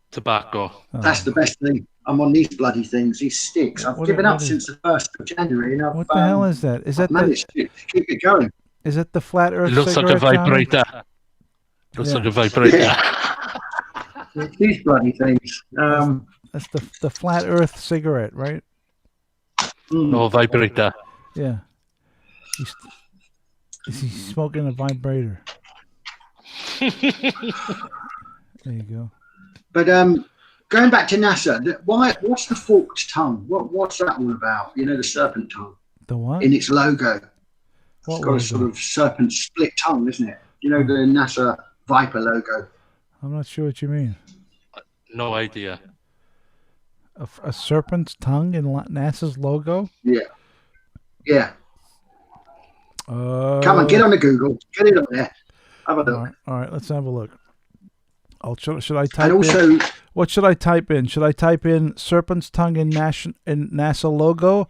Tobacco. Oh. That's the best thing. I'm on these bloody things, these sticks. I've given up since the 1st of January. And what the hell is that? Is that managed to keep it going? Is it the flat Earth? It looks cigarette, like a vibrator. Looks like a vibrator. These bloody things. That's the flat Earth cigarette, right? No, vibrator. Yeah. He's smoking a vibrator. There you go. But going back to NASA, what's the forked tongue? What's that all about? The serpent tongue. The what? In its logo. What it's got a sort of serpent split tongue, isn't it? The NASA Viper logo. I'm not sure what you mean. No idea. A serpent's tongue in NASA's logo? Yeah. Yeah. Come on, get on the Google. Get it up there. Have a look. All right, let's have a look. Should I type and also, in? What should I type in? Should I type in serpent's tongue in NASA logo,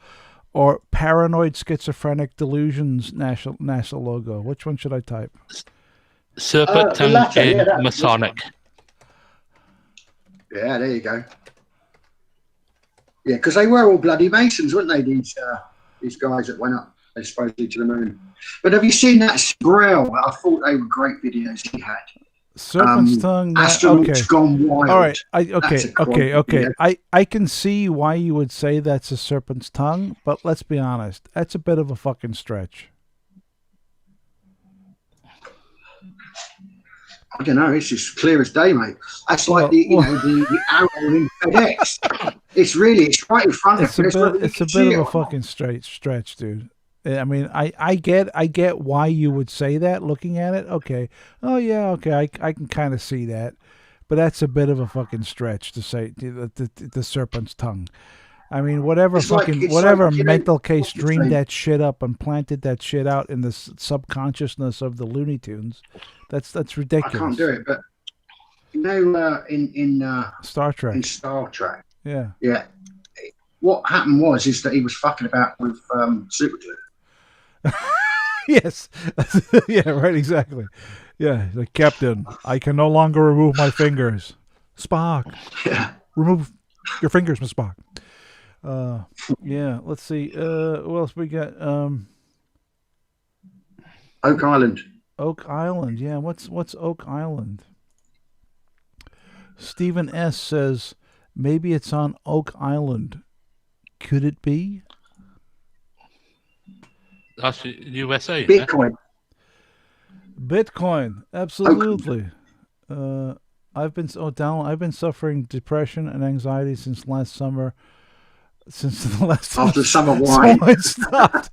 or paranoid schizophrenic delusions NASA logo? Which one should I type? Serpent tongue in Masonic. Yeah, there you go. Yeah, because they were all bloody Masons, weren't they? These guys that went up supposedly to the moon. But have you seen that Sgrell? I thought they were great videos he had. Serpent's tongue. Astronauts gone wild. All right. Okay. I can see why you would say that's a serpent's tongue, but let's be honest, that's a bit of a fucking stretch. I don't know. It's just clear as day, mate. That's like the arrow in FedEx. It's right in front of you. It's a bit of a fucking stretch, dude. I mean, I get why you would say that looking at it. Okay. Oh yeah. Okay. I can kind of see that, but that's a bit of a fucking stretch to say the serpent's tongue. I mean, whatever mental case dreamed that shit up and planted that shit out in the subconsciousness of the Looney Tunes. That's ridiculous. I can't do it, but in Star Trek. In Star Trek. Yeah. Yeah. What happened is that he was fucking about with super glue. Yes. Yeah, right, exactly. Yeah, like, Captain, I can no longer remove my fingers. Spock. Yeah. Remove your fingers, Miss Spock. Yeah, let's see. What else we got? Oak Island. Oak Island, yeah. What's Oak Island? Stephen S. says maybe it's on Oak Island. Could it be? That's USA. Bitcoin. Bitcoin, absolutely. I've been suffering depression and anxiety since last summer. Since the last After summer wine stopped.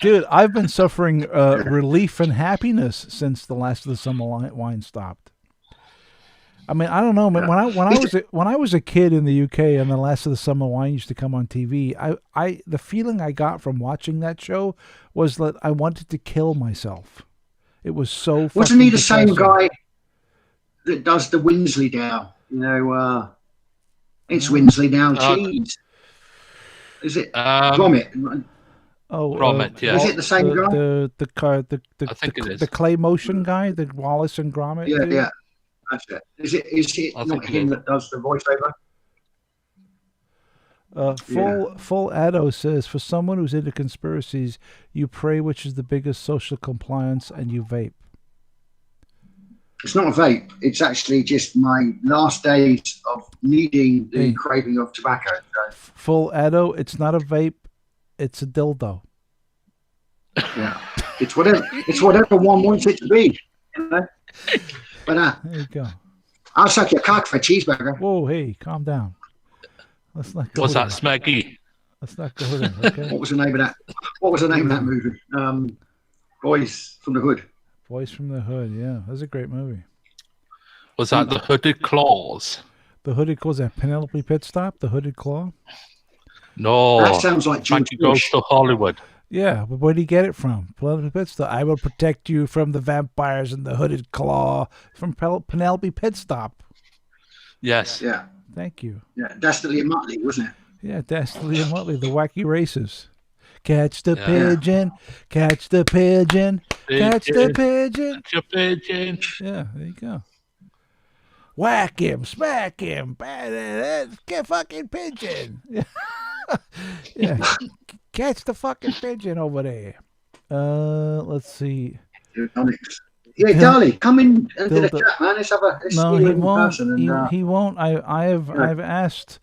Dude, I've been suffering relief and happiness since the last of the summer wine stopped. I mean, I don't know. When I was a kid in the UK and the last of the summer wine used to come on TV, the feeling I got from watching that show was that I wanted to kill myself. It was so. Wasn't he the depressing. same guy that does the Wensleydale? It's Wensleydale cheese. Is it Gromit? Oh, Gromit, yeah. Is it the same guy? I think it is. The clay motion guy, the Wallace and Gromit. Yeah, dude? yeah. That's it. Is it not him that does the voiceover? Full Addo says, for someone who's into conspiracies, you pray which is the biggest social compliance and you vape. It's not a vape. It's actually just my last days of needing the craving of tobacco. So. Full Addo, it's not a vape, it's a dildo. Yeah. It's whatever one wants it to be. You know? But there you go. I'll suck your cock for a cheeseburger. Whoa, hey, calm down. Let's not go. What's that, Smeggy? Let's not go there. Okay. What was the name of that? What was the name of that movie? Boys from the Hood. Boys from the Hood. Yeah, that's a great movie. Was that the Hooded Claws? The Hooded Claws. That Penelope Pitstop. The Hooded Claw. No. That sounds like George Frankie Goes to Hollywood. Yeah, but where did he get it from? Penelope Pitstop. I will protect you from the vampires and the Hooded Claw from Penelope Pitstop. Yes. Yeah. Thank you. Yeah, Dastardly and Muttley, wasn't it? Yeah, Dastardly and Muttley, the wacky races. Catch the pigeon, catch the pigeon, catch the pigeon. Catch a pigeon. Yeah, there you go. Whack him, smack him, get fucking pigeon. Yeah, catch the fucking pigeon over there. Let's see. Yeah, Darlie, come in into the chat, man. Let's have a no, he won't. He won't. I've asked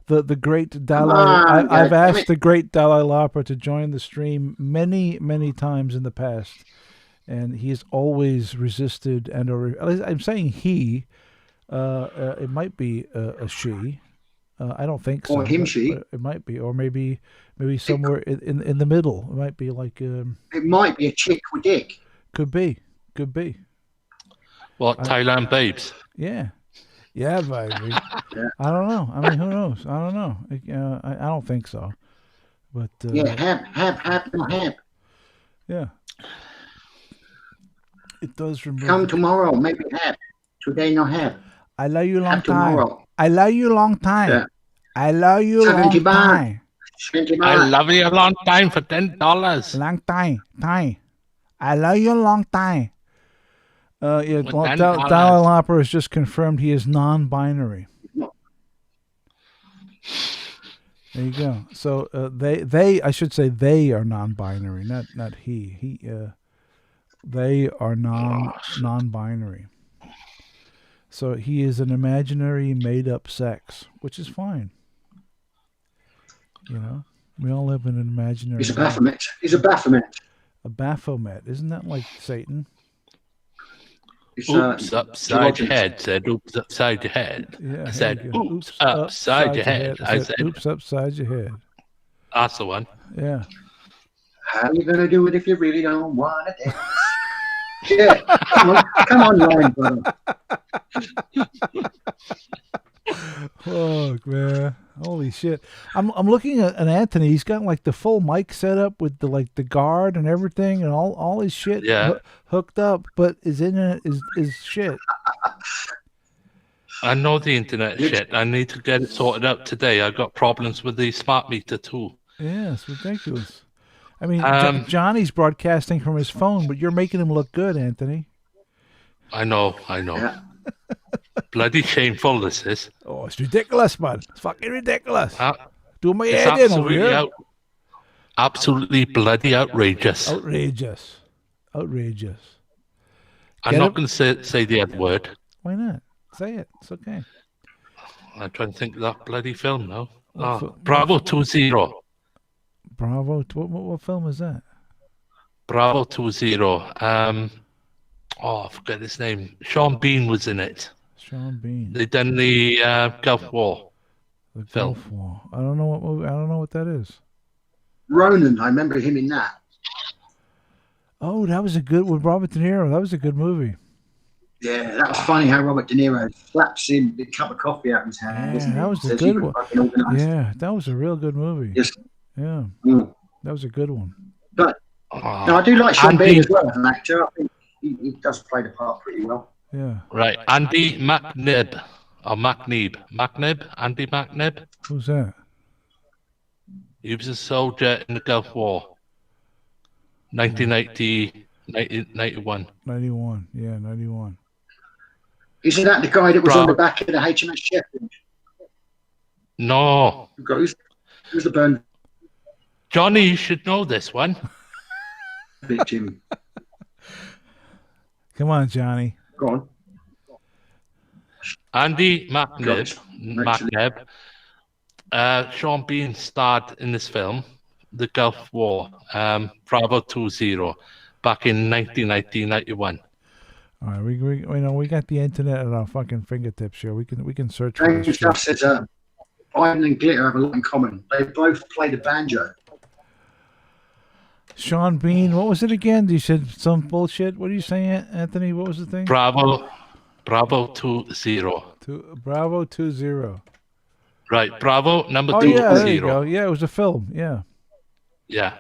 the great Dalai. I've asked the great Dalai Lama to join the stream many times in the past, and he's always resisted. And I'm saying he. It might be a she. I don't think so. Or him, she. It might be, or maybe somewhere in the middle. It might be like. It might be a chick with dick. Could be. What, Thailand babes? Yeah, baby. Yeah. I don't know. I mean, who knows? I don't know. I don't think so. But have. Yeah. It does remove. Come tomorrow, maybe have. Today no have. I love you long time. Tomorrow. I love you long time. Yeah. I love you long time. I love you a long time for $10. Long time. I love you a long time. Dalai Lama has just confirmed he is non-binary. There you go. So I should say they are non-binary, not he. They are non-binary. So he is an imaginary, made-up sex, which is fine. You know, we all live in an imaginary. He's a Baphomet. A Baphomet, isn't that like Satan? Oops, upside your head. Said, oops, upside your head. Yeah, I said, oops, upside your head. I said, oops, upside your head. That's the one. Yeah. How are you going to do it if you really don't want to dance? Yeah, come on, Ryan, brother. Fuck, man. Holy shit. I'm looking at Anthony. He's got like the full mic set up with the guard and everything and all his shit hooked up, but is shit. I know the internet shit. I need to get it sorted out today. I got problems with the smart meter too. Yeah, it's ridiculous. I mean, Johnny's broadcasting from his phone, but you're making him look good, Anthony. I know. Yeah. Bloody shameful this is. Oh, it's ridiculous, man. It's fucking ridiculous. Do my head in over here. Absolutely bloody outrageous. Outrageous. I'm Get not it? going to say the other word. Why not? Say it. It's okay. I'm trying to think of that bloody film now. What Bravo 20. Bravo. What film is that? Bravo 20. I forget his name. Sean Bean was in it. Sean Bean. They done the Gulf War. The film. Gulf War. I don't know what movie. I don't know what that is. Ronan, I remember him in that. Oh, that was a good with Robert De Niro. That was a good movie. Yeah, that was funny how Robert De Niro slaps him a cup of coffee out of his hand. Yeah, that was a Says good you one. fucking organised. Yeah, that was a real good movie. Yes. Yeah, that was a good one. But no, I do like Sean Andy- Bean as well as an actor. I think he does play the part pretty well. Yeah. Right, Andy McNib. Or McNeeb. McNib? Andy McNib? Who's that? He was a soldier in the Gulf War. 1990, 91. 91. Yeah, 91. Isn't that the guy that was on the back of the HMS Sheffield? No. Who's the burn Johnny, you should know this one. victim? Come on, Johnny. Go on. Andy Gotcha. McNib. Sean Bean starred in this film, The Gulf War, Bravo 20, back in 1991. All right, we got the internet at our fucking fingertips here. We can search for James this Duff shit. says Biden and Glitter have a lot in common. They both play the banjo. Sean Bean, what was it again? You said some bullshit. What are you saying, Anthony? What was the thing? Bravo 20. Bravo 20. Right, Bravo number Oh 20. yeah, there you go. Yeah, it was a film. Yeah. Yeah.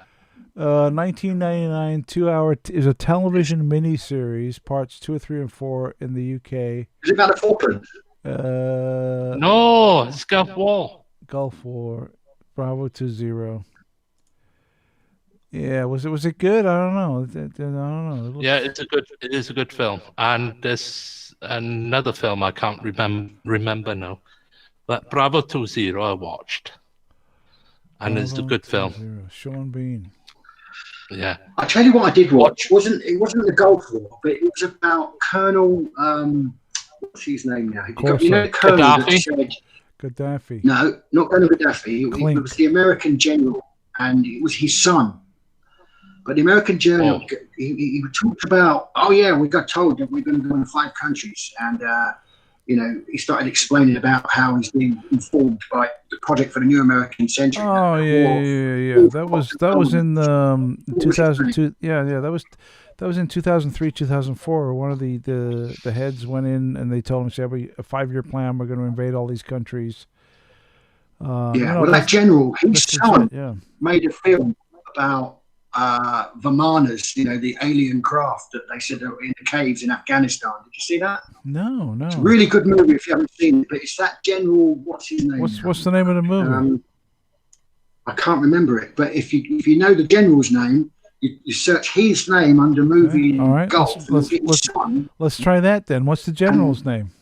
1999, 2-hour. Is a television miniseries, parts 2, 3, and 4 in the UK. Is it about a Falklands? No, it's Gulf War. Gulf War, Bravo 20. Yeah, was it good? I don't know. I don't know. Yeah, it is a good film. And there's another film I can't remember now. But Bravo 20 I watched. And it's a good film. 20. Sean Bean. Yeah. I tell you what I did watch. It wasn't the Gulf War, but it was about Colonel what's his name now? You know the Colonel that said Gaddafi. no, not Colonel Gaddafi. It was the American general, and it was his son. But the American general, he talked about, we got told that we're going to go in 5 countries, and he started explaining about how he's being informed by the Project for the New American Century. Oh yeah. That was in 2002. Yeah, that was in 2003, 2004. One of the heads went in and they told him, "Say, a 5-year plan. We're going to invade all these countries." That general, his son, made a film about Vimanas, the alien craft that they said that were in the caves in Afghanistan. Did you see that? No. It's a really good movie if you haven't seen it. But it's that general. What's his name? What's the name of the movie? I can't remember it. But if you know the general's name, you search his name under movie all right. Gulf. Let's try that then. What's the general's name?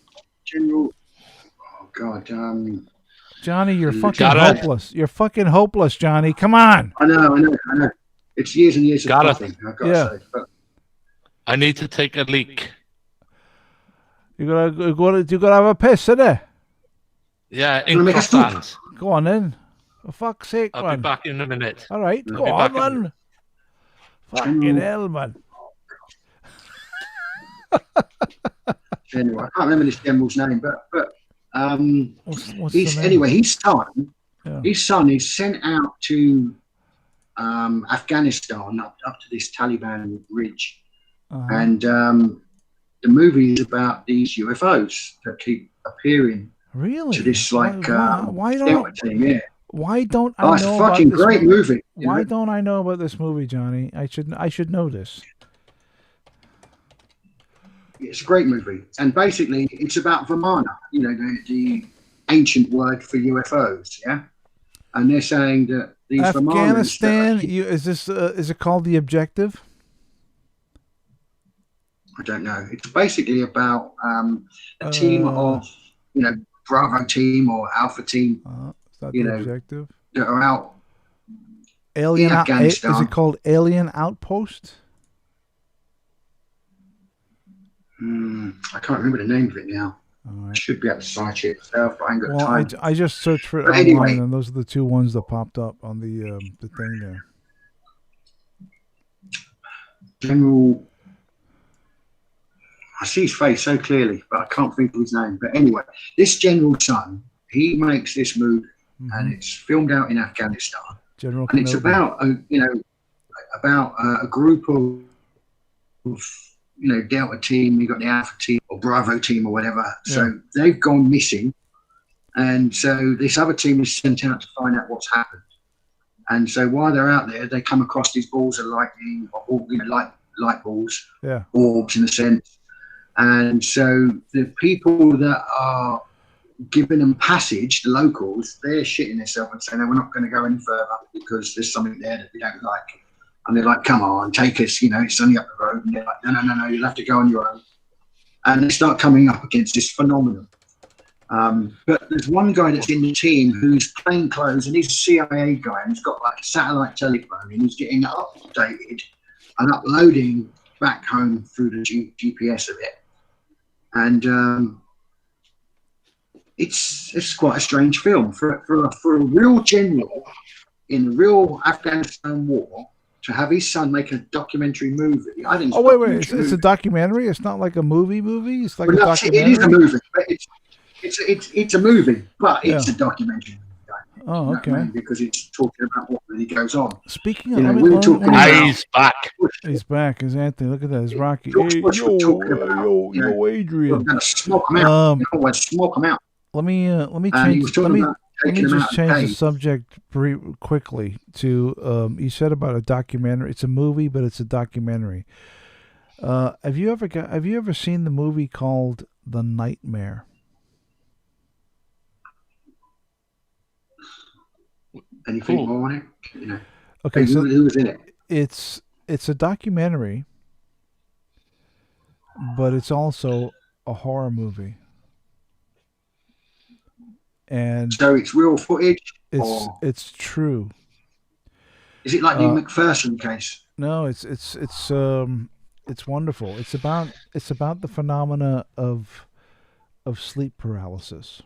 General. Oh God. Johnny, you're fucking hopeless. You're fucking hopeless, Johnny. Come on. I know. It's years and years of nothing, I've got to say. But I need to take a leak. You gotta have a piss, innit? Yeah, in croissants. Go on then. For fuck's sake, I'll man. be back in a minute. All right, go on, man. Fucking hell, man. Anyway, I can't remember this general's name, but what's his son is sent out to Afghanistan up to this Taliban ridge, and the movie is about these UFOs that keep appearing. Really? To this why don't team? Yeah. Why don't I know? It's a fucking great movie. Why don't I know about this movie, Johnny? I should know this. It's a great movie, and basically it's about Vimana, the ancient word for UFOs. Yeah, and they're saying that these Afghanistan. Is it called The Objective? I don't know. It's basically about a team of Bravo team or Alpha team. Is that The Objective? That are out Alien in Is Afghanistan. it called Alien Outpost? I can't remember the name of it now. All I right. should be able to cite it myself, but I ain't got Well, time. I just searched for it But online, anyway, and those are the two ones that popped up on the thing there. General, I see his face so clearly, but I can't think of his name. But anyway, this General Sun, he makes this movie, and it's filmed out in Afghanistan, General and it's Kenobi. about a group of Delta team. You got the Alpha team or Bravo team or whatever. So they've gone missing, and so this other team is sent out to find out what's happened. And so while they're out there, they come across these balls of lightning, or light balls, orbs in a sense. And so the people that are giving them passage, the locals, they're shitting themselves and saying, no, we're not going to go any further because there's something there that we don't like. And they're like, come on, take us, it's only up the road. And they're like, no, you'll have to go on your own. And they start coming up against this phenomenon. But there's one guy that's in the team who's plain clothes, and he's a CIA guy, and he's got like a satellite telephone, and he's getting updated and uploading back home through the GPS of it. And it's quite a strange film for a real general in the real Afghanistan war to have his son make a documentary movie. I think. Wait! It's a documentary. It's not like a movie. It's like a documentary. It is a movie, but it's a movie, but it's a documentary. Oh, okay. Because it's talking about what really goes on. Speaking of, we were talking about, he's back. He's back. Is Anthony? Look at that. It's Rocky. Yo, Adrian. We're gonna smoke him out. We're smoke him out. Let me change. Let me just change the subject quickly to. You said about a documentary. It's a movie, but it's a documentary. Have you ever seen the movie called The Nightmare? Anything more on it? Okay, so who was in it? It's a documentary, but it's also a horror movie. And so it's real footage. It's true. Is it like the McPherson case? No, it's wonderful. It's about the phenomena of sleep paralysis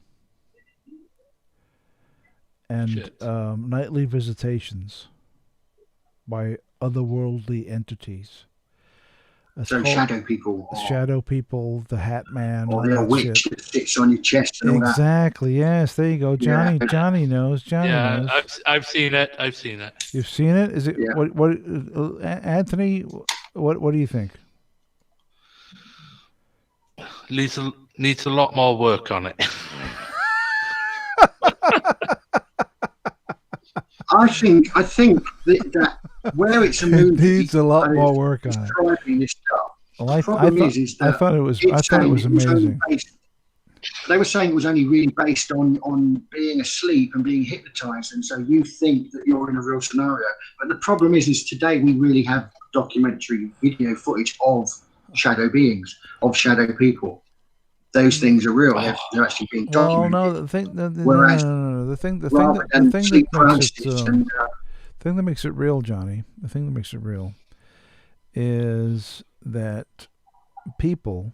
and nightly visitations by otherworldly entities. So shadow people. Shadow people, the Hat Man, or the witch that sits on your chest and all that. Exactly, yes. There you go. Johnny knows. Johnny knows. I've seen it. You've seen it? Is it what Anthony, what do you think? Needs a lot more work on it. I think that where it's a movie, it needs a lot more work on it. This stuff. Well, I thought it was amazing. They were saying it was only really based on being asleep and being hypnotized, and so you think that you're in a real scenario. But the problem is today we really have documentary video footage of shadow beings, of shadow people. Those things are real. They're actually being documented. Well, no, the thing that makes it real, Johnny. The thing that makes it real is that people,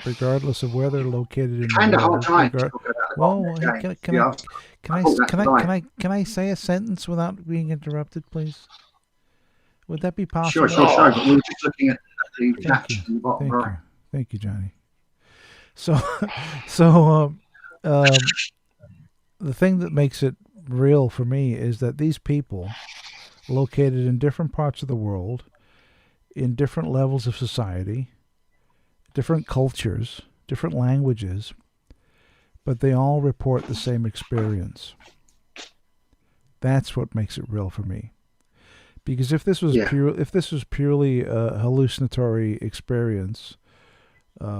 regardless of where they're located in the world, can I say a sentence without being interrupted, please? Would that be possible? Sure. But we were just looking at the patch in the bottom right. Thank you, Johnny. So, the thing that makes it real for me is that these people, located in different parts of the world, in different levels of society, different cultures, different languages, but they all report the same experience. That's what makes it real for me. Because if this was purely a hallucinatory experience,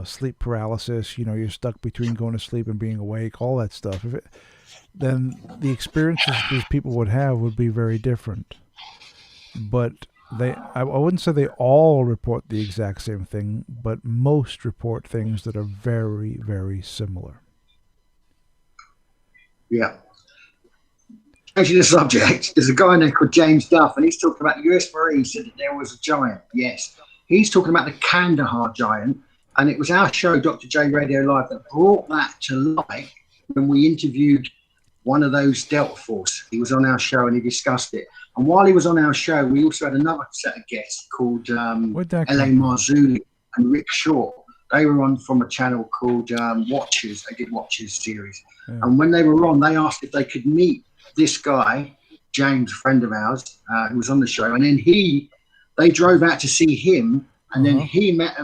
sleep paralysis, you're stuck between going to sleep and being awake, all that stuff, then the experiences these people would have would be very different. But I wouldn't say they all report the exact same thing, but most report things that are very, very similar. Yeah. changing the subject, there's a guy in there called James Duff, and he's talking about the US Marines said that there was a giant. Yes. He's talking about the Kandahar giant, and it was our show, Dr. J Radio Live, that brought that to light when we interviewed one of those Delta Force. He was on our show and he discussed it. And while he was on our show, we also had another set of guests called L.A. Marzulli and Rick Shaw. They were on from a channel called Watchers. They did Watchers series. Yeah. And when they were on, they asked if they could meet this guy, James, a friend of ours, who was on the show. And then they drove out to see him. And then he met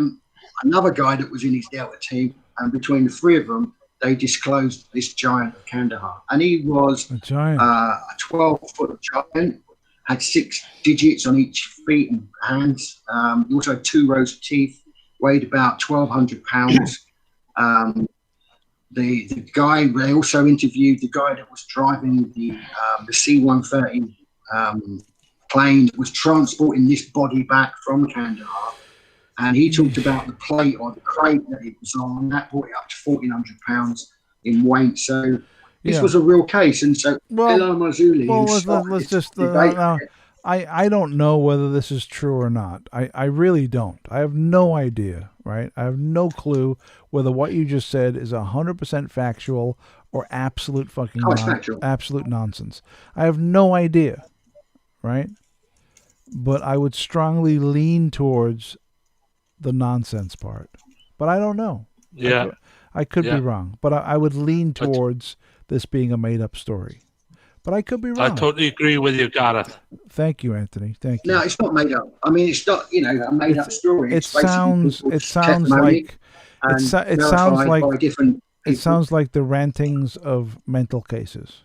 another guy that was in his Delta team. And between the three of them, they disclosed this giant of Kandahar. And he was a 12-foot giant, had 6 digits on each feet and hands. He also had 2 rows of teeth, weighed about 1,200 pounds. The guy, they also interviewed the guy that was driving the C-130 plane that was transporting this body back from Kandahar. And he talked about the plate or the crate that it was on. That brought it up to 1,400 pounds in weight. So this was a real case. And so L.A. Marzulli. Well, let's just I don't know whether this is true or not. I really don't. I have no idea, right? I have no clue whether what you just said is 100% factual or absolute fucking absolute nonsense. I have no idea, right? But I would strongly lean towards the nonsense part. But I don't know. Yeah. I could be wrong. But I would lean towards this being a made-up story. But I could be wrong. I totally agree with you, Gareth. Thank you, Anthony. Thank you. No, it's not made up. I mean, it's not, a made-up story. It sounds like the rantings of mental cases.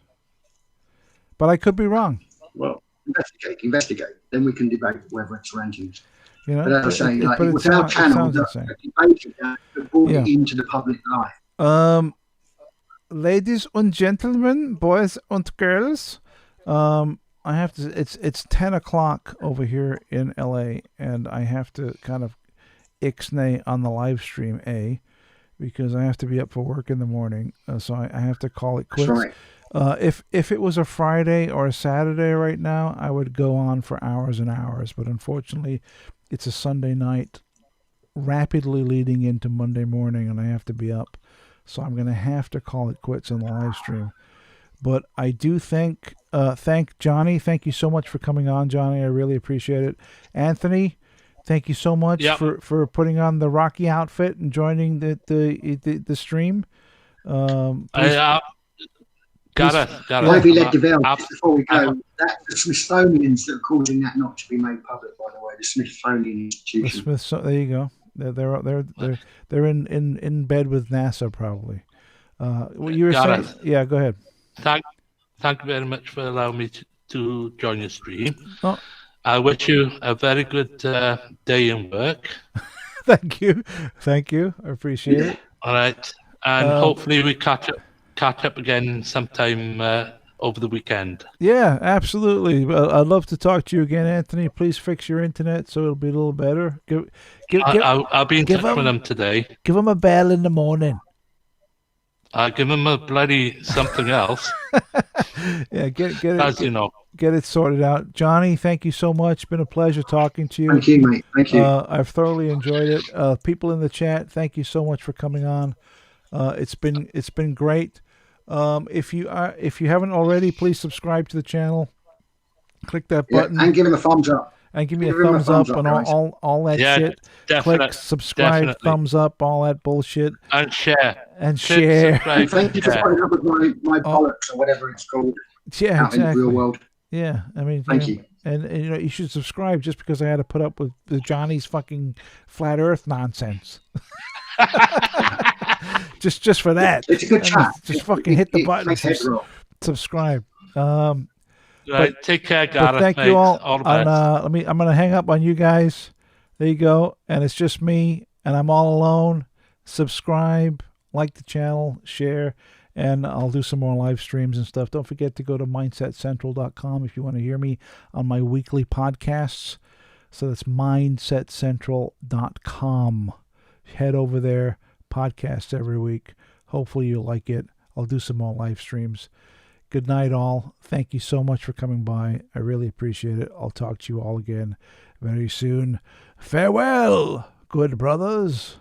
But I could be wrong. Well, investigate. Then we can debate whether it's rantings. But as I say, it was our channel that debated that brought it into the public life. Ladies and gentlemen, boys and girls, I have to. It's 10 o'clock over here in LA, and I have to kind of ixnay on the live stream, because I have to be up for work in the morning, so I have to call it quits. That's right. If it was a Friday or a Saturday right now, I would go on for hours and hours, but unfortunately, it's a Sunday night, rapidly leading into Monday morning, and I have to be up. So I'm going to have to call it quits on the live stream. But I do thank Johnny. Thank you so much for coming on, Johnny. I really appreciate it. Anthony, thank you so much for putting on the Rocky outfit and joining the stream. Ivy led development. Before we go, that's the Smithsonian's that are causing that not to be made public. By the way, the Smithsonian Institution. There you go. They're in bed with NASA probably. What you were saying? Yeah, go ahead. Thank you very much for allowing me to join your stream. I wish you a very good day in work. Thank you. I appreciate it. All right, and hopefully we catch up again sometime over the weekend. Yeah, absolutely. I'd love to talk to you again, Anthony. Please fix your internet so it'll be a little better. I'll be in touch with him today. Give him a bell in the morning. I'll give him a bloody something else. Yeah, get it. As you know. Get it sorted out. Johnny, thank you so much. It's been a pleasure talking to you. Thank you, mate. Thank you. I've thoroughly enjoyed it. People in the chat, thank you so much for coming on. It's been great. If you haven't already, please subscribe to the channel. Click that button and give him a thumbs up. And give me a thumbs up and all that shit. Click subscribe, thumbs up, all that bullshit. And share. And thank you for putting up with my bollocks or whatever it's called. Yeah, out in the real world. Yeah, I mean, thank you. And you should subscribe just because I had to put up with the Johnny's fucking flat Earth nonsense. just for that. It's a good chat. Just fucking hit the button. Subscribe. Right, take care, Gareth. Thank you all. All the best. I'm gonna hang up on you guys. There you go. And it's just me, and I'm all alone. Subscribe, like the channel, share, and I'll do some more live streams and stuff. Don't forget to go to mindsetcentral.com if you want to hear me on my weekly podcasts. So that's mindsetcentral.com. Head over there. Podcasts every week. Hopefully you like it. I'll do some more live streams. Good night, all. Thank you so much for coming by. I really appreciate it. I'll talk to you all again very soon. Farewell, good brothers.